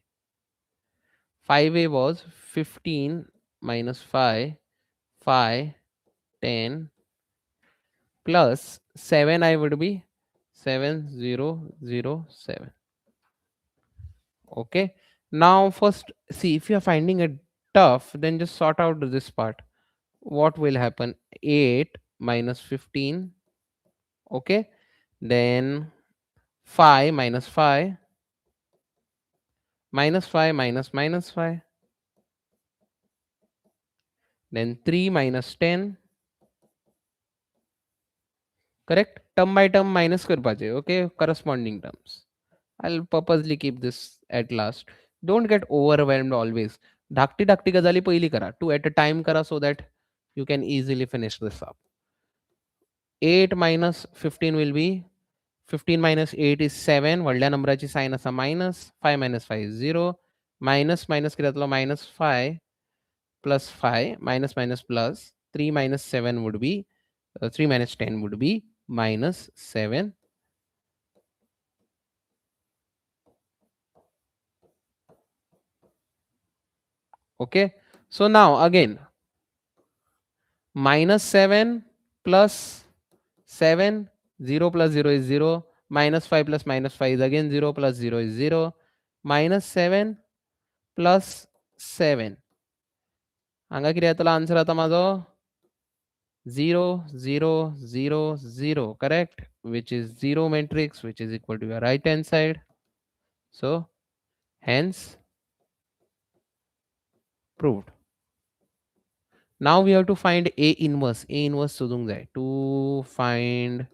5A was 15 minus 5 5 10 plus 7i would be 7007. Okay. Now first see, if you are finding it tough, then just sort out this part. What will happen? 8 minus 15. Okay. Then 5 minus 5 minus 5 minus minus 5. then 3 minus 10. Correct? Term by term minus करपाचे. Okay, corresponding terms. I'll purposely keep this at last. Don't get overwhelmed always. धाकटी गजाली पहिली करा. 2 at a time करा so that you can easily finish this up. 8 minus 15 will be 15 minus 8 is 7. व्हडल्या नंबराची sign असा minus. 5 minus 5 is 0. Minus minus किती जातलो minus 5 plus 5 minus minus plus 3 minus 7 would be 3 minus 10 would be minus 7. Okay, so now again minus 7 plus 7, 0 plus 0 is 0, minus 5 plus minus 5 is again 0 plus 0 is 0, minus 7 plus 7. हांगा कितें येतलो answer आता माझो 0 0 0 0, correct, which is 0 matrix, which is equal to your right hand side. So hence proved. Now we have to find A inverse. A inverse सोदूंक जाय to find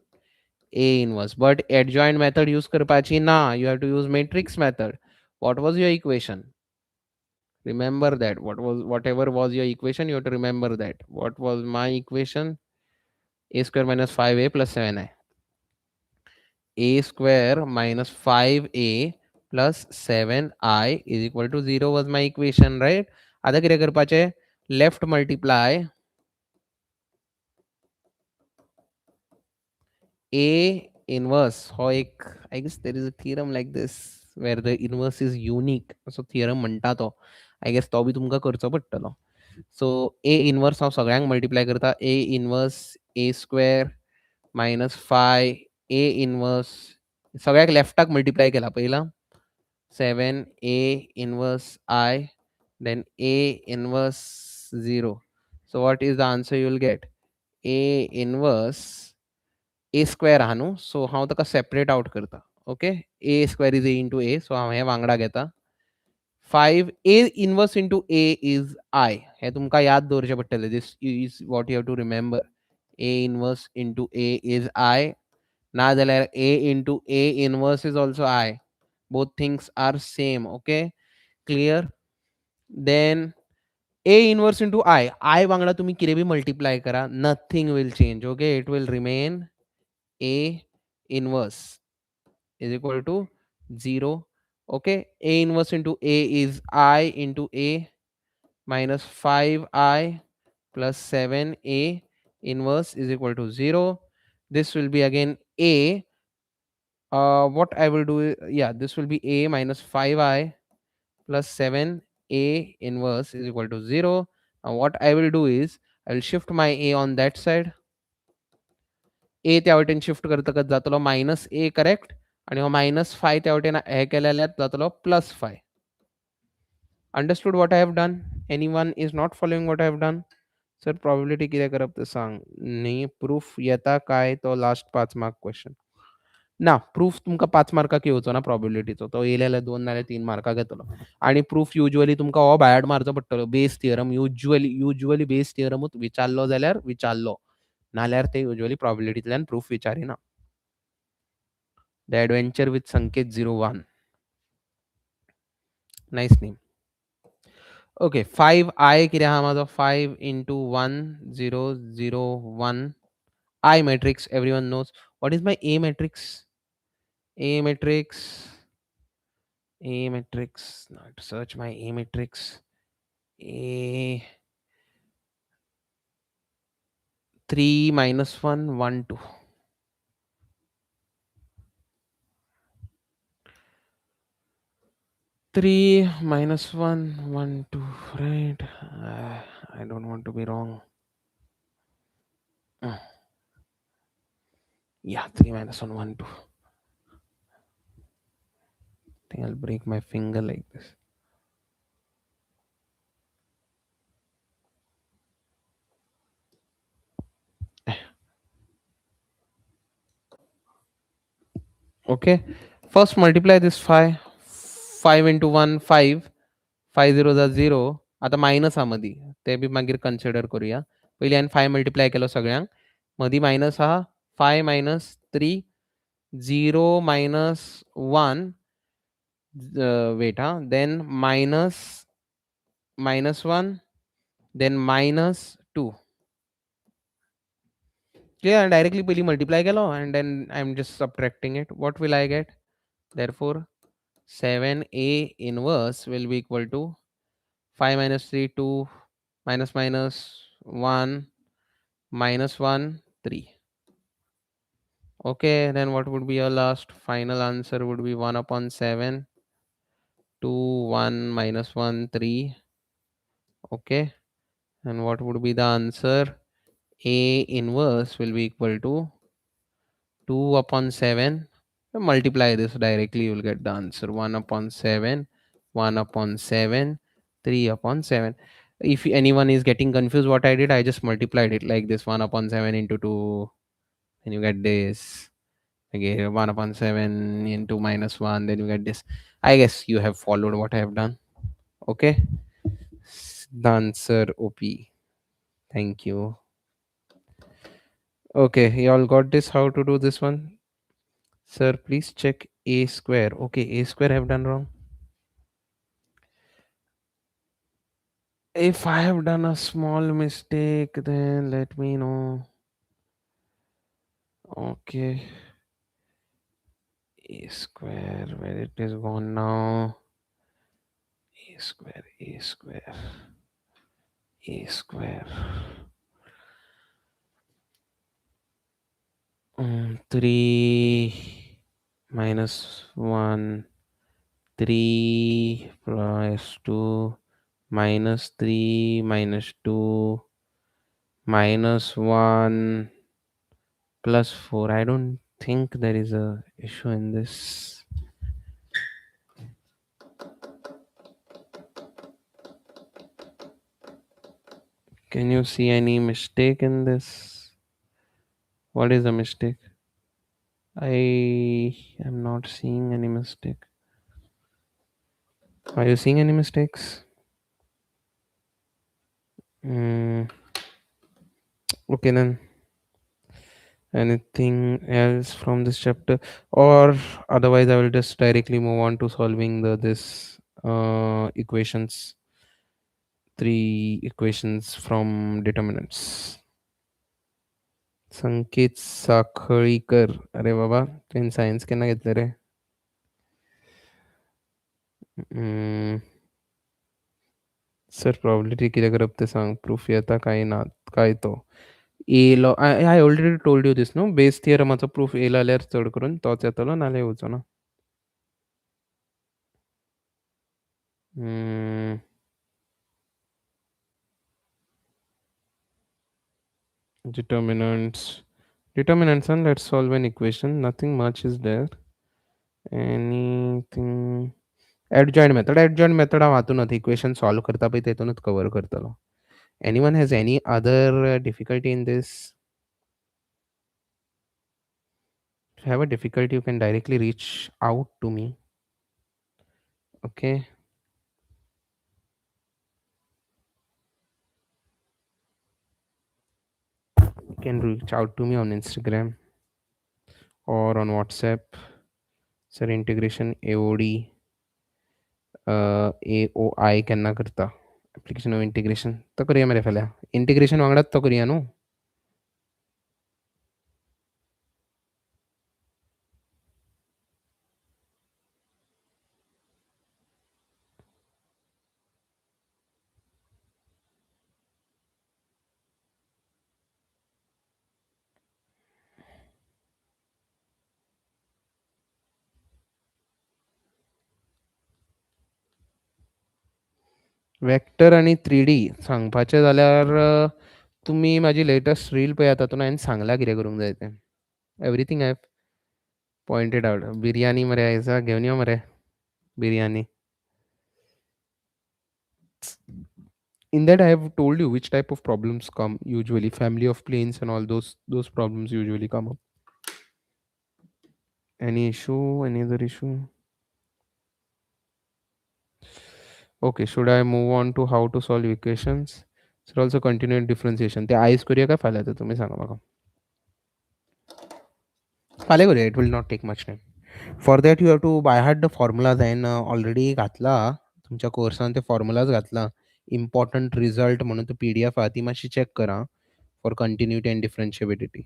A inverse. But adjoint method use करपाची ना. You have to use matrix method. What was your equation? Remember that. Whatever was your equation, you have to remember that. What was my equation? A square minus 5A plus 7I. A square minus 5A plus 7I is equal to 0 was my equation, right? आता कितें करपाचें? Left multiply A inverse. हो एक, I guess there is a theorem like this where the inverse is unique. So theorem म्हणटा तो. I guess तो B तुमकां करचो पडटलो. So A inverse हांव सगळ्यांक multiply करता. A inverse A square minus 5 A inverse सगळ्याक लेफ्टाक multiply केला पयला. 7 A inverse I, then A inverse 0. So what is the answer you will get? A inverse A square आहा न्हू, सो हांव ताका सेपरेट आउट करता. Okay, A square is A into A, so हांव हे वांगडा घेता. 5 A inverse into A is I. हे तुमकां याद दवरचें पडटलें. This is what you have to remember. A inverse into A is I. नाजाल्यार A into A inverse is also I. Both things are same. Okay, clear? Then A inverse into I वांगडा तुम्ही कितें B multiply करा, nothing will change. Okay, it will remain A inverse is equal to 0. Okay, A inverse into A is I into A minus 5I plus 7A inverse is equal to 0. This will be again A. What I will do is, yeah, this will be A minus 5I plus 7A inverse is equal to 0. Now what I will do is I will shift my A on that side. A त्या वाटेन shift करतकच जातलो minus A, correct, आणि हो minus 5 त्या वाटेन हे केलेल्यात जातलो plus 5. Understood what I have done? Anyone is not following what I have done? Sir probability कितें करप तें सांग. न्ही, प्रूफ येता काय तो लास्ट 5 मार्क क्वेश्चन ना. प्रूफ तुमकां 5 मार्काक येवचो ना प्रोबॅबिलिटीचो. तो येयले जाल्यार 2 नाल्यार 3 मार्काक येतलो. आणि प्रूफ युजुअली तुमकां हो भायर मारचो पडटलो. बेस थियरम युजुअली बेस थियरमूच विचारलो जाल्यार विचारलो, नाल्यार ते युजुअली प्रोबॅबिलिटींतल्यान प्रूफ विचारिना. The adventure with Sanket 01. Nice name. Okay, 5I कितें आहा म्हाजो? 5 into 1 0 0 1 I matrix. Everyone knows what is my A matrix. A matrix. A matrix. Now to search my A matrix. A 3 minus 1 1 2. 3 minus 1 1 2, right? I don't want to be wrong. Yeah, 3 minus 1 1 2. I think I'll break my finger like this. Okay, first multiply this 5 into 1 5 5 zeros are 0, आता minus हा मदी ते B मागीर consider करूया. पयलीं हांवें 5 multiply केलो सगळ्यांक. मदीं मायनस आहा. 5 मायनस 3 0 मायनस 1 वेट हां. Then minus 1 then minus 2. Clear? Directly पयलीं मल्टिप्लाय केलो and then I'm just subtracting it. What will I get? Therefore, 7a inverse will be equal to 5 minus 3, 2, minus minus 1, minus 1, 3. Okay, then what would be your last final answer would be 1 upon 7, 2, 1, minus 1, 3. Okay, and what would be the answer? A inverse will be equal to 2 upon 7. Multiply this directly, you will get the answer. 1 upon 7, 1 upon 7, 3 upon 7. If anyone is getting confused what I did, I just multiplied it like this, 1 upon 7 into 2, and you get this. Okay, 1 upon 7 into minus 1, then you get this. I guess you have followed what I have done. Okay, the answer OP. Thank you. Okay, you all got this, how to do this one? Sir, please check a square. Okay, a square I have done wrong. If I have done a small mistake, then let me know. Okay. A square, where it is gone now? A square, A square, A square. 3 minus 1, 3 plus 2, minus 3 minus 2, minus 1 plus 4. I don't think there is a issue in this. Can you see any mistake in this? What is the mistake? I am not seeing any mistake. Are you seeing any mistakes? Okay then. Anything else from this chapter, or otherwise I will just directly move on to solving this equations, 3 equations from determinants. संकेत साखळीकर, अरे बाबा तुवें science केन्ना घेतले रे? Sir probability कितें करप तें सांग. प्रूफ येता काय ना काय तो. ए लॉ I already told you this न्हू. बेस थियरमाचो प्रूफ येयलो जाल्यार चड करून तोच येतलो नाल्यार येवचो ना. Determinants and let's solve an equation. Nothing much is there. Anything. Adjoint method हांव हातूंत इक्वेशन सॉल्व करता पळय तेतूनच कवर करतलो. Anyone has any other difficulty in this? If you have a difficulty, you can directly reach out to me. Okay. You can reach out to me on Instagram or on WhatsApp. Sir, integration AOD AOI केन्ना करता? Application of integration तो करूया मरे फाल्यां. Integration वांगडाच तो करूया न्हू. वेक्टर आणि 3D सांगपाचें जाल्यार तुमी म्हाजी लेटस्ट रील पळयात तातूंत हांवें सांगलां कितें करूंक जाय तें. Everything I have pointed out. Biryani मरे आयज घेवन यो मरे biryani. In that I have told you which type of problems come usually. Family of planes and all those problems usually come up. Any issue? Any other issue? Okay, should I move on to how to solve equations? So also continued differentiation. ते ice करूया काय फाल्यां तुम्ही सांगा म्हाका. फाल्यां करूया. It will not take much time. For that you have to by heart the formulas and already घातला तुमच्या कोर्सान ते फॉर्म्युलाज घातला. इम्पॉर्टंट रिझल्ट म्हणून तो PDF आहे ती मातशी चेक करा for continuity and differentiability.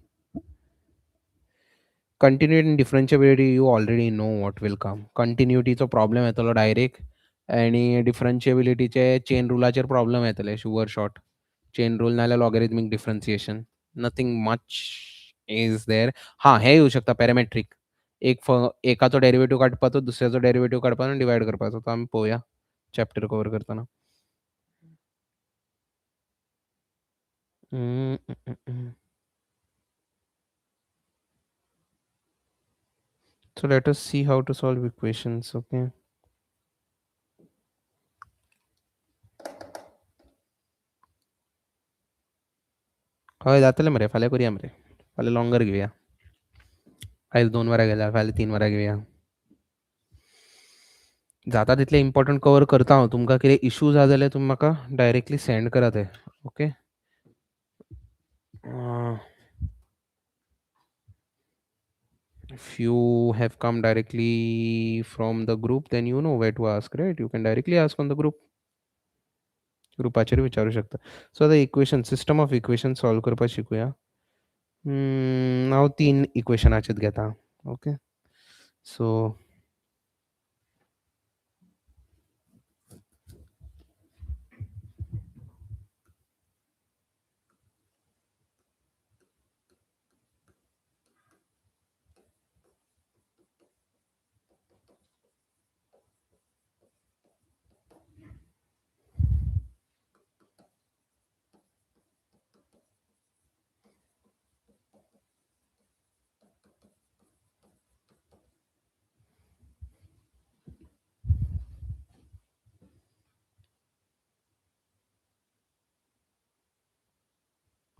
Continuity and differentiability, you already know what will come. Continuityचा प्रॉब्लेम येतलो डायरेक्ट आणि डिफरन्शिएबिलिटीचे चेन रुलाचेर प्रॉब्लेम येतले शुअर शॉर्ट. चेन रूल नाल्यार logarithmic differentiation. Nothing much is there. हां, हे येऊ शकता पॅरामेट्रिक. एकाचो डेरिव्हेटिव्ह काडपाचो, दुसऱ्याचो डेरिव्हेटिव्ह काडपाचो आणि डिवाइड करपाचो. तो आम्ही पळोवया चॅप्टर कव्हर करताना. हं, हं, हं, हं. So let us see how to solve equations, okay? हय जातलें मरे, फाल्यां करुया मरे. फाल्यां लॉंगर घेवया. आयज 2 वरां गेल्या, फाल्यां 3 वरां घेवया. जाता तितलें इम्पॉर्टंट कव्हर करता हांव. तुमकां कितें इश्यूज आहा जाल्यार तुमी म्हाका डायरेक्टली सेंड करा ते. Okay. If you have come directly from the group, then you know where to ask, right? You can directly ask on the group. ग्रुपाचेर विचारू शकता. सो आतां equation system of equation solve करपाक शिकुया. हांव 3 इक्वेशनाचेच घेता. Okay. So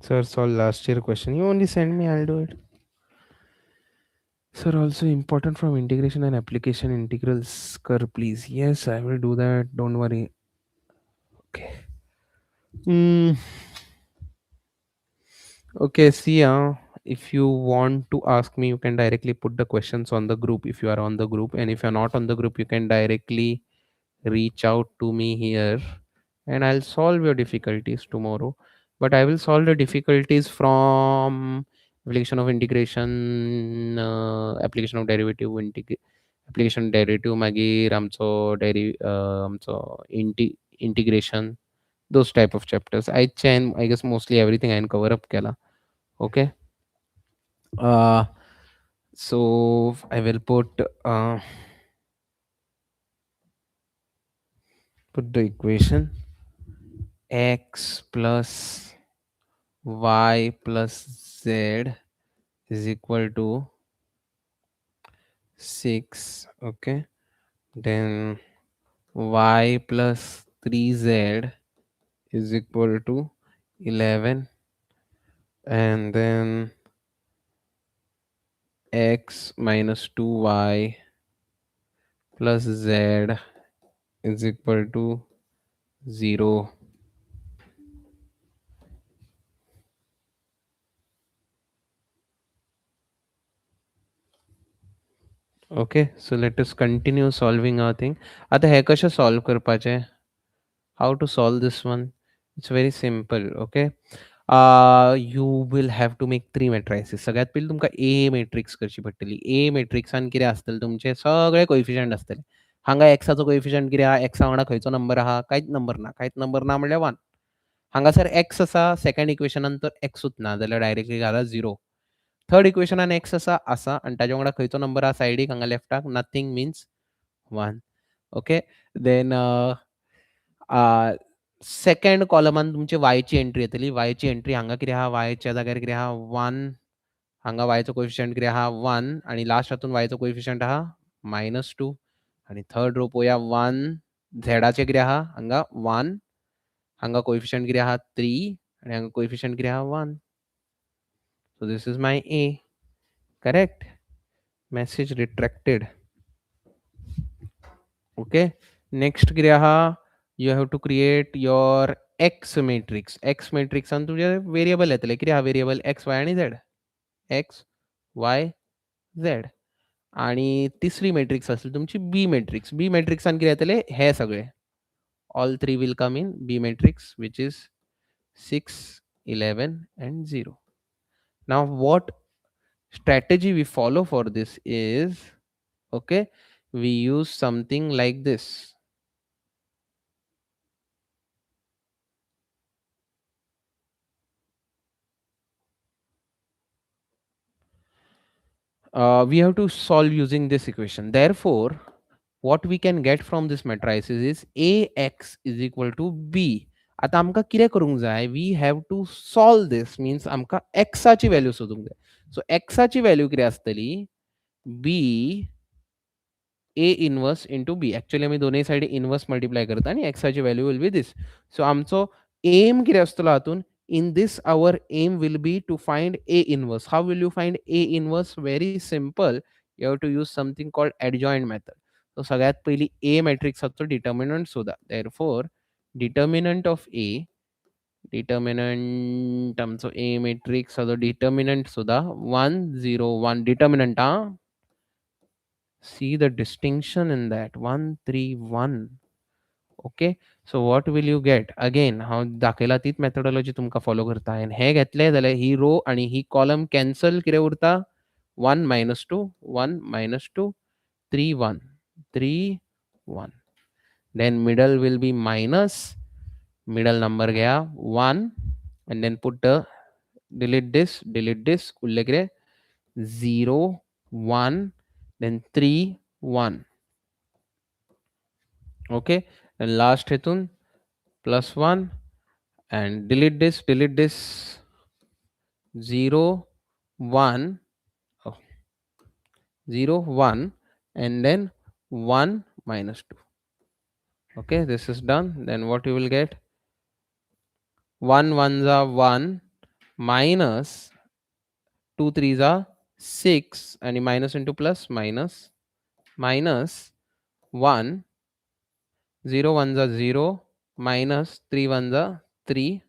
sir solve last year question. You only send me, I'll do it. Sir, also important from integration and application integrals curve, please. Yes, I will do that. Don't worry. Okay. Okay, see, if you want to ask me, you can directly put the questions on the group if you are on the group. And if you're not on the group, you can directly reach out to me here and I'll solve your difficulties tomorrow. But I will solve the difficulties from application of integration, application of derivative, application derivative, मागीर आमचो आमचो integration, those type of chapters. I guess mostly everything I can cover up केला. Okay. So I will put the equation x plus y plus z is equal to 6. Okay. Then y plus 3z is equal to 11. And then x minus 2y plus z is equal to 0. Okay, so let us continue solving our thing. आता हे कशें solve करपाचें? How to solve this one? It's very simple. Okay. You will have to make 3 matrices. सगळ्यात पयलीं तुमकां A matrix करची पडटली. A मॅट्रिक्सान कितें आसतलें तुमचे सगळे कोएफिशियंट आसतले. हांगा एक्साचो कोएफिशियंट कितें आहा? एक्सा वांगडा खंयचो नंबर आहा? कांयच नंबर ना. कांयच नंबर ना म्हणल्यार 1. हांगासर एक्स आसा. सेकंड इक्वेशनान तर एक्सूच ना जाल्यार डायरेक्टली घाला 0. थर्ड इक्वेशनान एक्स आसा आनी ताच्या वांगडा खंयचो नंबर आहा सायडीक हांगा लेफ्टाक nothing means 1. Okay. Then second कॉलमान तुमची वायची एंट्री येतली. वायची एंट्री हांगा कितें आहा? वायच्या जाग्यार कितें आहा? 1. हांगा वायचो कोएफिशियंट कितें आहा? 1 आणि लास्ट हातून वायचो कोएफिशियंट आहा -2 आणि थर्ड रो पळोवया 1. झेडाचें कितें आहा? हांगा 1. हांगा कोएफिशियंट कितें आहा? 3 आणि हांगा कोएफिशियंट कितें आहा? 1. So this is my A. Correct? Message retracted. Okay. Next कितें आहा? you have to create your x matrix. X matrix and तुझे variable येतले किती हा variable x y आणि z. x y z. आणि तिसरी मॅट्रिक्स असेल तुमची बी मॅट्रिक्स. बी मॅट्रिक्स आणि किती येतले हे सगळे. All three will come in B matrix, which is 6, 11 and 0. Now what strategy we follow for this is, okay, we use something like this. We have to solve using this equation. Therefore, what we can get from this matrices is ax is equal to b. आता आमका कितें करूंक जाय, we have to solve this, means आमकां एक्साची value सोदूंक जाय. सो एक्साची value कितें आसतली, B a inverse into b. Actually आम्ही दोन्ही साइड इनवर्स मल्टिप्लाय करता आणि एक्साची व्हॅल्यू विल बी दिस. सो आमचो एम कितें आसतलो हातून, in this our aim will be to find a inverse. How will you find a inverse? Very simple. You have to use something called adjoint method. So सगळ्यात पहिली a मॅट्रिक्सचो determinant शोधा. Therefore determinant of a, determinant आमचो a मॅट्रिक्सचो determinant शोधा. 1 0 1 determinant हा. See the distinction in that. 1 3 1. Okay. So what will you gate, again हांव दाखयला तीच मॅथडॉलॉजी तुमकां फॉलो करता. आनी हे घेतले जाल्यार ही रो आनी ही कॉलम कॅन्सल कितें उरता, 1 -2 1 -2 3 1 3 1. Then middle will be minus, middle number घ्या 1 and then put the delete this उरले कितें 0 1 देन 3 1. ओके. लास्ट हेतून +1 and delete this 0 1 0 1 and then 1 -2. Okay, this is done. Then what you will get, 1 1s are 1 minus 2 3s are 6 and minus into plus minus minus 1 0 1s are 0 minus 3 1s are 3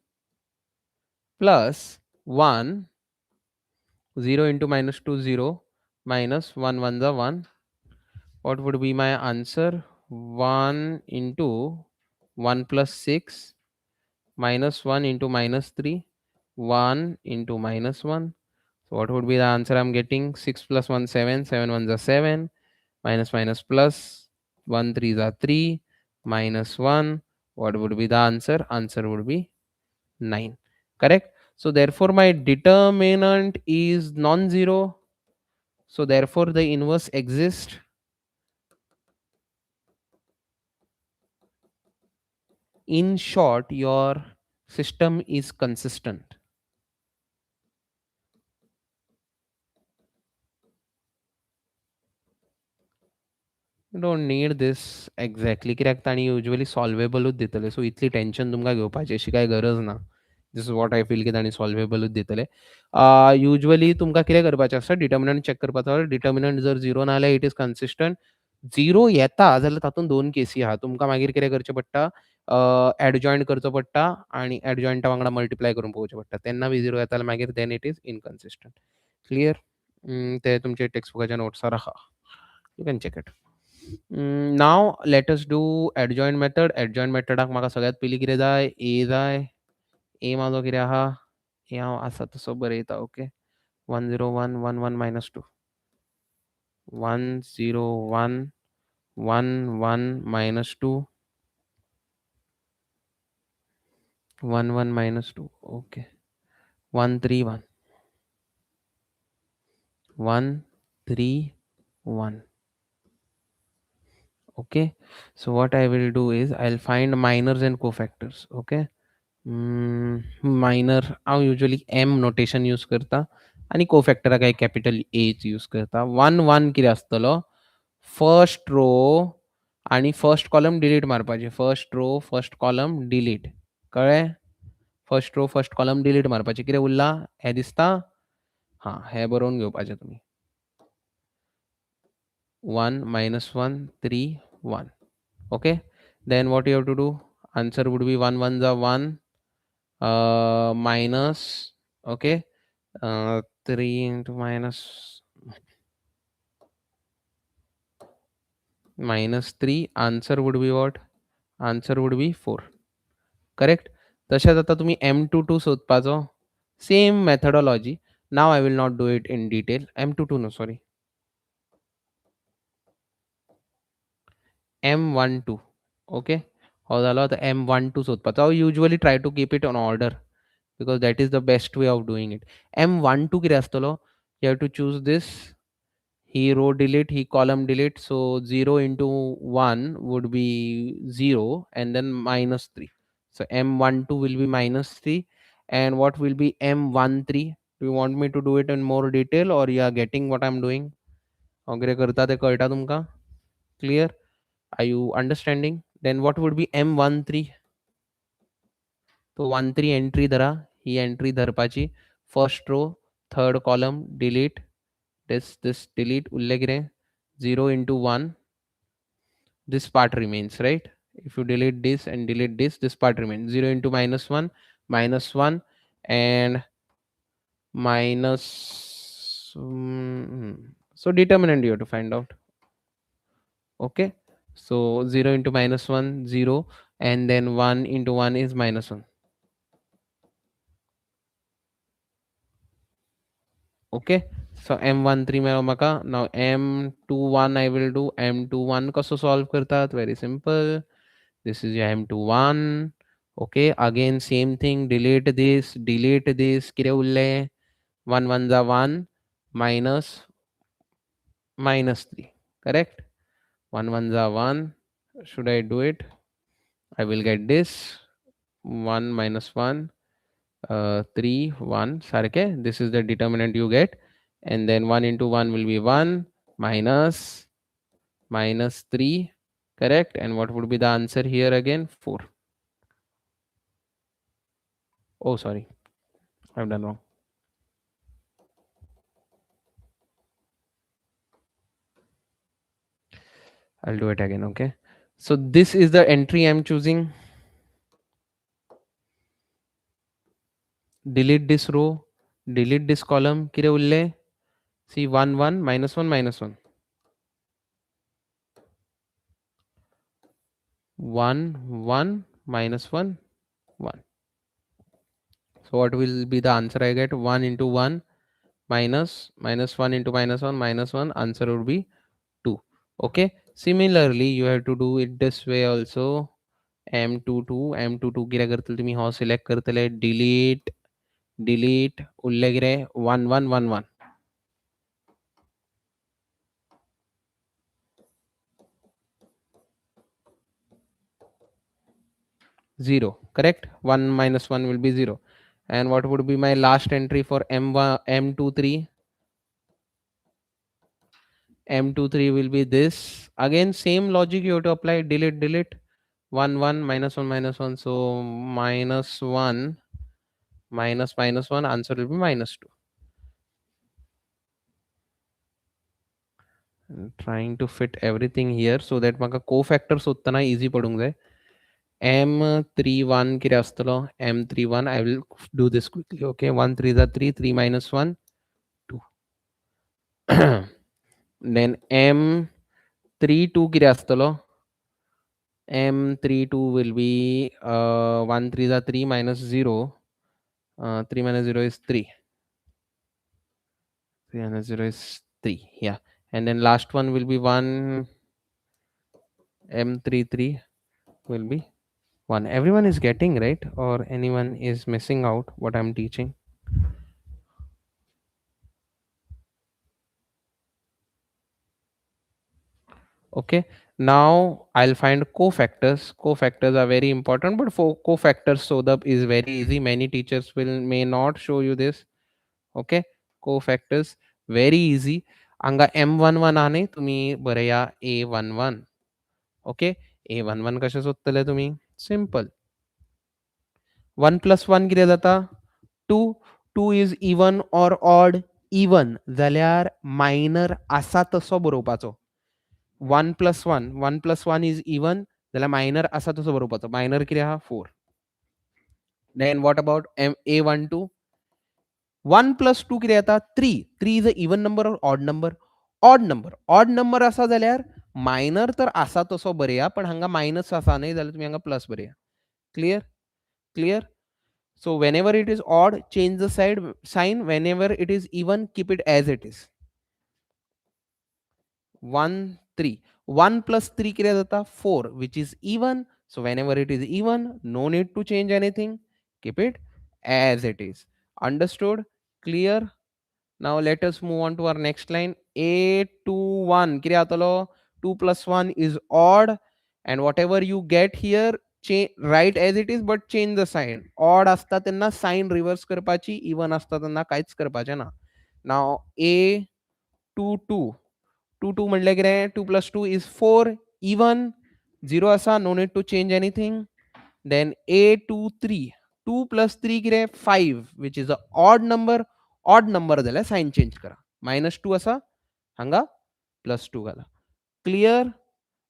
plus 1 0 into -2 0 minus 1 1s are 1. What would be my answer? 1 into 1 plus 6 minus 1 into -3 1 into -1. So what would be the answer I'm getting? 6 plus 1 7 7 1s are 7 minus minus plus 1 3s are 3 minus 1. What would be the answer? Answer would be 9. Correct. So therefore my determinant is non-zero. So therefore the inverse exists. In short, your system is consistent. You don't need this exactly, कित्याक ताणी usually सॉल्वेबलूच दितले. सो इतली tension तुमकां घेवपाची अशी कांय गरज ना. This is what I feel की ताणी सॉल्वेबलूच दितले. युजली तुमकां कितें करपाचें आसता, डिटर्मिनंट चॅक करपाचो. डिटर्मिनंट जर 0 ना जाल्यार इट इज कन्सिस्टंट. 0 येता जाल्यार तातूंत 2 केसी आहा. तुमकां मागीर कितें करचें पडटा, एडजॉयंट करचो पडटा आनी एडजॉयंटा वांगडा मल्टिप्लाय करून पळोवचें पडटा. तेन्ना बी 0 येता जाल्यार मागीर then it is inconsistent. Clear? ते तुमचे टेक्स्ट बुकाच्या नोट्सार आहा. You can check it. Now let us do adjoint method. Adjoint मेथडाक म्हाका सगळ्यात पयलीं कितें जाय, ए जाय. ए म्हाजो कितें आहा, ए हांव आसा तसो बरयता. Okay. 1 0 1 1 1 -2 1 0 1 1 1 -2 1 1 -2. Okay. 1 3 1 1 3 1. Okay. So what I will do is I'll find minors and cofactors. Okay. Minor हांव युजली एम नोटेशन यूज करता आनी कोफॅक्टराक हांव कॅपिटल एच यूज करता. 1 1 कितें आसतलो, फर्स्ट रो आनी फर्स्ट कॉलम डिलीट मारपाचें. First row first column delete. कळ्ळें? First row first column delete मारपाचें. कितें उरलां हें दिसता? हां, हें बरोवन घेवपाचें तुमी. 1 -1 3 1. Okay. Then what you have to do, answer would be 1 1 the 1 minus, okay, 3 into minus 3, answer would be what? Answer would be 4. Correct? तशाच आता तुम्ही M22 शोधपाचो. Same methodology. Now I will not do it in detail. M22 no, sorry. M12. Okay. How the M12 शोधपाचो. I usually try to keep it on order because that is the best way of doing it. M12 कितें आसतलो? You have to choose this. He row delete, he column delete. So 0 into 1 would be 0 and then minus 3. So M12 will be minus 3. And what will be M13? Do you want me to do it in more detail or you are getting what I'm doing? वगैरे करता ते कळटा तुमका? Clear? Are you understanding? Then what would be M13? तो 13 entry धरा. ही entry धरपाची. First row, third column, delete. This delete उरले कितें? 0 into 1. This part remains, right? If you delete this and delete this part remains. 0 into minus 1 and minus so determinant you have to find out. Okay, so 0 into minus 1 0 and then 1 into 1 is minus 1. Okay, so M13 मेरा मका. Now M21 I will do. M21 कसो solve करतात? Very simple. This is your M21. Okay, again same thing. Delete this. किती उरले? 1 1 जा 1 minus 3. Correct? 1 1 जा 1. Should I do it? I will get this 1 minus 1 3 1 सारखे. This is the determinant you get. And then 1 into 1 will be 1 minus 3. Correct? And what would be the answer here again? 4. Oh, sorry. I've done wrong. I'll do it again. Okay. So this is the entry I'm choosing. Delete this row. Delete this column. Kire ulle? See 1 1 minus 1 minus 1. 1 1 minus 1 1. So what will be the answer I get? 1 into 1 minus 1 into minus 1 minus 1. Answer would be 2. Okay. Similarly, you have to do it this way also. M22 गिरा करतले तुम्ही हो select करतले delete उरले किरे 1 1 1 1. 0. Correct? 1 minus 1 will be 0. And what would be my last entry for M23? M23 will be this. Again, same logic you have to apply. Delete 1 1 minus 1 minus 1. So minus 1 minus 1. Answer will be minus 2. I'm trying to fit everything here so that maka cofactors uttana easy padung jaye. M31 किती असतलो? M31 I will do this quickly. Okay, 1 3 is 3, 3 minus 1 2. Then M32 किती असतलो? M32 will be 1 3 is 3 minus 0. 3 minus 0 is 3. 3 minus 0 is 3. Yeah. And then last one will be 1. M33 will be 1. Everyone is getting right, or anyone is missing out what I'm teaching? Okay, now I'll find cofactors. Cofactors are very important, but for cofactors so the is very easy. Many teachers may not show you this. Okay, cofactors very easy. Anga M11 आने तुम्ही बरया A11. Okay, A11 कशा शोधतले तुम्ही? Simple. 1 plus 1 किती जाता? 2. 2 is even or odd? Even जाल्यार minor असा तसो बरोवपाचो. 1 plus 1 is even, जाल्यार मायनर आसा तसो बरोवपाचो. मायनर कितें आहा 4. Then what about A12? 1 plus 2 कितें येता 3. 3 is a even number or odd number? Odd number. Odd number आसा जाल्यार मायनर तर आसा तसो बरया, पण हांगा मायनस आसा न्हय जाल्यार तुमी हांगा प्लस बरया. Clear? Clear? So whenever it is odd, change the side sign. Whenever it is even, keep it as it is. 1 3. 1 plus 3 किती जाता 4, which is even. So whenever it is even, no need to change anything. Keep it as it is. Understood? Clear? Now let us move on to our next line. A21 किती जातलो 2 plus 1 is odd, and whatever you get here, write as it is but change the sign. Odd असता त्यांना sign reverse करपाची, even असता त्यांना काहीच करपाचे ना. Now A22 2 म्हणले कितें 2 plus 2 is 4, even 0 असा, no need to change anything. Then A23 2 plus 3 कितें 5, which is a odd number. Odd number जाल्यार सायन चेंज करा. -2 असा हांगा +2 घाला. Clear?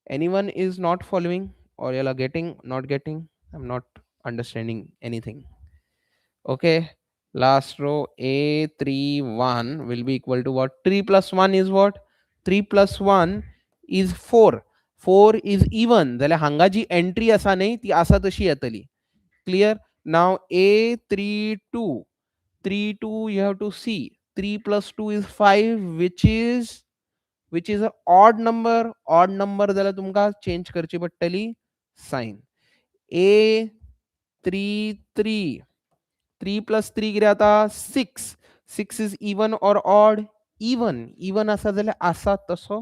Anyone is not following or you are getting not getting? I'm not understanding anything. Okay, last row A31 will be equal to what? 3 plus 1 is what? 3 plus 1 is 4. 4 is even जाल्यार हांगा जी entry आसा न्हय ती आसा तशी येतली. Clear? Now A32 you have to see 3 plus 2 is 5, which is a odd number. Odd number जाल्यार तुमका चेंज करची पडटली साइन. A33 3 plus 3 कितें जाता 6. 6 is even or odd? Even आसा जाल्यार आसा तसो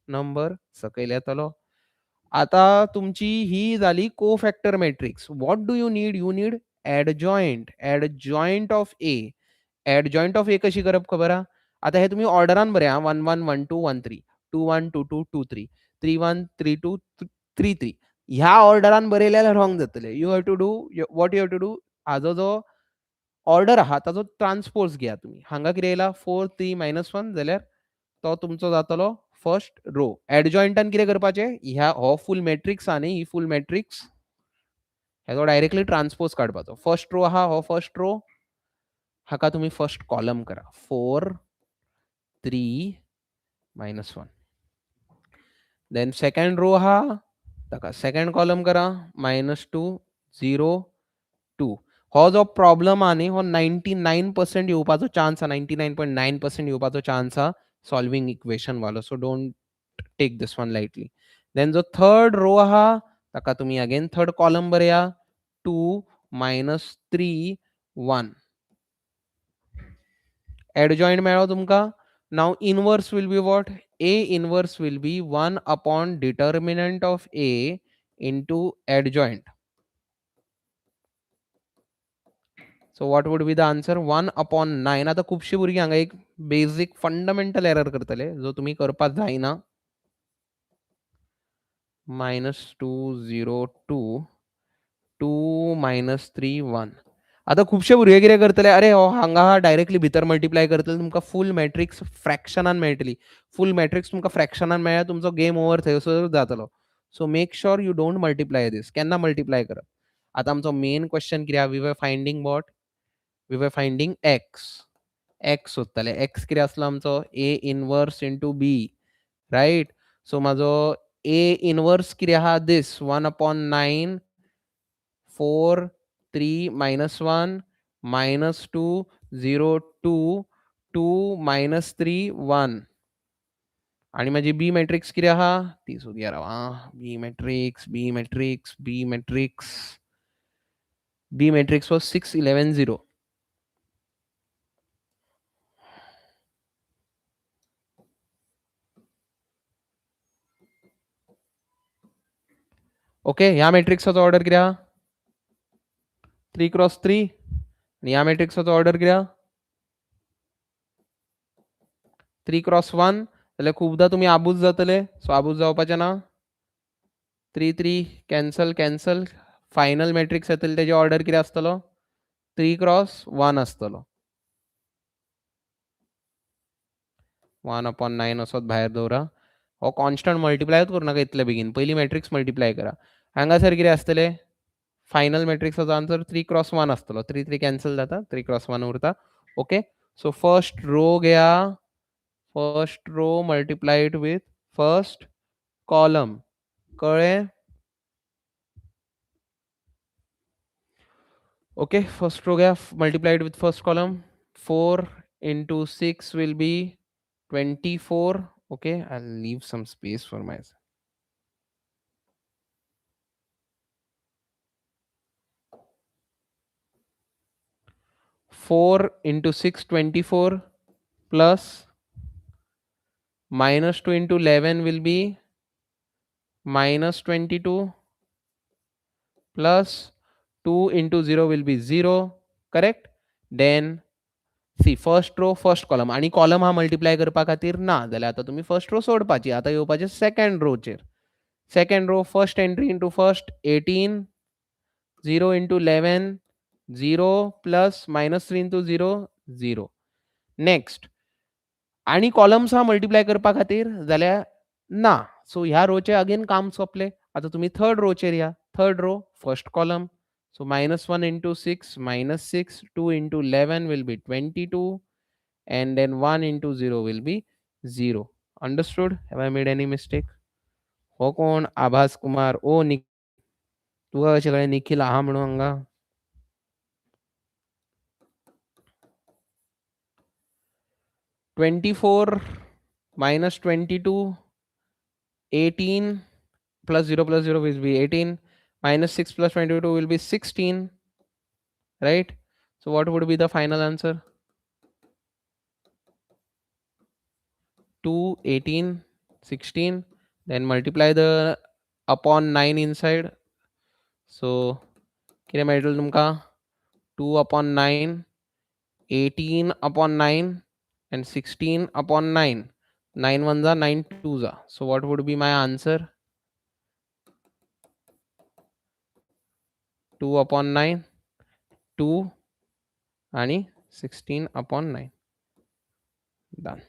नंबर सकयल येतलो. आता तुमची ही झाली cofactor matrix. What do you need? You need adjoint of A. Adjoint of A कशी करप खबर आहा? आता हे तुम्ही ऑर्डरान बरे हा. 1 1 1 2 1 3, 2 1 2 2 2 3, 3 1 3 2 3 3. ह्या ऑर्डरान बरयल्यार रॉंग जातले. You have to do what you have to do. हाजो जो ऑर्डर आहा ताजो ट्रान्सपोज घ्या तुम्ही. हांगा कितें येयला 4 3 -1 जाल्यार तो तुमचो जातलो फर्स्ट रो. ऍडजॉइंटान कितें करपाचें? ह्या हो फूल मॅट्रिक्स आहा न्ही, ही फूल मॅट्रिक्स हेजो डायरेक्टली ट्रान्सपोज काडपाचो. फर्स्ट रो आहा हो फर्स्ट रो, हाका तुम्ही फर्स्ट कॉलम करा. 4 3 -1. देन सेकंड रो आहा ताका सेकंड कॉलम करा. -2 0 2. हो जो प्रॉब्लेम आहा न्ही हो 99% येवपाचो चान्स आहा. 99.9% येवपाचो चान्स आहा सॉल्विंग इक्वेशन वालो. So don't take this one lightly. Then जो थर्ड रो आहा ताका तुम्ही अगेन थर्ड कॉलम बरया. 2 -3 1. Adjoint मेळ्ळो तुमका. Now inverse will be what? A inverse will be 1 upon determinant of A into adjoint. So what would be the answer? 1 upon 9. आता खूपशी भुरगीं हांगा एक बेसिक फंडामेंटल एरर करतले जो तुम्ही करपाक जायना. -2 0 2 2 -3 1. आता खुबशे भुरगे कितें करतले, अरे हो हांगा डायरेक्टली भितर मल्टिप्लाय करतले, तुमकां फूल मॅट्रिक्स फ्रॅक्शनान मेळटली. फूल मॅट्रिक्स तुमकां फ्रॅक्शनान मेळ्ळ्या तुमचो गेम ओवर थंयसर जातलो. So make sure you don't multiply this. केन्ना मल्टिप्लाय करप? आता आमचो मेन क्वेश्चन कितें आहा? We are finding what? We are finding X. X सोदताले. एक्स कितें आसलो आमचो? A inverse into B, right? So म्हाजो ए इनवर्स कितें आहा? दीस 1/9 4 3 -1 -2 0 2 2 -3 1. आणि माझी बी मॅट्रिक्स किती आहा ती सोदया राव. B matrix was 6 11 0. ओके, ह्या मॅट्रिक्सचा ऑर्डर किती आहा? 3 क्रॉस 3. आणि ह्या मॅट्रिक्सचा ऑर्डर किती आहा? 3 क्रॉस 1. जाल्यार खूपदा तुम्ही आबूज जातले. सो आबूज जावपाचे ना. 3 3 कॅन्सल. फायनल मॅट्रिक्स येतली त्याची ऑर्डर किती आसतलो? 3 क्रॉस 1 आसतलो. 1/9 असोच भायर दवरा. हो कॉन्स्टंट मल्टिप्लाय करू नका इतले बेगीन, पयलीं मॅट्रिक्स मल्टिप्लाय करा. हांगासर कितें आसतलें, फायनल मॅट्रिक्साचो आन्सर 3 क्रॉस 1 आसतलो. 3 3 कॅन्सल जाता, 3 क्रॉस 1 उरता. ओके, सो फर्स्ट रो घेया, first row multiplied with first column. कळ्ळें? Okay, first row gap multiplied with first column. 4 into 6 will be 24. Okay, I'll leave some space for myself. 4 into 6, 24, plus minus 2 into 11 will be minus 22, plus 2 into 0 will be 0. Correct? Then see first row first column आणि column हा multiply करपा खातीर ना जाल्यार आतां तुमी first row सोडपाची. आतां येवपाचें सेकंड रोचेर. Second row first entry into first 18, 0 into 11, 0, plus minus 3 into 0, 0. Next आणि कॉलम्स हा मल्टिप्लाय करपा खातीर जाल्यार ना. सो ह्या रोचे अगेन काम सोंपलें. आतां तुमी थर्ड रोचेर या. Third row first column. So minus 1 into 6, minus 6, 2 into 11 will be 22, and then 1 into 0 will be 0. Understood? Have I made any mistake? हो कोण? आभास कुमार. ओ तुका कशें कळ्ळें निखिल आहा म्हणून हांगा? -24 minus 22, 18 plus 0 will be 18, minus 6 plus 22 will be 16, right? So what would be the final answer? 2, 18, 16, then multiply the upon 9 inside. So कितें मेळटलें तुमकां? 2 upon 9, 18 upon 9, and 16 upon 9. 9 ones are 9 twos are. So what would be my answer? 2 upon 9, 2 and 16 upon 9. Done.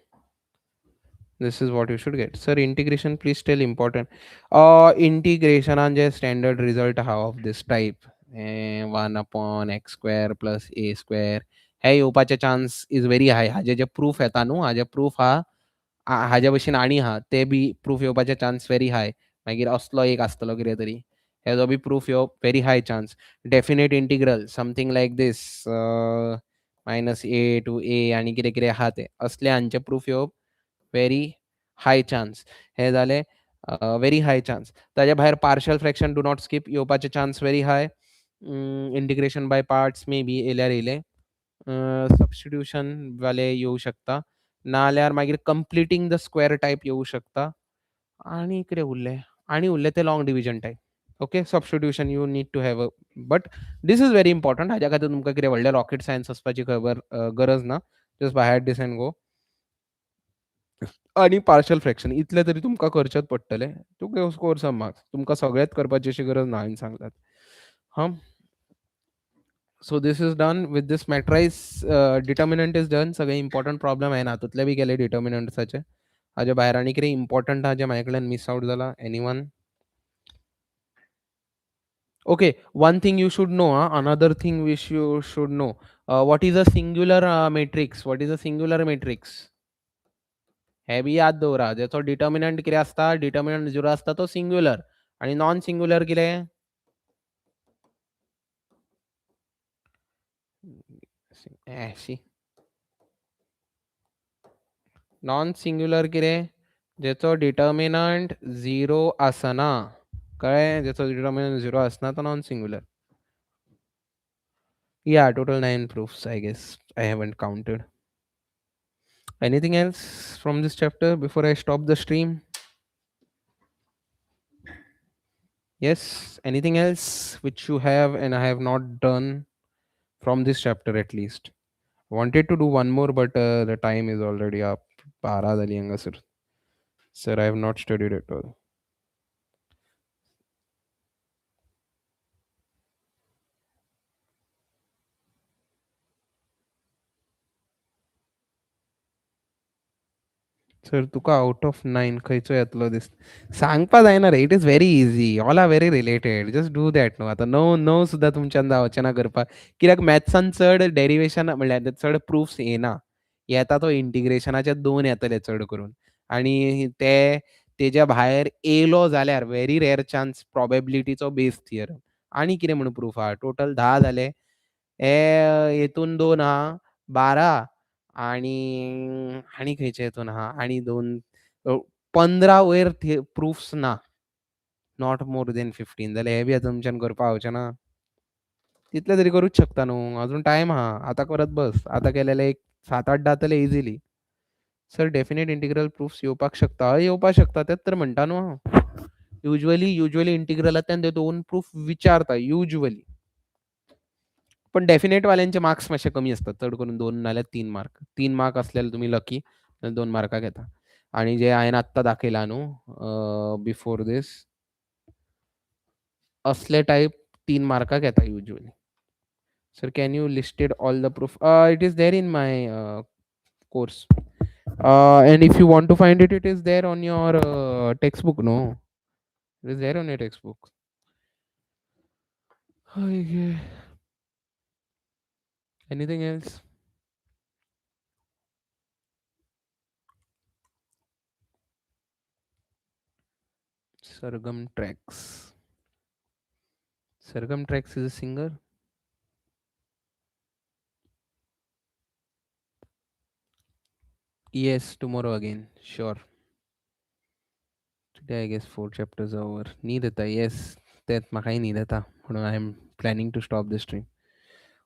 This is what you should get. Sir, integration please tell important. Integration on the standard result of this type. 1 upon x square plus a square. हे येवपाचे chance is very high. हाजे जे proof येता न्हू, हाजे proof हाजे भशेन आनी आहा ते बी प्रूफ येवपाचे चान्स व्हेरी हाय. मागीर असलो एक आसतलो कितें तरी, हेजो बी प्रूफ येवप very high chance. Definite integral something like this, minus A to A आनी कितें कितें आहा ते असले हांचे प्रूफ येवप व्हेरी हाय चान्स. हे जालें व्हेरी हाय चान्स. ताज्या भायर partial fraction do not skip येवपाचे chance very high. Integration by parts may be येयल्यार येयलें. सबस्टिट्यूशन वाले येवं शकता, नाल्यार मागीर कंप्लिटींग द स्क्वेअर टायप येवं शकता. आनी कितें उरलें? आनी उरलें तें long division type. Okay, substitution you need to have a, but this is very important. हाज्या खातीर तुमकां कितें व्हडलें रॉकेट सायन्स वचपाची गरज ना. Just by heart this and go. आणि पार्शियल फ्रॅक्शन इतलें तरी तुमकां करचेच पडटलें. To score some marks. तुमकां सगळेंच करपाची अशी गरज ना हांवें सांगलां. हां. So this is done with this matrix. Determinant is done. सगळे इम्पॉर्टंट प्रॉब्लेम हांवें हातूंतले बी केले डिटर्मिनंट्साचे. हाज्या भायर आनी कितें इम्पॉर्टंट आहा जें म्हाजे कडल्यान मिस आउट जाला? Anyone? Okay, one thing you should know, another thing which you should know. What is a singular matrix? What is a singular matrix? हे बी याद दवरा. जेचो डिटर्मिनंट कितें आसता? डिटर्मिनंट 0 आसता तो सिंग्युलर. आणि नॉन सिंग्युलर कितें? शी. नॉन सिंग्युलर कितें? जेचो डिटर्मिनंट 0 आसना. कळ्ळें? जेचो डिटर्मिनंट 0 आसना तो non singular. Yeah, total 9 proofs, I guess. I haven't counted. Anything else from this chapter before I stop the stream? Yes, anything else which you have and I have not done from this chapter at least? Wanted to do one more, but the time is already up. Para zali hanga, sir. Sir, I have not studied at all. Sir तुका out of 9 खंयचो येतलो दिसता? सांगपा जायना रे. It is very easy. All are very related. Just do that न्हू. आतां 9 सुद्दां तुमच्यान जावचें ना करपाक. कित्याक मॅथ्सान चड डेरिवेशन म्हणल्यार चड प्रुफ्स येना. येता तो इंटिग्रेशनाचे 2 येतले चड करून. आनी तेज्या भायर येयलो जाल्यार व्हेरी रेअर चान्स प्रोबॅबिलिटीचो बेस थियरम. आनी कितें म्हूण प्रूफ आहा? टोटल 10 जाले. हेतून 2 आहा, 12 आनी खंयचे हितून आहा? आनी 2 15 वयर प्रुफ्स ना. नॉट मोर दॅन 15 जाल्यार हे बी आतां तुमच्यान करपा जावचें ना. तितले तरी करूच शकता न्हू. अजून टायम आहा. आतां करत बस. आतां केले जाल्यार एक 7-8 जातले easily. Sir definite integral proofs येवपाक शकता. हय येवपाक शकता. तेंच तर म्हणटा न्हू हांव. युजुअली इंटिग्रलांतल्यान ते 2 प्रूफ विचारता युजुअली. पण डेफिनेट वाल्यांचे मार्क्स मातशे कमी असतात. चड करून 2 नाल्यार 3 मार्क. 3 मार्क असल्यार तुमी लकी. नाल्यार 2 मार्काक येता. आणि जे हांवें आत्तां दाखयला न्हू बिफोर दीस असले टाइप 3 मार्काक येता usually. Sir can you listed all the proof? It is there in my course. And if you want to find it, it is there on your textbook, no? It is there on your textbook. Okay. Anything else? Sargam Tracks. Sargam Tracks is a singer. Yes, tomorrow again. Sure. Today I guess 4 chapters are over. Need येता. Yes. तेच म्हाकाय न्हीद येता. म्हणून I am planning to stop the stream.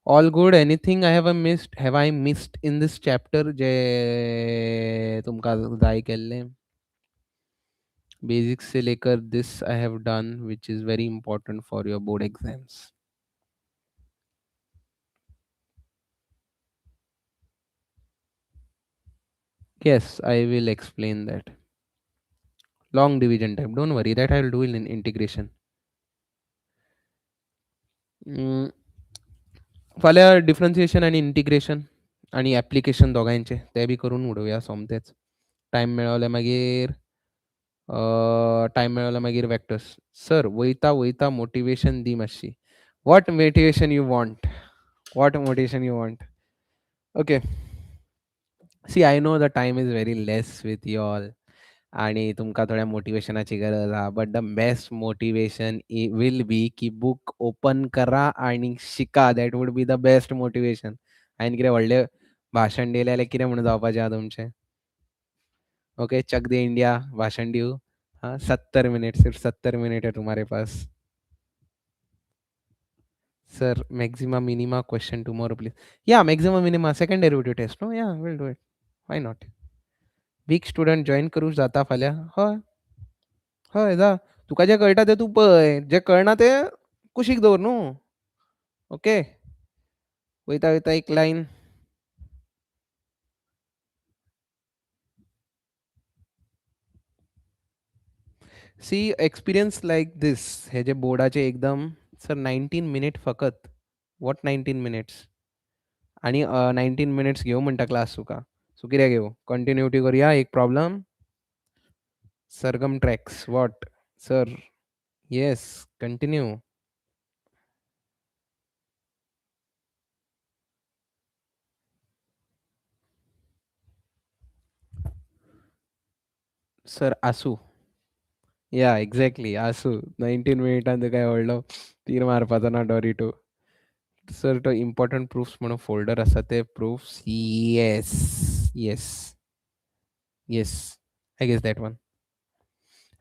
All good. Anything I have missed? Have I missed in this chapter जे तुमकां जाय केल्लें? Basics से लेकर this I have done, which is very important for your board exams. Yes, I will explain that. Long division type. Don't worry, that I will do in integration. फाल्यां differentiation आनी integration आनी application दोगांयचे ते बी करून उडोवया सोमतेच. Time मेळ्ळो जाल्यार मागीर वेक्टर्स. सर वयता मोटिवेशन दी मातशी. What motivation you want? What motivation you want? Okay. See I know the time is very less with you all. आणि तुमकां थोड्या मोटिवेशनाची गरज आहा. But the best motivation will be की बूक ओपन करा आनी शिका. That would be the best motivation. हांवें कितें व्हडलें भाशण दिलें जाल्यार कितें म्हणून जावपाचें आहा तुमचें? ओके, चक दे इंडिया भाशण दिवं. 70 मिनट, सिर्फ 70 मिनट है तुम्हारे पास. Sir, maxima minima question tomorrow, please. Yeah, maxima minima, second derivative test. No, yeah, we'll do it. Why not? Weak student join करू जाता फाल्यां. हय. हय जा. तुका जें कळटा तें तूं पळय. जें कळना तें कुशीक दवर न्हू. ओके. वयता एक लायन. सी एक्सपिरियन्स लायक दीस. हे जे बोर्डाचे एकदम सर 19 मिनिट फकत. What 19 minutes? आणि 19 मिनिट्स घेवं म्हणटा क्लास तुका. सो कितें घेवं? कंटिन्युटी करया एक problem. Sargam tracks. What? Sir. Yes. Continue. Sir आसूं. या एक्झॅक्टली आसूं. 19 मिनिटान तुका व्हडलो तीर मारपाचो ना डॉरिटो. सर तो इम्पॉर्टंट प्रूफ्स म्हणून फोल्डर आसा ते proofs. Yes. Yes. Yes. I guess that one.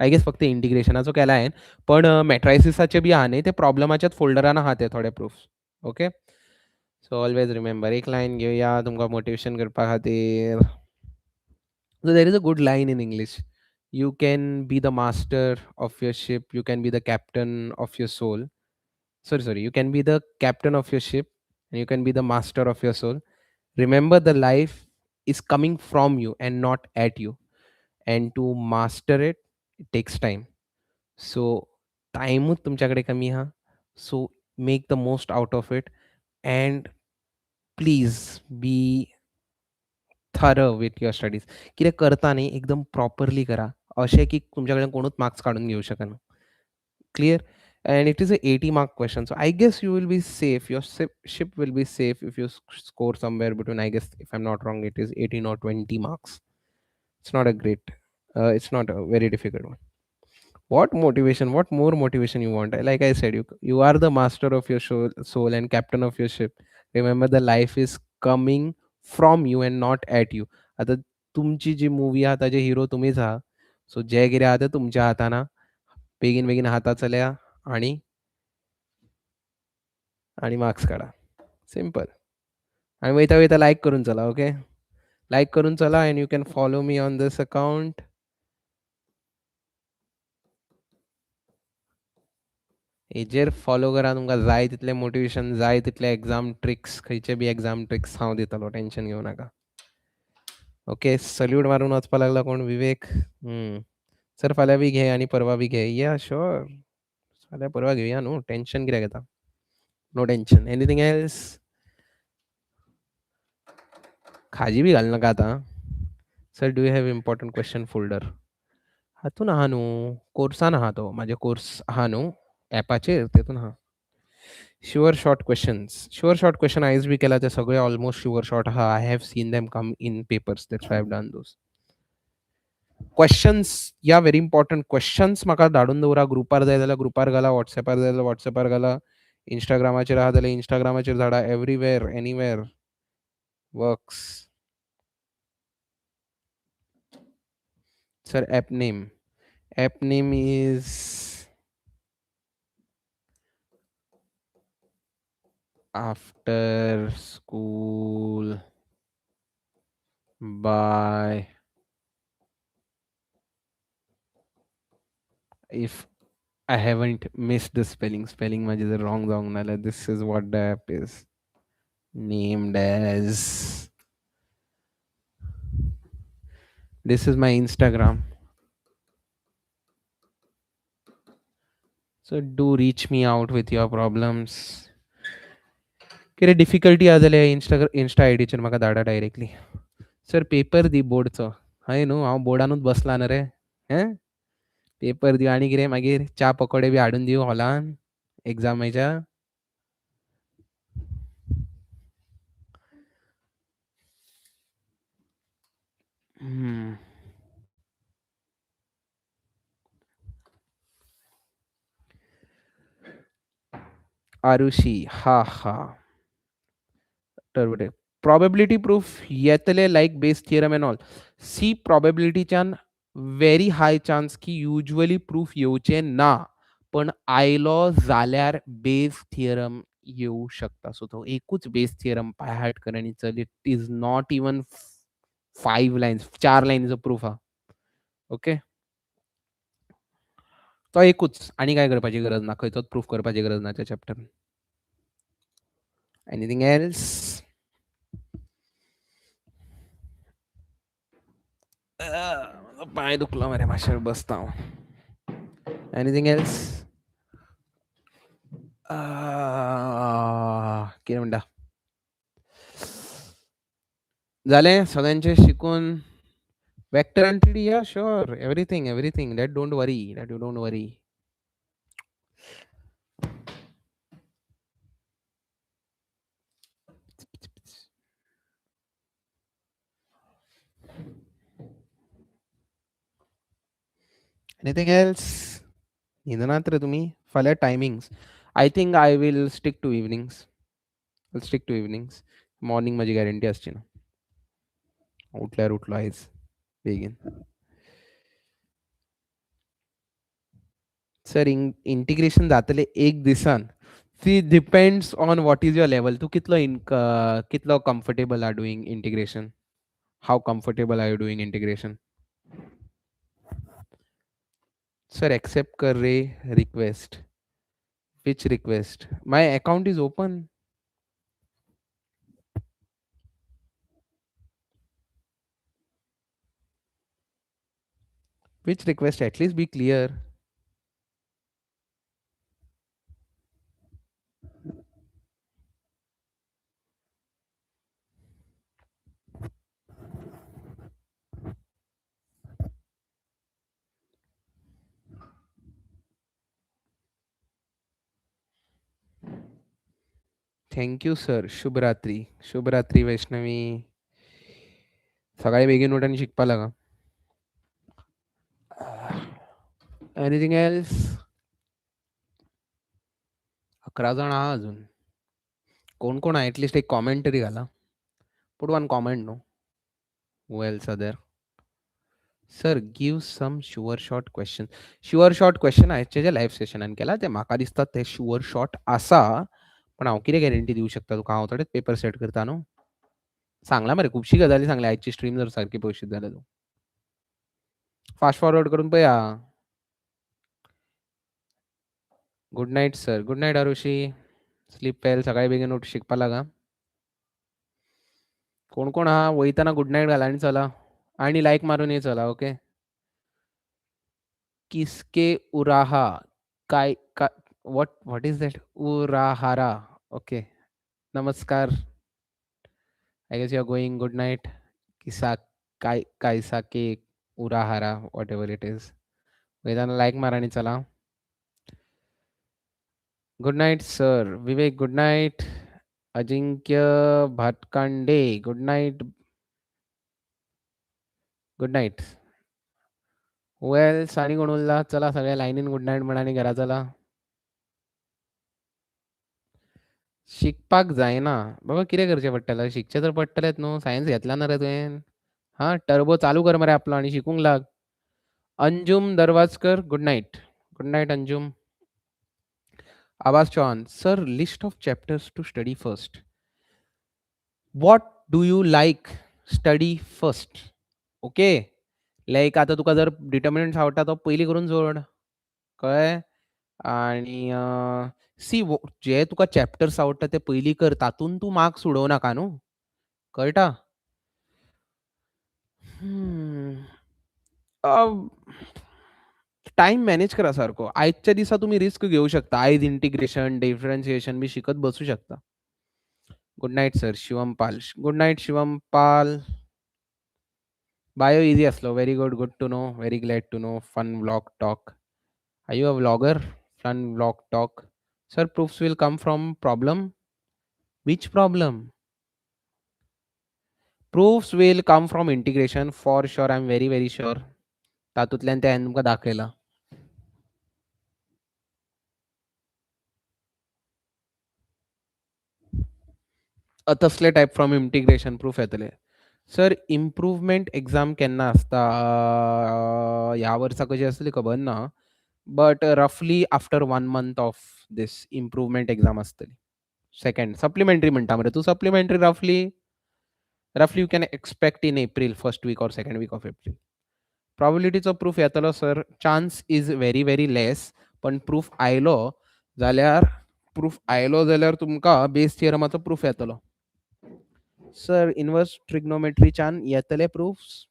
I guess फक्त इंटिग्रेशनाचो केला हांवें. पण मॅट्रायसिसाचे बी आहा न्ही ते प्रॉब्लमाच्याच फोल्डरान आहा ते थोडे proofs. Okay. So always remember एक लायन घेवया तुमकां मोटिवेशन करपा खातीर. So there is a good line in English. You can be the master of your ship. You can be the captain of your soul. Sorry. You can be the captain of your ship and you can be the master of your soul. Remember, the life is coming from you and not at you. And to master it, it takes time. So, time तुमच्याकडे कमी हा. So, make the most out of it. And please be thorough with your studies. कितें करता न्ही एकदम properly करा. अशें की तुमच्या कडल्यान कोणूच मार्क्स काडून घेवंक शकना. Clear? And it is a 80 mark question. So I guess you will be safe. Your ship will be safe if you score somewhere between, I guess, if I'm not wrong, it is 18 or 20 marks. It's not a great, it's not a very difficult one. What motivation, what more motivation you want? Like I said, you are the master of your soul and captain of your ship. Remember, the life is coming from you and not at you. आता तुमची जी movie आहा ताजे हिरो तुमीच आहा. सो जे कितें आहा तें तुमच्या हातान आहा. बेगीन बेगीन हाता चलया आणि आणि मार्क्स काढा. सिंपल. आणि वयता वयता लाईक करून चला. ओके. लाईक करून चला and you can follow me on this account. हेजेर फॉलो करा. तुमकां जाय तितले मोटिवेशन, जाय तितले एग्जाम ट्रिक्स, खंयचे बी एग्जाम ट्रिक्स हांव दितलो. टेन्शन घेवं नाका. ओके. सल्यूट मारून वचपा लागला कोण? विवेक. सर फाल्यां बी घे आनी परवा बी घे. या शुअर. फाल्यां परवा घेवया न्हू. टेन्शन कित्याक घेता? No tension. Anything else? खाजी बी घालनाका आतां. Sir do you have important question folder? हातून आहा न्हू. कोर्सान आहा तो. म्हाजे कोर्स आहा न्हू एपाचेर, तेतून आहा. Sure short questions. Sure short question आयज बी केला ते सगळे ऑलमोस्ट शुअर शॉर्ट आहा. I have seen them come in papers. That's why I have done those. Questions या व्हेरी इम्पॉर्टंट क्वेश्चन्स म्हाका धाडून दवरा. ग्रुपार जाय जाल्यार ग्रुपार घाला, वॉट्सॅपार जाय जाल्यार वॉट्सॅपार घाला, इंस्टाग्रामाचेर आहा जाल्यार इंस्टाग्रामाचेर धाडा. Everywhere, anywhere works. Sir app name. App name is After School bye, if I haven't missed the spelling माझे जर wrong जावंक नाल्यार this is what the app is named as. This is my Instagram. So do reach me out with your problems. कितें difficulty आहा जाल्यार Insta आयडीचेर म्हाका धाडा directly. Sir paper दी बोर्डचो. हय न्हू हांव बोर्डानूच बसला न्हू रे. हें पेपर दिवं आनी कितें मागीर च्या पकोडे बी हाडून दिवं हॉलान एग्जामीच्या. आरुषी हा हा टर्बुटेक probability proof येतले like base theorem and all. See probability च्यान very high chance की usually proof येवचे ना, पण आयलो जाल्यार बेस थिअरम येऊ शकता. सो तो एकूच बेस थिअरम पाय हार्ट कर आनी चल. It is not even 5 lines, 4 लायनीचो प्रूफ हा. ओके. तो एकूच. आनी काय करपाची गरज ना. खंयचोच प्रूफ करपाची गरज ना त्या चॅप्टरान. Anything else? पाय दुखलो मरे मातशें बसता हांव. Anything else? कितें म्हणटा? जालें सगळ्यांचें शिकून? Vector and 3D, yeah, sure. Everything. That don't worry. That you don't worry. Anything else? न्हिदनात रे तुमी? फाल्यां timings. I think I will stick to evenings. I'll stick to evenings. Morning माझी गॅरंटी आसची ना. उठल्यार उठलो आयज बेगीन. सर इंटिग्रेशन जातलें एक दिसान. See, depends on what is your level. तूं कितलो comfortable are doing integration? How comfortable are you doing integration? Sir, accept कर रे request. Which request? My account is open. Which request? At least be clear. Thank sir. शुभरात्री. शुभरात्री वैष्णवी. सकाळी बेगीन उठ आणि शिकपा लागा. Anything else? 11 जण आहा अजून. कोण आहे? ॲटलीस्ट एक कॉमेंट तरी घाला. Put one comment no. Who else are there? Sir give some sure short question. Sure short question आयचे जे लाईव्ह सेशनान केला ते म्हाका दिसता ते शुअर शॉर्ट आसा. पण हांव कितें गॅरंटी दिवंक शकता तुका? हांव थोडेच पेपर सेट करता न्हू. सांगला मरे खुबशी गजाली सांगल्या. आयची स्ट्रीम जर सारकी पळयशीत जाल्यार तूं. फास्ट फॉरवर्ड करून पळया. Good night sir. Good night Arushi. Sleep well. सकाळी बेगीन उठ शिकपा लागा. कोण आहा? वयताना गुड नाईट घाला आणि चला. आणि लाईक मारून ये चला. ओके. किसके उराहा काय व्हॉट इज दॅट? उराहारा. ओके. नमस्कार. I guess you are going. Good night. किसा कायसा के उराहारा व्हॉट एव्हर इट इज. वयताना लाईक मारा आणि चला. Good night sir. Vivek good night. Ajinkya Bhatkande good night. Good night. वेल सानी कोण उरला? चला सगळ्या लाईनीन गुड नाईट म्हणा आणि घरा चला. शिकपाक जायना. बाबा कितें करचें पडटलें? शिकचें तर पडटलेंच न्हू. सायन्स घेतला ना रे तुवें. हां, टर्बो चालू कर मरे आपलो आणि शिकूंक लाग. Anjum Darwajkar good night. Good night Anjum. Awaz Chauhan sir list of chapters to study first. What do you like study first? Okay. Like आता तुका जर डिटर्मिनंट्स आवडटा तो पयलीं करून जोड. कळ्ळें? आणि सी जे तुका चॅप्टर्स आवडटा ते पयलीं कर. तातूंत तूं मार्क्स उडोवं नाका न्हू. कळटा? टाईम मॅनेज करा सारको. आयच्या दिसा तुम्ही रिस्क घेऊ शकता. आयज इंटिग्रेशन, डिफरन्शिएशन बी शिकत बसू शकता. Good night sir. Shivam Pal. Good night Shivam Pal. Bio easy असलो. Very good. Good to know. Very glad to know. Fun vlog talk. Are you a vlogger? Fun vlog talk. Sir proofs will come from problem. Which problem? Proofs will come from integration for sure. I'm very very sure. तातूंतल्यान ते हांवें तुमकां दाखयलां. तसले type from integration proof येतले. Sir improvement exam केन्ना आसता? ह्या वर्सा कशी आसतली खबर ना. बट रफली after 1 month of this improvement exam आसतली. सेकंड सप्लिमेंटरी म्हणटा मरे तूं. सप्लिमेंटरी रफली you can expect in April, first week or second week of April. प्रॉबिलिटीचो प्रूफ येतलो sir. Chance is very very less. पण प्रूफ आयलो जाल्यार तुमकां बेस थियरमाचो प्रूफ येतलो. सर इनवर्स ट्रिग्नोमेट्रीच्यान येतले proofs?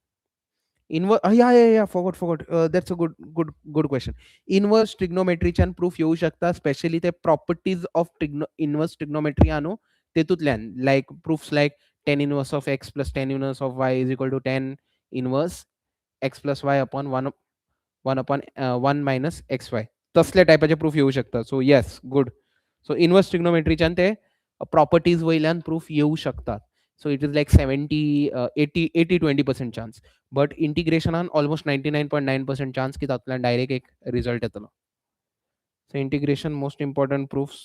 Forgot. That's a good question. Inverse ट्रिग्नोमेट्रीच्यान प्रूफ येऊ शकता. स्पेशली ते प्रॉपर्टीज ऑफ इनवर्स ट्रिग्नोमेट्री आहा न्हू तेतूंतल्यान. Like proofs like tan inverse of x plus tan inverse of y is equal to tan inverse x plus y upon 1 minus XY. तसले टायपाचे proof येऊ शकता. So yes good. So inverse ट्रिग्नोमेट्रीच्यान ते properties वयल्यान प्रूफ येऊ शकतात. So it is like 80-20% chance. But इंटिग्रेशनान ऑलमोस्ट 99.9% चान्स की तातूंतल्यान डायरेक्ट एक रिजल्ट येतलो. So integration most important proofs.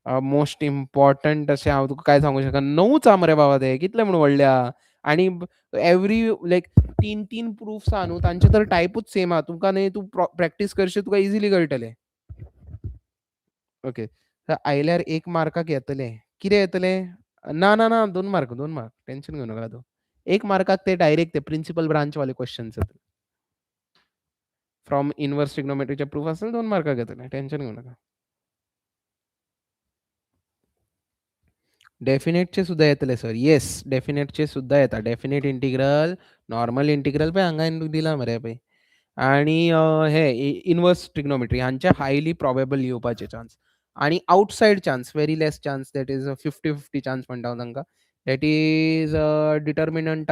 Most important अशें हांव तुका काय सांगूं शकना. 9च आहा मरे बाबा ते. कितले म्हूण व्हडले आहा. आनी एवरी लायक 3 प्रूफ्स आहा न्हू तांचे तर टायपूच सेम आहा. तुमकां न्ही तूं प्रॅक्टीस करशीत तुका इजिली कळटलें. ओके. आयल्यार 1 मार्काक येतले. कितें येतले? ना 2 मार्क. टेन्शन घेवं नाका तूं. 1 मार्काक ते डायरेक्ट ते प्रिन्सिपल ब्रांच वाले क्वेश्चन्स येतले. फ्रॉम इनवर्स ट्रिग्नोमेट्रीचे प्रूफ असेल 2 मार्काक येतले. टेन्शन घेवं नाका. डेफिनेटचे सुद्धा येतले सर. येस डेफिनेटचे सुद्धा येता. डेफिनेट इंटिग्रल, नॉर्मल इंटिग्रल पळय हांगा दिला मरे पळय. आणि हे इनवर्स ट्रिग्नोमेट्री हांचे हायली प्रोबेबल येवपाचे चान्स. आणि outside chance very less chance. That is 50-50 chance म्हणटा हांव तांकां. दॅट इज डिटर्मिनंट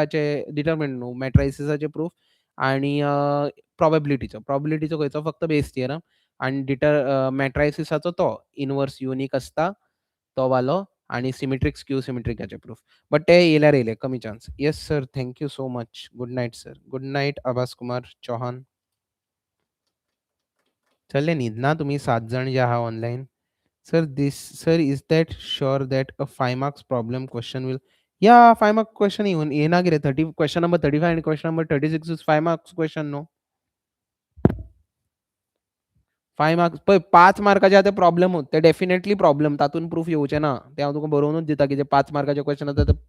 न्हू मॅट्रायसिसाचे प्रूफ आणि प्रोबेबिलिटीचो खंयचो फक्त बेस थियरम आणि मॅट्रायसिसाचो तो इनवर्स युनिक आसता तो वालो आणि सिमेट्रिक, स्क्यू सिमेट्रिक याचे प्रूफ. बट ते येयले कमी chance. Yes sir, thank you so much. Good night sir. Good night Abhas Kumar Chauhan. चलले न्हीद ना तुम्ही 7 जण जे आहा online. Sir, is that sure that a 5 marks problem question will, yeah, 5 mark question येणार कितें 30 question number 35 and question number 36 is 5 marks question no. 5 marks पळय 5 मार्काचे आतां प्रॉब्लेम ते डेफिनेटली प्रॉब्लेम तातूंत प्रूफ येवचे ना. ते हांव तुका बरोवनूच दिता की जे 5 मार्काचे क्वेशन आसा ते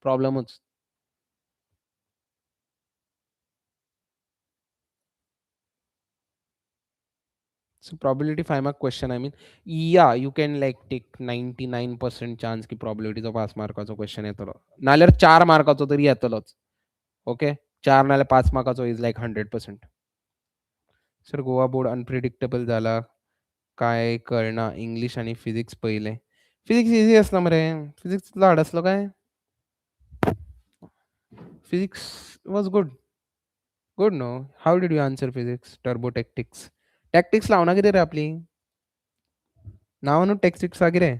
प्रॉब्लेमूच. So probability 5 mark question, I mean, yeah, you can like take 99% chance की probabilityचो 5 मार्काचो क्वेशन येतलो. नाल्यार 4 मार्काचो तरी येतलोच. ओके. 4 नाल्यार 5 मार्काचो is like 100%. Sir Goa board unpredictable झाला. काय कळना. इंग्लिश आणि फिजिक्स पहिले. फिजिक्स ईझी असला मरे. फिजिक्स तुला हार्ड असलो काय? Physics was good. Good no. How did you answer physics? Turbo tactics. Tactics लावना कितें रे आपली? नांव न्हू टॅक्टिक्स हा कितें?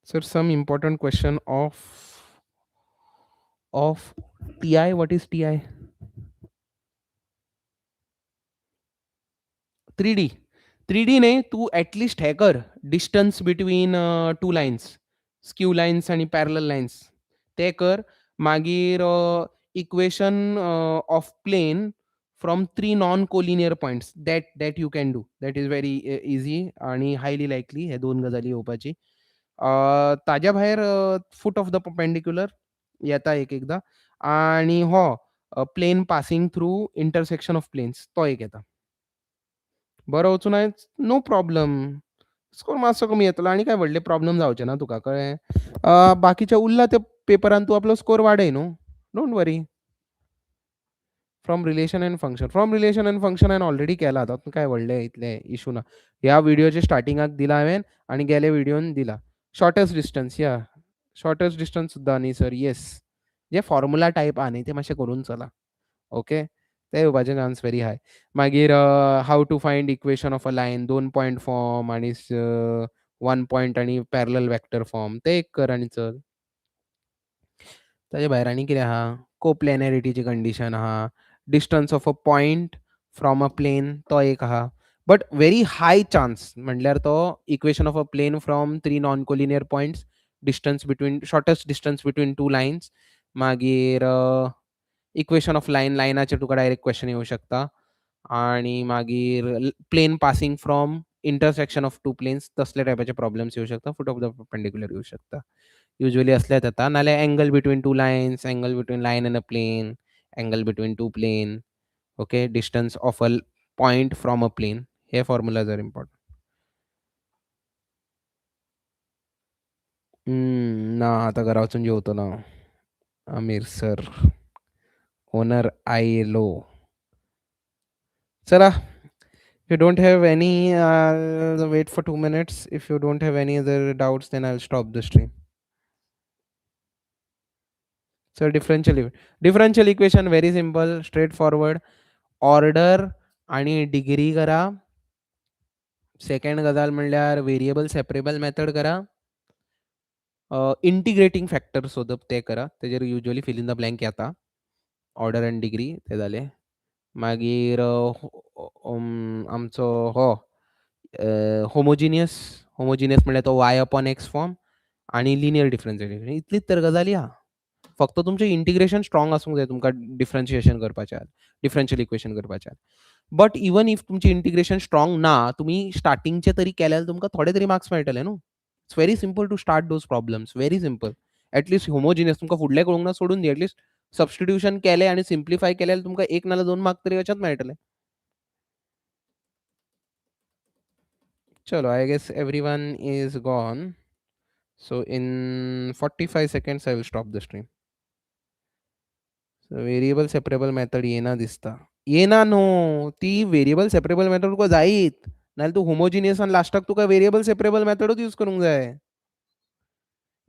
Sir, some important question of TI. What is TI? 3D. 3D नाही तू ॲटलीस्ट हे कर distance between two lines, skew lines आणि पॅरलल लाईन्स ते कर. मागीर equation of plane from 3 non collinear points that you can do. That is very easy आणि highly likely हे 2 गजाली येवपाची. ताज्या भायर फूट ऑफ द परपेंडिक्युलर येता एक एकदां आणि plane passing through intersection of planes तो एक येता. बरो वचून आयज नो प्रॉब्लेम. स्कोर मातसो कमी येतलो आनी काय व्हडले प्रॉब्लेम जावचे ना तुका कळ्ळें. बाकीच्या उरला त्या पेपरान तूं आपलो स्कोर वाडय न्हू. Don't worry. From relation and function. From relation and function हांवें ऑलरेडी केला. तातूंत काय व्हडले इतले इश्यू ना. ह्या व्हिडिओच्या स्टार्टिंगाक दिला हांवें आनी गेल्या व्हिडिओन दिला. शॉर्टेस्ट डिस्टन्स या. शॉर्टेस्ट डिस्टन्स सुद्दां न्ही सर. येस. जे फॉर्म्युला टायप आहा न्ही ते मातशें करून चला. ओके. ते येवपाचे चान्स व्हेरी हाय. मागीर how to find equation of a line 2 point form आनी 1 पॉयंट आनी पॅरलल वेक्टर फॉर्म ते एक कर आनी चल. ताचे भायर आनी कितें आहा? कोप्लॅनॅरिटीची कंडिशन आहा. Distance of a point from a plane तो एक आहा. बट व्हेरी हाय चान्स म्हणल्यार तो equation of a plane from 3 non collinear points, distance between shortest distance between 2 lines. मागीर इक्वेशन ऑफ लायनाचेर तुका डायरेक्ट क्वेशन येवं शकता. आणि मागीर plane passing from intersection of 2 planes तसले टायपाचे प्रॉब्लेम्स येवं शकता. फूट ऑफ द परपेंडिक्युलर येवं शकता. युजुअली असलेच येता. नाल्यार angle between 2 lines, angle between line and a plane, angle between 2 plane. Okay. Distance of a point from a plane. हे फॉर्म्युलाज आर इम्पॉर्टंट. ना आतां घरा वचून जेवतलो हांव. आमीर सर. ओनर आयलो. चला. If you don't have any, wait for 2 minutes. If you don't have any other doubts, then I'll stop the stream. So differential equation very simple, straightforward. Order आणि degree करा. Second गजाल म्हणल्यार variable separable method करा. Integrating factor सोदप ते करा. तेजेर usually fill in the blank येता. ऑर्डर एंड डिग्री ते जालें. मागीर आमचो होमोजिनियस म्हणल्यार तो y अपॉन x फॉर्म आणि लिनियर डिफरन्शिएशन इतलीच तर गजाली आहा. फक्त तुमचें इंटिग्रेशन स्ट्रॉंग आसूंक जाय तुमकां डिफरन्शिएशन करपाचें डिफरन्शियल इक्वेशन करपाचें. बट इवन इफ तुमचें इंटिग्रेशन स्ट्रॉंग ना, तुमी स्टार्टिंगचे तरी केल्यार तुमकां थोडे तरी मार्क्स मेळटले न्हू. It's very simple to start those problems. Very simple. At least homogeneous तुमकां फुडलें कळूंक ना सोडून दी. ॲटलीस्ट सबस्टिट्युशन केलें आनी सिम्प्लिफाय केल्यार तुमकां 1 नाल्यार 2 मार्क तरी अशेच मेळटले. चलो, I guess everyone is gone. So in 45 seconds I will stop the stream. So variable separable method येना दिसता. येना न्हू. ती व्हेरिएबल सेपरेबल मेथड तुका जायत. नाल्यार तूं होमोजिनियस आनी लास्टाक तुका व्हेरिएबल सेपरेबल मेथडूच यूज करूंक जाय.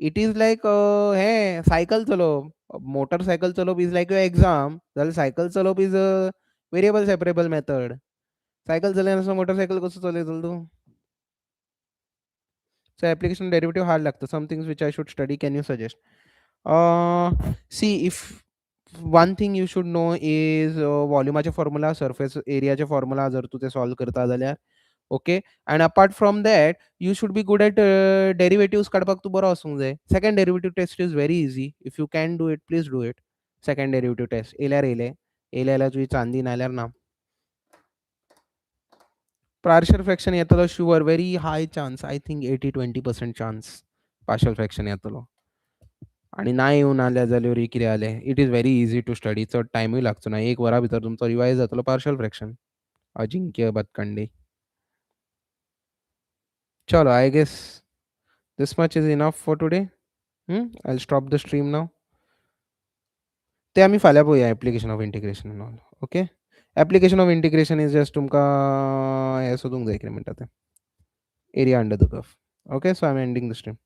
इट इज लायक हें सायकल चलोवप. मोटरसायकल चलोवप इज लायक युअर एग्जाम. जाल्यार सायकल चलोवप is variable separable method. Cycle चलयनासतना मोटरसायकल कसो चलयतलो तूं? So application derivative hard लागतं. Some things which I should study, can you suggest? Uh, See, if one thing you should know is व्हॉल्युमाचे formula, surface एरियाचे formula जर तू ते सॉल्व्ह करता जाल्यार okay. And apart from that you should be good at derivatives काडपाक तूं बरो आसूंक जाय. Second derivative test is very easy. If you can do it, please do it. Second derivative test येयल्यार येयलें, येयलें जाल्यार तुजी चांदी, नाल्यार ना. पार्शियल फ्रॅक्शन येतलो sure, very high chance. I think 80-20% chance partial fraction येतलो. आणि ना येवं नाल्या जाल्यार कितें जालें. It is very easy to study. चड टायमूय लागचो ना. 1 वरा भितर तुमचो रिवायज जातलो पार्शियल फ्रॅक्शन. अजिंक्य बतकंडे. चलो, I guess this much is enough for today. I'll stop the stream now. ते आमी फाल्यां पळोवया application of integration and all. Okay. Application of integration is just तुमकां हें सोदूंक जाय, कितें म्हणटा तें, area under the curve. Okay, so I am ending the stream.